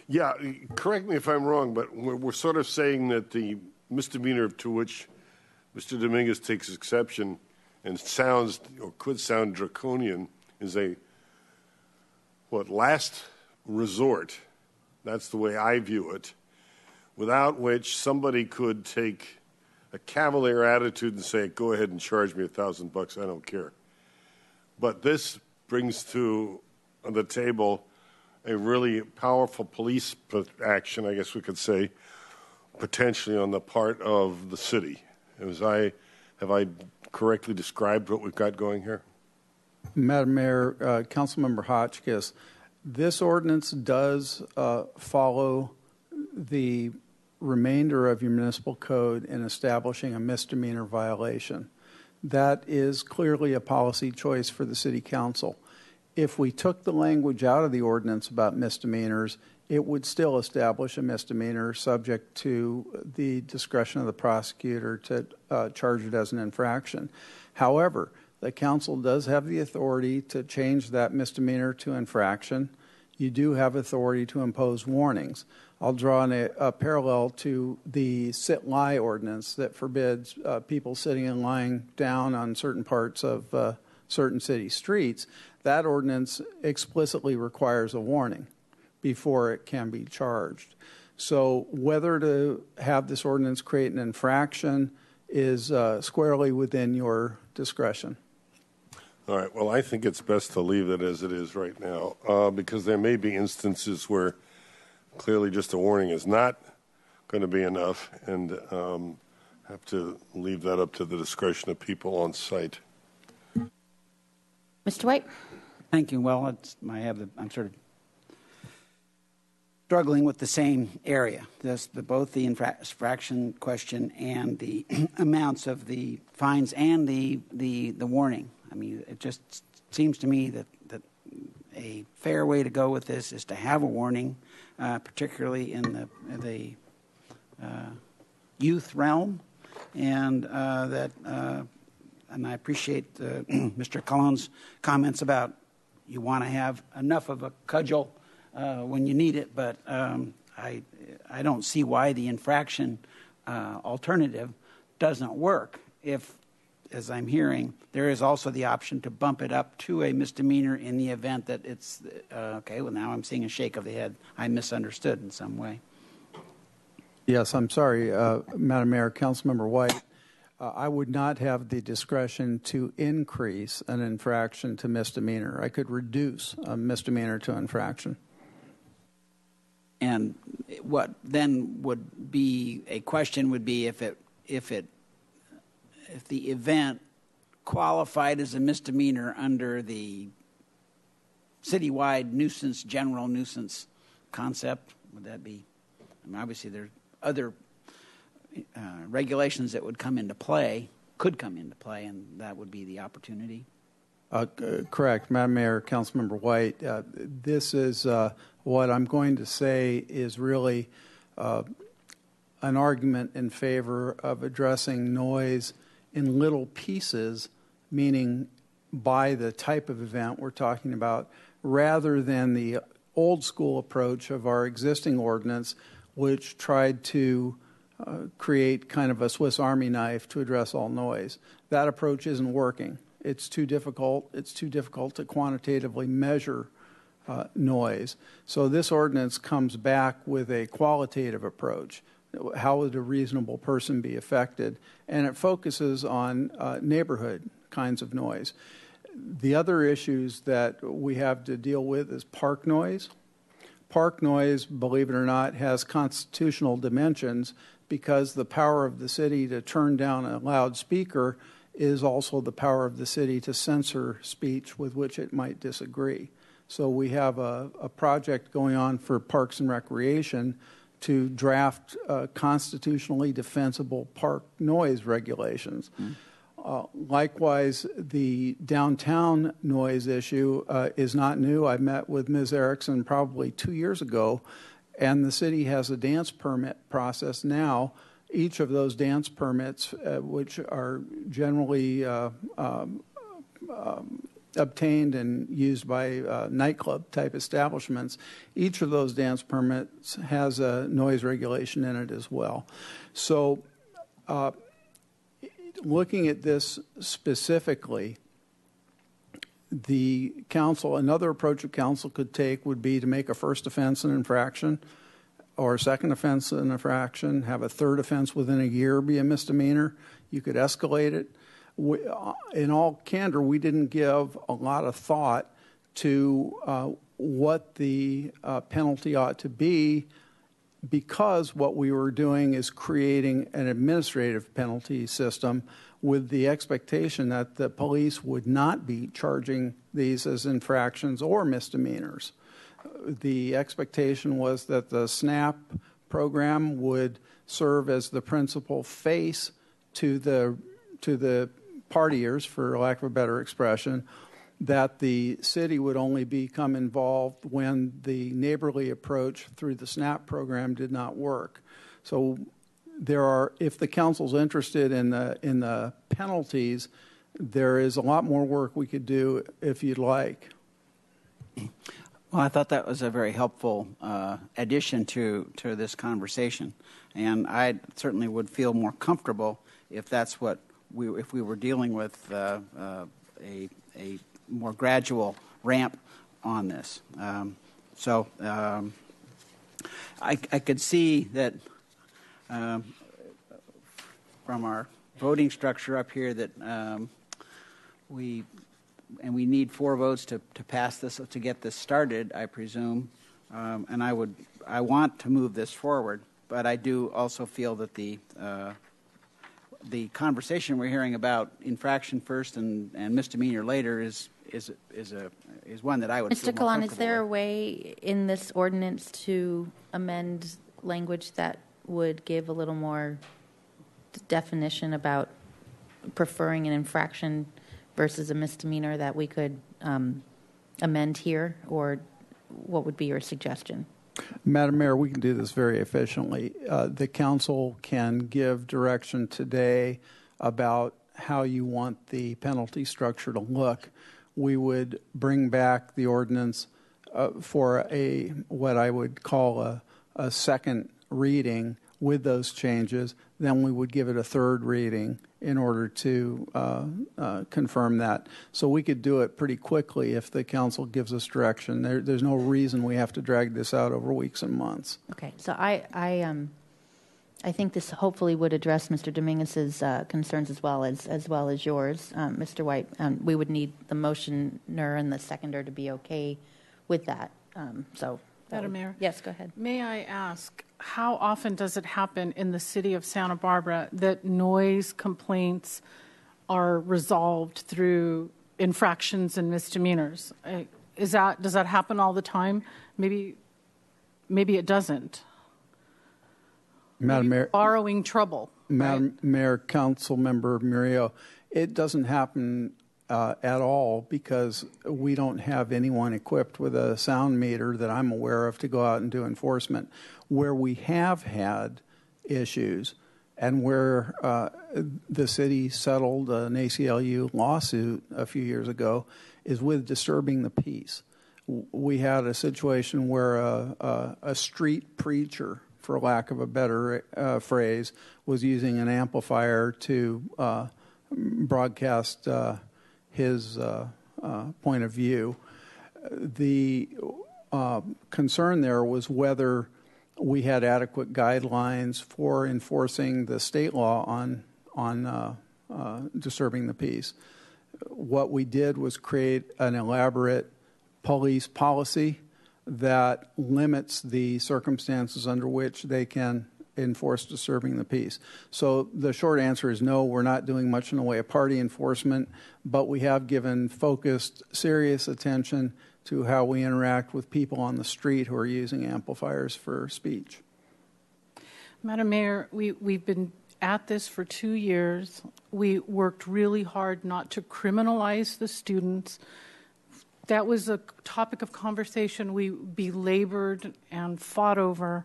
Yeah, correct me if I'm wrong, but we're sort of saying that the misdemeanor to which Mr. Dominguez takes exception and sounds or could sound draconian is a last resort. That's the way I view it. without which somebody could take a cavalier attitude and say, go ahead and charge me $1,000, I don't care. But this brings to the table a really powerful police action, I guess we could say, potentially on the part of the city. Have I correctly described what we've got going here? Madam Mayor, Councilmember Hotchkiss, this ordinance does follow the remainder of your municipal code in establishing a misdemeanor violation. That is clearly a policy choice for the City Council. If we took the language out of the ordinance about misdemeanors, it would still establish a misdemeanor subject to the discretion of the prosecutor to charge it as an infraction. However, the council does have the authority to change that misdemeanor to infraction. You do have authority to impose warnings. I'll draw a parallel to the sit-lie ordinance that forbids people sitting and lying down on certain parts of certain city streets. That ordinance explicitly requires a warning before it can be charged. So whether to have this ordinance create an infraction is squarely within your discretion. All right. Well, I think it's best to leave it as it is right now because there may be instances where clearly just a warning is not going to be enough and have to leave that up to the discretion of people on site. Mr. White? Thank you. Well, I'm sort of struggling with the same area, both the infraction question and the amounts of the fines and the warning. I mean, it just seems to me that a fair way to go with this is to have a warning, particularly in the youth realm, and and I appreciate Mr. Colon's comments about you want to have enough of a cudgel when you need it, but I don't see why the infraction alternative doesn't work if, as I'm hearing, there is also the option to bump it up to a misdemeanor in the event that it's, okay, well, now I'm seeing a shake of the head. I misunderstood in some way. Yes, I'm sorry, Madam Mayor, Councilmember White. I would not have the discretion to increase an infraction to misdemeanor. I could reduce a misdemeanor to infraction. And what then would be a question would be if the event qualified as a misdemeanor under the citywide general nuisance concept, would that be? I mean, obviously, there's other regulations that could come into play, and that would be the opportunity. Correct, Madam Mayor, Councilmember White. This is what I'm going to say is really an argument in favor of addressing noise in little pieces, meaning by the type of event we're talking about, rather than the old school approach of our existing ordinance, which tried to create kind of a Swiss Army knife to address all noise. That approach isn't working. It's too difficult. It's too difficult to quantitatively measure noise. So this ordinance comes back with a qualitative approach. How would a reasonable person be affected? And it focuses on neighborhood kinds of noise. The other issues that we have to deal with is park noise. Park noise, believe it or not, has constitutional dimensions because the power of the city to turn down a loudspeaker is also the power of the city to censor speech with which it might disagree. So we have a project going on for Parks and Recreation to draft constitutionally defensible park noise regulations. Likewise, the downtown noise issue is not new. I met with Ms. Erickson probably 2 years ago, and the city has a dance permit process now. Each of those dance permits, which are generally obtained and used by nightclub-type establishments, each of those dance permits has a noise regulation in it as well. So looking at this specifically, another approach a council could take would be to make a first offense an infraction, or second offense an infraction, have a third offense within a year be a misdemeanor. You could escalate it. In all candor, we didn't give a lot of thought to what the penalty ought to be, because what we were doing is creating an administrative penalty system with the expectation that the police would not be charging these as infractions or misdemeanors. The expectation was that the SNAP program would serve as the principal face to the partiers, for lack of a better expression, that the city would only become involved when the neighborly approach through the SNAP program did not work. So if the council's interested in the penalties, there is a lot more work we could do if you'd like. Well, I thought that was a very helpful addition to this conversation, and I certainly would feel more comfortable if that's what if we were dealing with a more gradual ramp on this. I could see that from our voting structure up here that we need 4 votes to pass this, to get this started, I presume. And I want to move this forward, but I do also feel that the conversation we're hearing about infraction first and misdemeanor later is one that I would feel Mr. more Kalan, comfortable is there a with. way in this ordinance to amend language that would give a little more definition about preferring an infraction versus a misdemeanor that we could amend here, or what would be your suggestion? Madam Mayor, we can do this very efficiently. The council can give direction today about how you want the penalty structure to look. We would bring back the ordinance for what I would call a second reading with those changes. Then we would give it a third reading in order to confirm that. So we could do it pretty quickly if the council gives us direction. There's no reason we have to drag this out over weeks and months. Okay, so I think this hopefully would address Mr. Dominguez's concerns as well as yours, Mr. White. We would need the motioner and the seconder to be okay with that. Madam Mayor? Yes, go ahead. May I ask, how often does it happen in the city of Santa Barbara that noise complaints are resolved through infractions and misdemeanors? Does that happen all the time? Maybe it doesn't. Madam Mayor, borrowing trouble. Madam Mayor, Council Member Murillo, it doesn't happen at all, because we don't have anyone equipped with a sound meter that I'm aware of to go out and do enforcement. Where we have had issues and where the city settled an ACLU lawsuit a few years ago is with disturbing the peace. We had a situation where a street preacher, for lack of a better phrase, was using an amplifier to broadcast his point of view. The concern there was whether we had adequate guidelines for enforcing the state law on disturbing the peace. What we did was create an elaborate police policy that limits the circumstances under which they can enforce disturbing the peace. So the short answer is no, we're not doing much in the way of party enforcement, but we have given focused, serious attention to how we interact with people on the street who are using amplifiers for speech. Madam Mayor, we've been at this for 2 years. We worked really hard not to criminalize the students. That was a topic of conversation we belabored and fought over.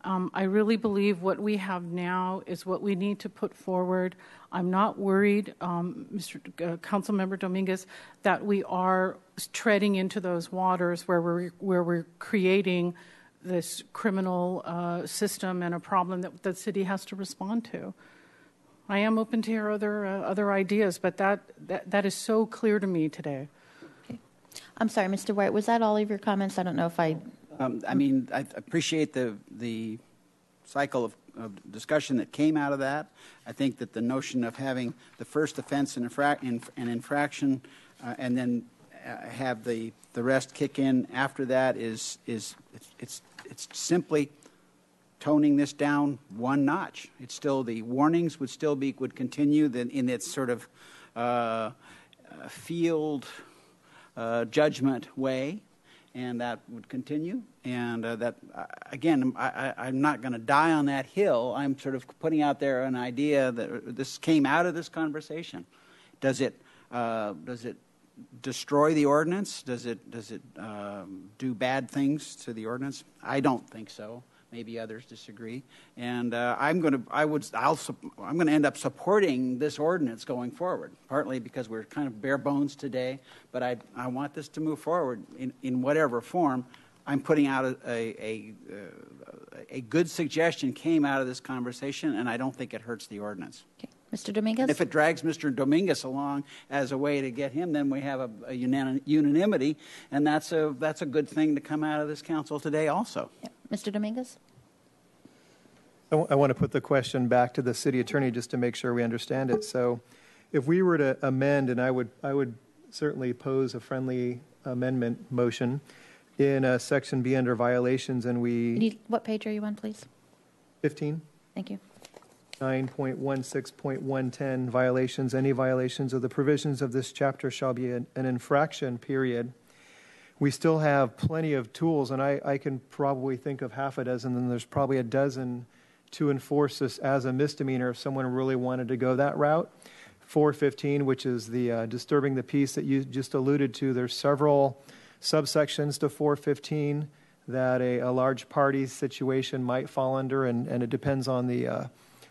I really believe what we have now is what we need to put forward. I'm not worried, Mr. Councilmember Dominguez, that we are treading into those waters where we're creating this criminal system and a problem that the city has to respond to. I am open to hear other ideas, but that is so clear to me today. Okay. I'm sorry, Mr. White, was that all of your comments? I don't know if I I appreciate the cycle of discussion that came out of that. I think that the notion of having the first offense and infraction, and then have the rest kick in after that is it's simply toning this down one notch. It's still, the warnings would continue in its sort of field judgment way, and that would continue. And that, again, I'm not going to die on that hill. I'm sort of putting out there an idea that this came out of this conversation. Does it destroy the ordinance? Does it do bad things to the ordinance? I don't think so. Maybe others disagree. And I'm going to end up supporting this ordinance going forward, partly because we're kind of bare bones today, but I want this to move forward in whatever form. I'm putting out a good suggestion came out of this conversation, and I don't think it hurts the ordinance. Okay. Mr. Dominguez? And if it drags Mr. Dominguez along as a way to get him, then we have a unanimity, and that's a good thing to come out of this council today also. Yeah. Mr. Dominguez? I want to put the question back to the city attorney just to make sure we understand it. So if we were to amend, and I would certainly pose a friendly amendment motion in Section B under violations, and we... What page are you on, please? 15. Thank you. 9.16.110 violations. Any violations of the provisions of this chapter shall be an infraction, period. We still have plenty of tools, and I can probably think of half a dozen, and there's probably a dozen to enforce this as a misdemeanor if someone really wanted to go that route. 415, which is the disturbing the peace that you just alluded to, there's several subsections to 415 that a large party situation might fall under, and it depends on the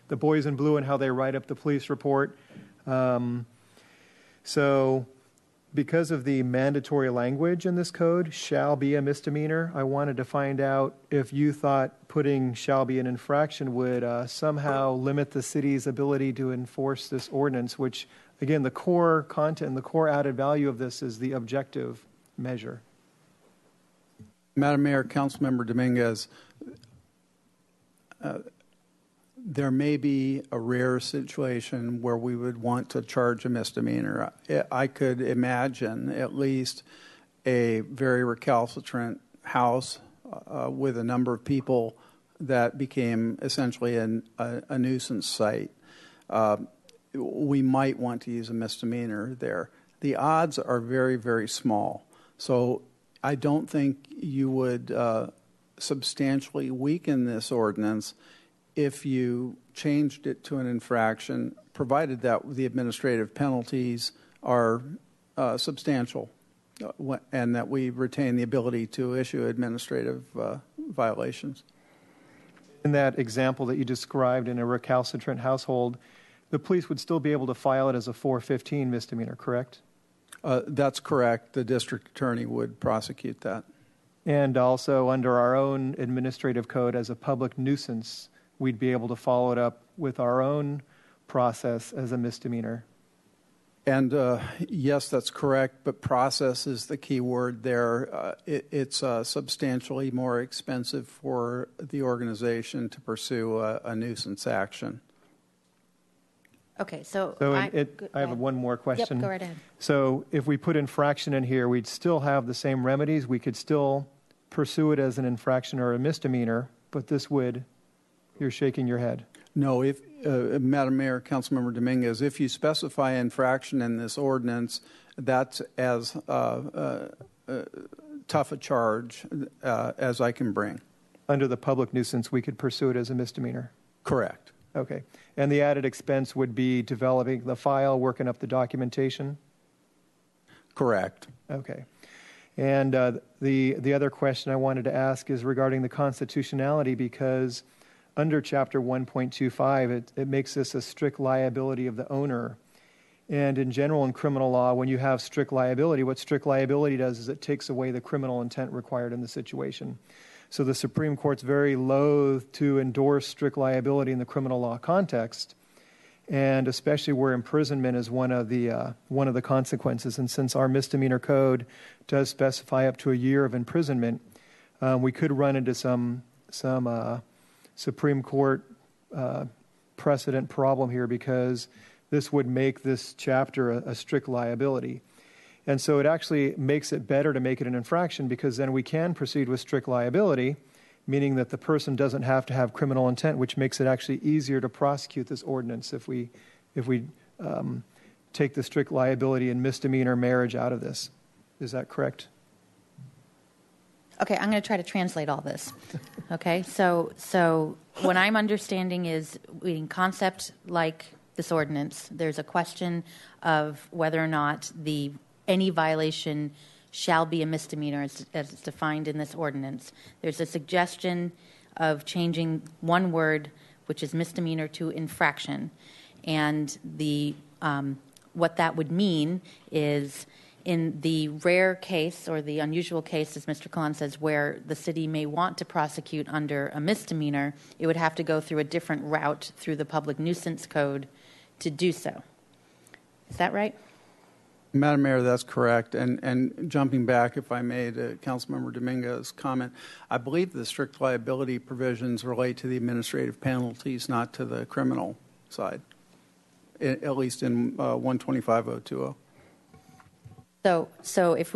boys in blue and how they write up the police report. So because of the mandatory language in this code, shall be a misdemeanor, I wanted to find out if you thought putting shall be an infraction would somehow limit the city's ability to enforce this ordinance, which, again, the core content and the core added value of this is the objective measure. Madam Mayor, Councilmember Dominguez, there may be a rare situation where we would want to charge a misdemeanor. I could imagine at least a very recalcitrant house with a number of people that became essentially a nuisance site. We might want to use a misdemeanor there. The odds are very, very small. So I don't think you would substantially weaken this ordinance if you changed it to an infraction, provided that the administrative penalties are substantial and that we retain the ability to issue administrative violations. In that example that you described in a recalcitrant household, the police would still be able to file it as a 415 misdemeanor, correct? That's correct. The district attorney would prosecute that. And also under our own administrative code as a public nuisance, we'd be able to follow it up with our own process as a misdemeanor. And yes, that's correct, but process is the key word there. It's substantially more expensive for the organization to pursue a nuisance action. Okay, so I have one more question. Yep, go right ahead. So if we put infraction in here, we'd still have the same remedies. We could still pursue it as an infraction or a misdemeanor, but this would... You're shaking your head. No, if Madam Mayor, Councilmember Dominguez, if you specify infraction in this ordinance, that's as tough a charge as I can bring. Under the public nuisance, we could pursue it as a misdemeanor? Correct. Okay. And the added expense would be developing the file, working up the documentation? Correct. Okay. And the other question I wanted to ask is regarding the constitutionality, because under Chapter 1.25, it makes this a strict liability of the owner. And in general, in criminal law, when you have strict liability, what strict liability does is it takes away the criminal intent required in the situation. So the Supreme Court's very loath to endorse strict liability in the criminal law context, and especially where imprisonment is one of the consequences. And since our misdemeanor code does specify up to a year of imprisonment, we could run into some Supreme Court precedent problem here, because this would make this chapter a strict liability. And so it actually makes it better to make it an infraction, because then we can proceed with strict liability, meaning that the person doesn't have to have criminal intent, which makes it actually easier to prosecute this ordinance if we take the strict liability and misdemeanor marriage out of this. Is that correct? Okay, I'm going to try to translate all this. Okay, so what I'm understanding is, in concept like this ordinance, there's a question of whether or not any violation shall be a misdemeanor as it's defined in this ordinance. There's a suggestion of changing one word, which is misdemeanor, to infraction, and what that would mean is, in the rare case or the unusual case, as Mr. Kahlon says, where the city may want to prosecute under a misdemeanor, it would have to go through a different route through the public nuisance code to do so. Is that right? Madam Mayor, that's correct. And jumping back, if I may, to Councilmember Dominguez's comment, I believe the strict liability provisions relate to the administrative penalties, not to the criminal side, at least in 125020. So if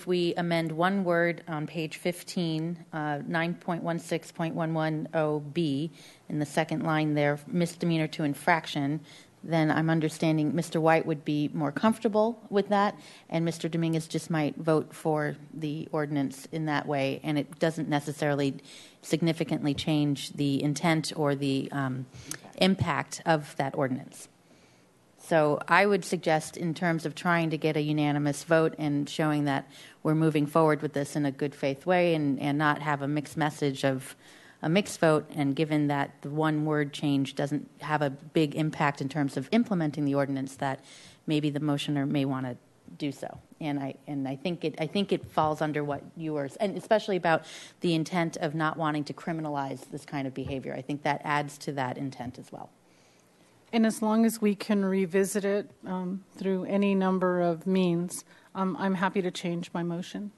we amend one word on page 15, 9.16.110B, in the second line there, misdemeanor to infraction, then I'm understanding Mr. White would be more comfortable with that, and Mr. Dominguez just might vote for the ordinance in that way, and it doesn't necessarily significantly change the intent or the impact of that ordinance. So I would suggest, in terms of trying to get a unanimous vote and showing that we're moving forward with this in a good faith way, and not have a mixed message of a mixed vote, and given that the one word change doesn't have a big impact in terms of implementing the ordinance, that maybe the motioner may want to do so. And I think it falls under what you were, and especially about the intent of not wanting to criminalize this kind of behavior. I think that adds to that intent as well. And as long as we can revisit it through any number of means, I'm happy to change my motion.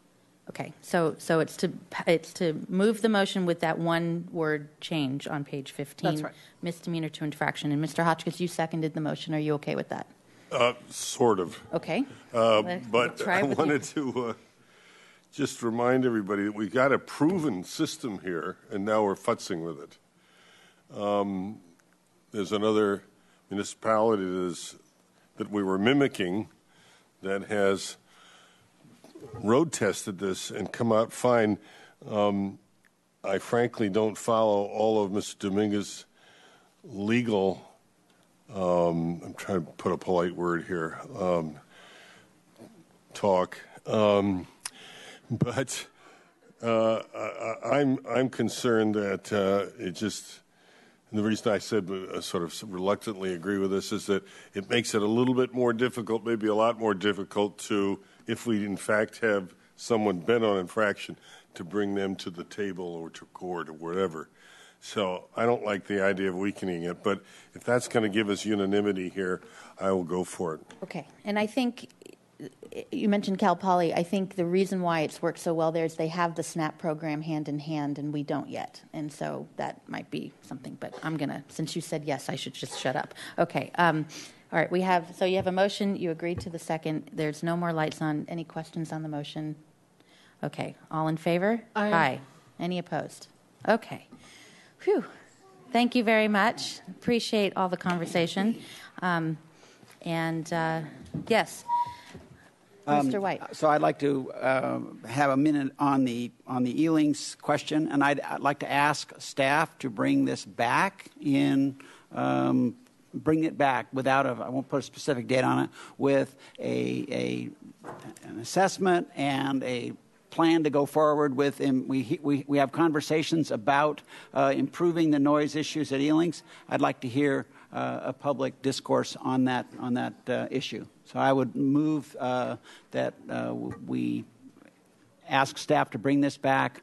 Okay, so it's to move the motion with that one word change on page 15. That's right. Misdemeanor to infraction. And Mr. Hotchkiss, you seconded the motion. Are you okay with that? Sort of. Okay. But I wanted to just remind everybody that we've got a proven system here, and now we're futzing with it. There's another municipality that we were mimicking that has road tested this and come out fine. I frankly don't follow all of Mr. Dominguez's legal, I'm trying to put a polite word here, talk. But I'm concerned that it just, and the reason I said sort of reluctantly agree with this is that it makes it a little bit more difficult, maybe a lot more difficult to, if we in fact have someone bent on infraction, to bring them to the table or to court or wherever. So I don't like the idea of weakening it, but if that's going to give us unanimity here, I will go for it. Okay, and I think you mentioned Cal Poly. I think the reason why it's worked so well there is they have the SNAP program hand in hand, and we don't yet. And so that might be something. But I'm going to, since you said yes, I should just shut up. Okay. All right. So you have a motion. You agreed to the second. There's no more lights on. Any questions on the motion? Okay. All in favor? Aye. Any opposed? Okay. Phew. Thank you very much. Appreciate all the conversation. Yes. Mr. White. So I'd like to have a minute on the Elings question, and I'd like to ask staff to bring this back bring it back without I won't put a specific date on it, with an assessment and a plan to go forward with. And we have conversations about improving the noise issues at Elings. I'd like to hear a public discourse on that issue. So I would move that we ask staff to bring this back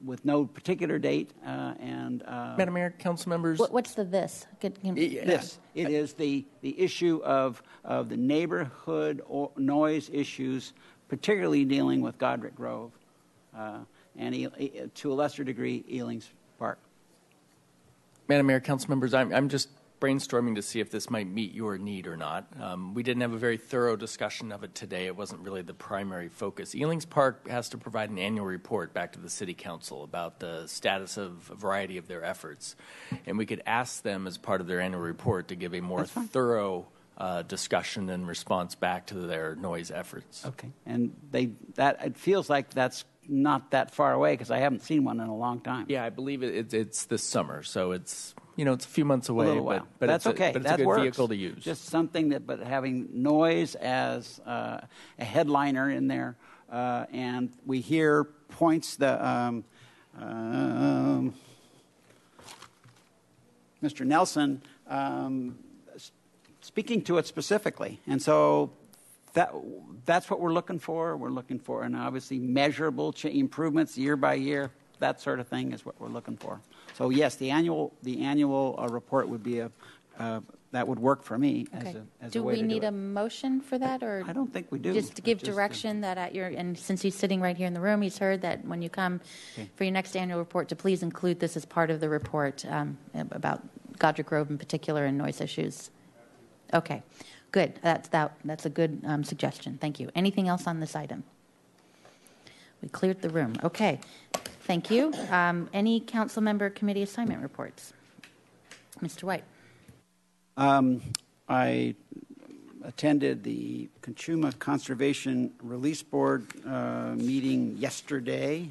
with no particular date. Madam Mayor, council members. What's this? This. It is the issue of the neighborhood noise issues, particularly dealing with Godric Grove. and to a lesser degree, Ealings Park. Madam Mayor, council members, I'm just brainstorming to see if this might meet your need or not. We didn't have a very thorough discussion of it today. It wasn't really the primary focus. Ealings Park has to provide an annual report back to the City Council about the status of a variety of their efforts. And we could ask them as part of their annual report to give a more thorough discussion and response back to their noise efforts. Okay. And it feels like that's not that far away because I haven't seen one in a long time. Yeah, I believe it's this summer, so it's it's a few months away. A little while. But that's okay. But it's that a good works. vehicle to use. Just something but having noise as a headliner in there, and we hear points that Mr. Nelson speaking to it specifically, and so that's what we're looking for. We're looking for, and obviously measurable improvements year by year. That sort of thing is what we're looking for. So yes, the annual report would be that would work for me Okay. as do a way we to need do a it. motion for that, or I don't think we do. Just to give direction that and since he's sitting right here in the room, he's heard that when you come for your next annual report, to please include this as part of the report about Godric Grove in particular and noise issues. Okay, good. That's a good suggestion. Thank you. Anything else on this item? We cleared the room. Okay, thank you. Any council member committee assignment reports? Mr. White. I attended the Kachuma Conservation Release Board meeting yesterday,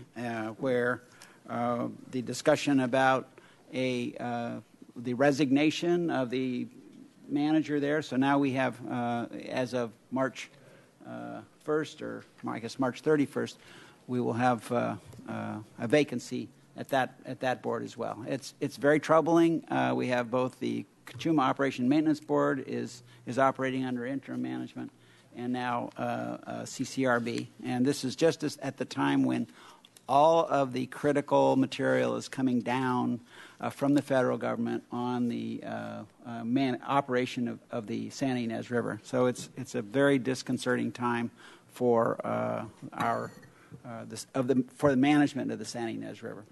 where the discussion about the resignation of the manager there. So now we have, as of March 1st, or I guess March 31st, we will have a vacancy at that board as well. It's very troubling. We have both the Kachuma Operation Maintenance Board is operating under interim management, and now CCRB. And this is just at the time when all of the critical material is coming down from the federal government on the operation of the Santa Ynez River. So it's a very disconcerting time for for the management of the Santa Ynez River.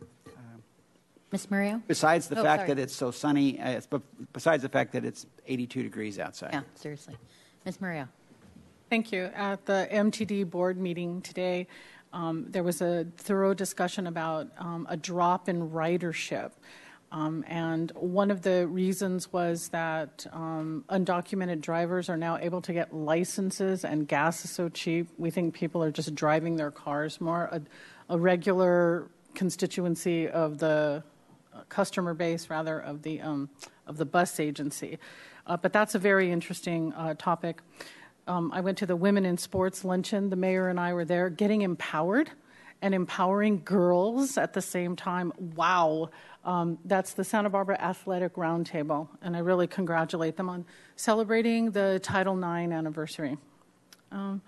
Ms. Murillo? Besides the fact that it's so sunny, besides the fact that it's 82 degrees outside. Yeah, seriously. Ms. Murillo. Thank you. At the MTD board meeting today, there was a thorough discussion about a drop in ridership. And one of the reasons was that undocumented drivers are now able to get licenses, and gas is so cheap. We think people are just driving their cars more. A regular constituency of the customer base, rather, of the bus agency. But that's a very interesting topic. I went to the Women in Sports luncheon. The mayor and I were there, getting empowered and empowering girls at the same time. Wow. That's the Santa Barbara Athletic Roundtable, and I really congratulate them on celebrating the Title IX anniversary. And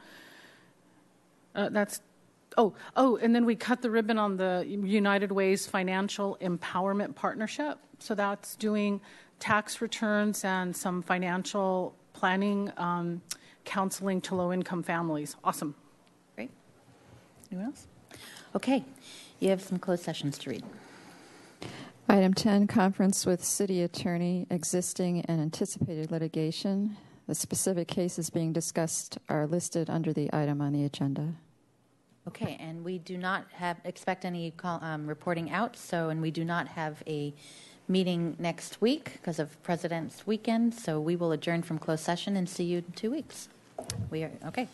then we cut the ribbon on the United Way's Financial Empowerment Partnership. So that's doing tax returns and some financial planning counseling to low-income families. Awesome. Great. Anyone else? Okay. You have some closed sessions to read. Item 10, conference with city attorney, existing and anticipated litigation. The specific cases being discussed are listed under the item on the agenda. Okay, and we do not expect any reporting out, and we do not have a meeting next week because of President's Weekend, so we will adjourn from closed session and see you in 2 weeks. We are okay.